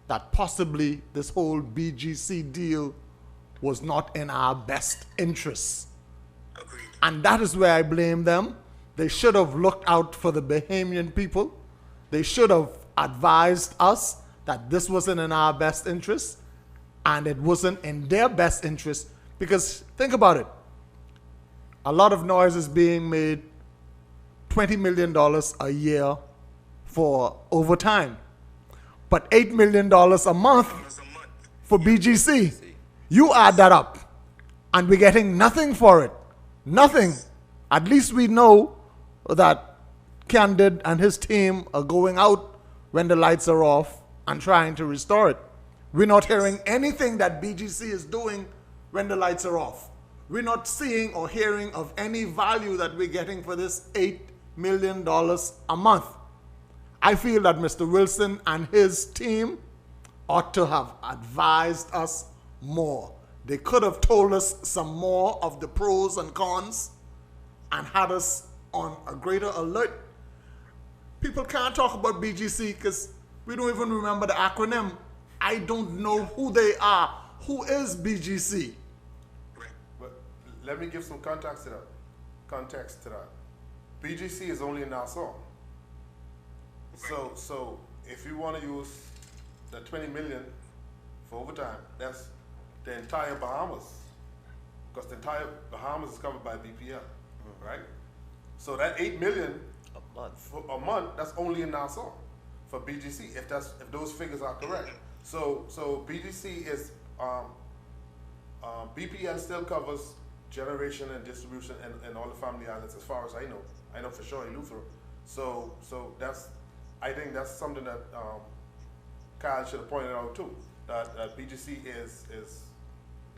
that possibly this whole BGC deal was not in our best interests. And that is where I blame them. They should have looked out for the Bahamian people. They should have advised us that this wasn't in our best interest and it wasn't in their best interest. Because think about it. A lot of noise is being made, $20 million a year for overtime, but $8 million a month for BGC. You add that up, and we're getting nothing for it. Nothing. At least we know that Candid and his team are going out when the lights are off and trying to restore it. We're not hearing anything that BGC is doing when the lights are off. We're not seeing or hearing of any value that we're getting for this $8 million a month. I feel that Mr. Wilson and his team ought to have advised us more. They could have told us some more of the pros and cons and had us on a greater alert. People can't talk about BGC because we don't even remember the acronym. I don't know who they are. Who is BGC? But let me give some context to that. BGC is only in Nassau. So if you want to use the 20 million for overtime, that's the entire Bahamas, because the entire Bahamas is covered by BPL, right? So that 8 million a month, that's only in Nassau for BGC, if those figures are correct. So BGC is BPL still covers generation and distribution and all the family islands, as far as I know. I know for sure in Luther. So I think that's something that Kyle should have pointed out too. That BGC is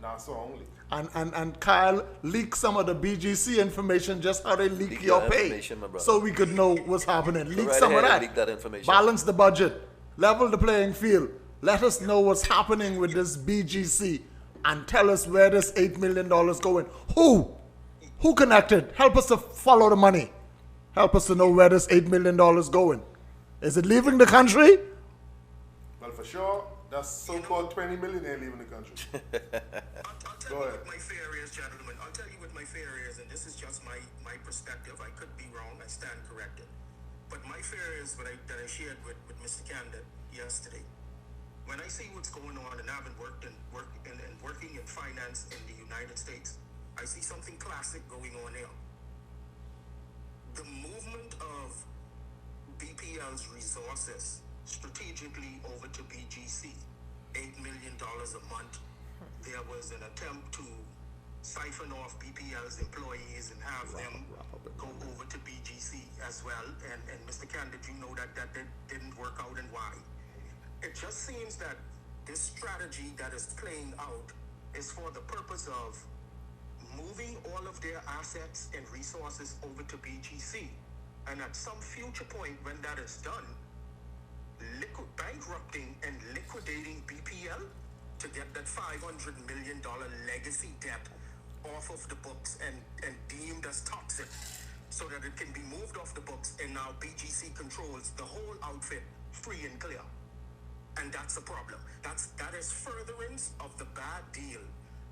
Nassau only. And Kyle leaked some of the BGC information, just how they leak your pay, so we could know what's happening. Leak some of that. Leak that information. Balance the budget. Level the playing field. Let us know what's happening with this BGC and tell us where this $8 million going. Who connected? Help us to follow the money. Help us to know where this $8 million going. Is it leaving the country? Well, for sure, that so-called 20 million ain't leaving the country. I'll tell you what my fear is, gentlemen. I'll tell you what my fear is, and this is just my perspective. I could be wrong. I stand corrected. But my fear is that I shared with Mr. Candid yesterday. When I see what's going on, and I've been working in finance in the United States, I see something classic going on there. The movement of BPL's resources strategically over to BGC, $8 million a month. There was an attempt to siphon off BPL's employees and have them go over to BGC as well. And Mr. Candid, you know that didn't work out, and why? It just seems that this strategy that is playing out is for the purpose of moving all of their assets and resources over to BGC. And at some future point when that is done, bankrupting and liquidating BPL to get that $500 million legacy debt off of the books and deemed as toxic, so that it can be moved off the books, and now BGC controls the whole outfit free and clear. And that's a problem. That is furtherance of the bad deal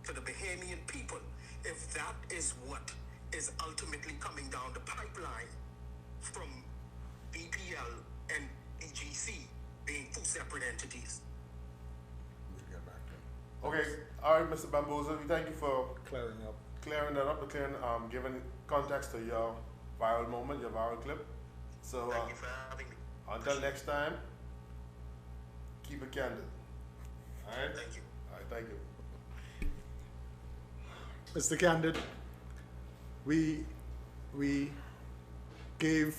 to the Bahamian people. If that is what is ultimately coming down the pipeline from BPL and BGC being two separate entities. Okay, all right, Mr. Bamboza, we thank you for clearing that up, giving context to your viral moment, your viral clip. So thank you for having me. Until next time, keep it candid. All right? Thank you. All right, thank you. Mr. Candid, we gave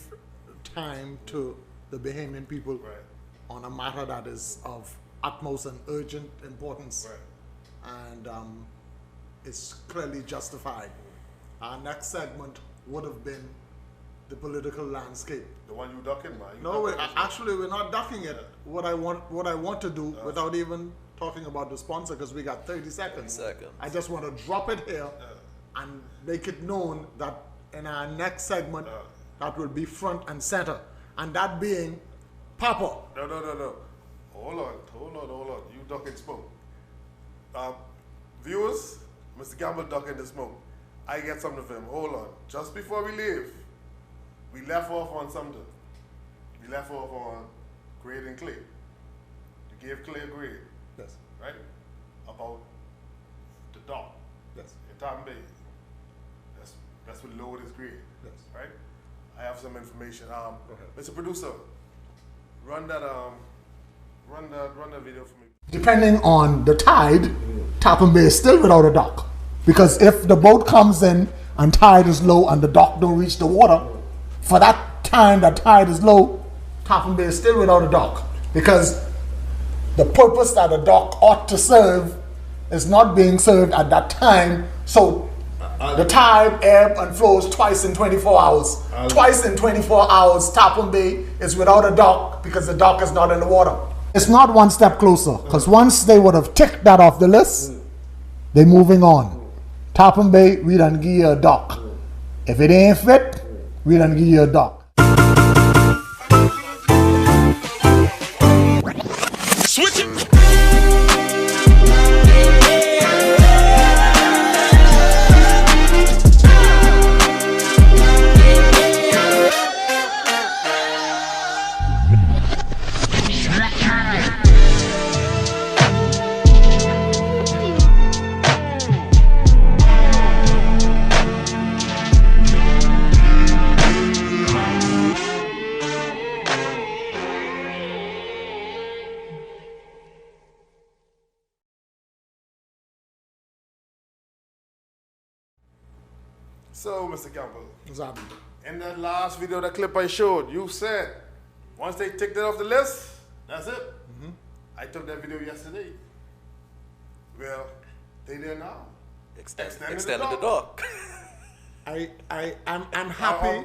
time to the Bahamian people on a matter that is of utmost and urgent importance, and it's clearly justified. Our next segment would have been the political landscape. The one you ducking, man? No, actually, we're not ducking it. What I want to do, without even talking about the sponsor, because we got 30 seconds. I just want to drop it here and make it known that in our next segment, that will be front and center. and that being Papa. No. Hold on. You ducking smoke. Viewers, Mr. Campbell ducking the smoke. I get something for him. Hold on. Just before we leave, we left off on something. We left off on grading Clay. You gave Clay a grade. Yes. Right? About the dock. Yes. In Tom Bay. That's what lowered his grade. Yes. Right? I have some information. Mr. Producer, run that video for me. Depending on the tide, Tappan Bay is still without a dock. Because if the boat comes in and tide is low and the dock don't reach the water, for that time that tide is low, Tappan Bay is still without a dock. Because the purpose that a dock ought to serve is not being served at that time. So the tide ebb and flows twice in 24 hours. Twice in 24 hours, Tappan Bay is without a dock because the dock is not in the water. It's not one step closer, because once they would have ticked that off the list, they're moving on. Tappan Bay, we done give you a dock. If it ain't fit, we done give you a dock. Switch it. So, Mr. Campbell, Exactly. in that last video, that clip I showed, you said once they ticked it off the list, that's it. Mm-hmm. I took that video yesterday. Well, they there now. Extended the dock. I'm happy.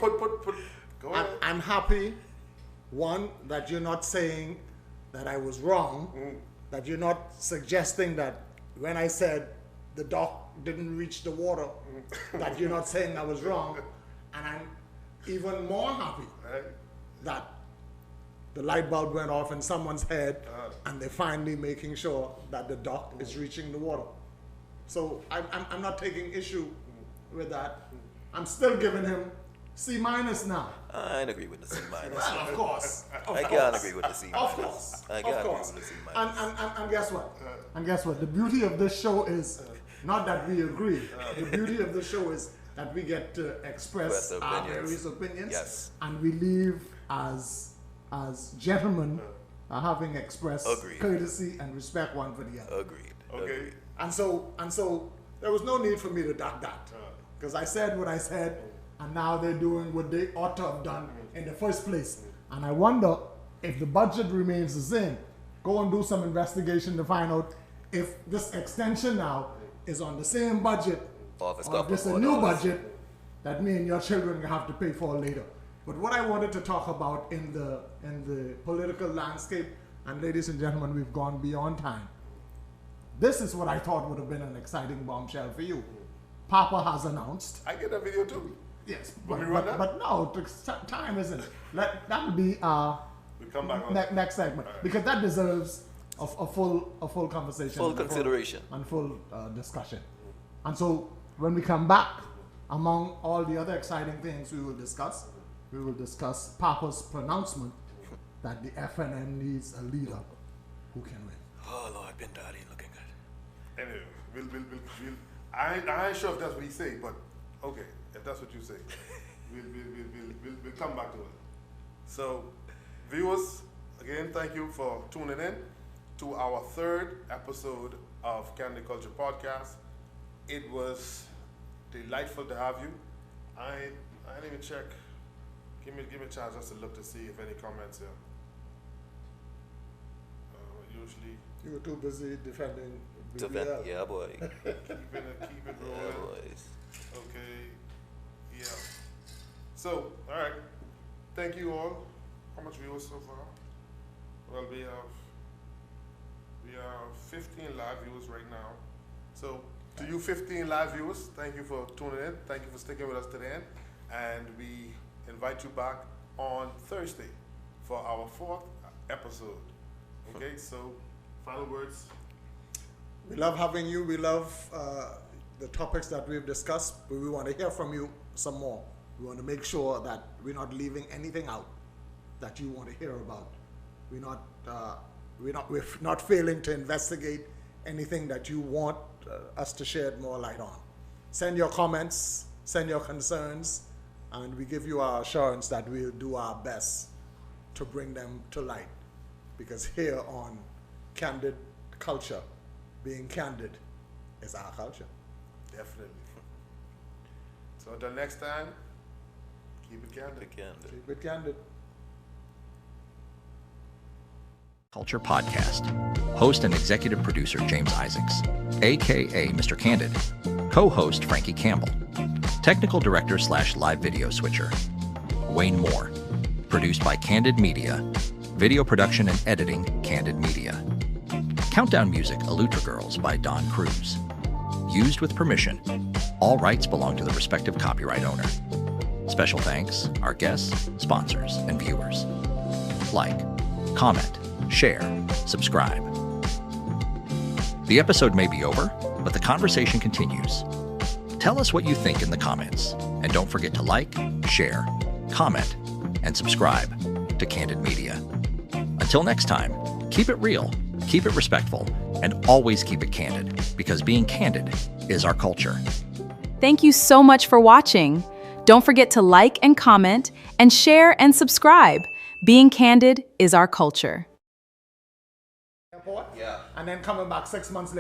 Go ahead. I'm happy. One, that you're not saying that I was wrong. That you're not suggesting that when I said the dock didn't reach the water, that you're not saying I was wrong. And I'm even more happy that the light bulb went off in someone's head and they're finally making sure that the dock is reaching the water. So I'm not taking issue with that. I'm still giving him C- now. I agree with the C-. Well, of course. I can't agree with the C-. Of course. I can't agree with the C-. And guess what? And guess what? The beauty of this show is not that we agree. The beauty of the show is that we get to express our various opinions. Yes. And we leave as gentlemen having expressed courtesy and respect one for the other. Agreed. Okay. And so there was no need for me to duck that. Because I said what I said, and now they're doing what they ought to have done in the first place. And I wonder if the budget remains the same, go and do some investigation to find out if this extension now is on the same budget or if this is a new budget that me and your children have to pay for later. But what I wanted to talk about in the political landscape, and ladies and gentlemen, we've gone beyond time. This is what I thought would have been an exciting bombshell for you. Papa has announced. I get that video too. Yes, but no, time isn't. That would be we come back on next segment because that deserves a full conversation, full consideration, and full discussion. And so when we come back, among all the other exciting things we will discuss Papa's pronouncement that the FNM needs a leader who can win. Oh Lord, Bin Laden looking good. Anyway, we'll I ain't sure if that's what he say, but okay, if that's what you say, we'll come back to it. So, viewers, again, thank you for tuning in to our third episode of Candid Culture Podcast. It was delightful to have you. I didn't even check. Give me a chance just to look to see if any comments here. Usually. You were too busy defending. Yeah, boy. keep it rolling. Yeah, boys. Okay. Yeah. So, all right. Thank you all. How much viewers so far? Well, we have 15 live viewers right now. So, to you 15 live viewers, thank you for tuning in. Thank you for sticking with us to the end. And we invite you back on Thursday. for our 4th episode. Okay, so final words. We love having you. We love the topics that we've discussed, but we want to hear from you some more. We want to make sure that we're not leaving anything out that you want to hear about. We're not failing to investigate anything that you want us to shed more light on. Send your comments, send your concerns, and we give you our assurance that we'll do our best to bring them to light. Because here on Candid Culture, being candid is our culture. Definitely. So until next time, keep it candid. Keep it candid. Culture Podcast. Host and executive producer James Isaacs, aka Mr. Candid. Co-host Frankie Campbell. Technical director / live video switcher Wayne Moore. Produced by Candid Media. Video production and editing Candid Media. Countdown music Elutra Girls by Don Cruz. Used with permission. All rights belong to the respective copyright owner. Special thanks our guests, sponsors, and viewers. Like, comment, share, subscribe. The episode may be over, but the conversation continues. Tell us what you think in the comments, and don't forget to like, share, comment, and subscribe to Candid Media. Until next time, keep it real, keep it respectful, and always keep it candid, because being candid is our culture. Thank you so much for watching. Don't forget to like and comment, and share and subscribe. Being candid is our culture. Yeah. And then coming back 6 months later.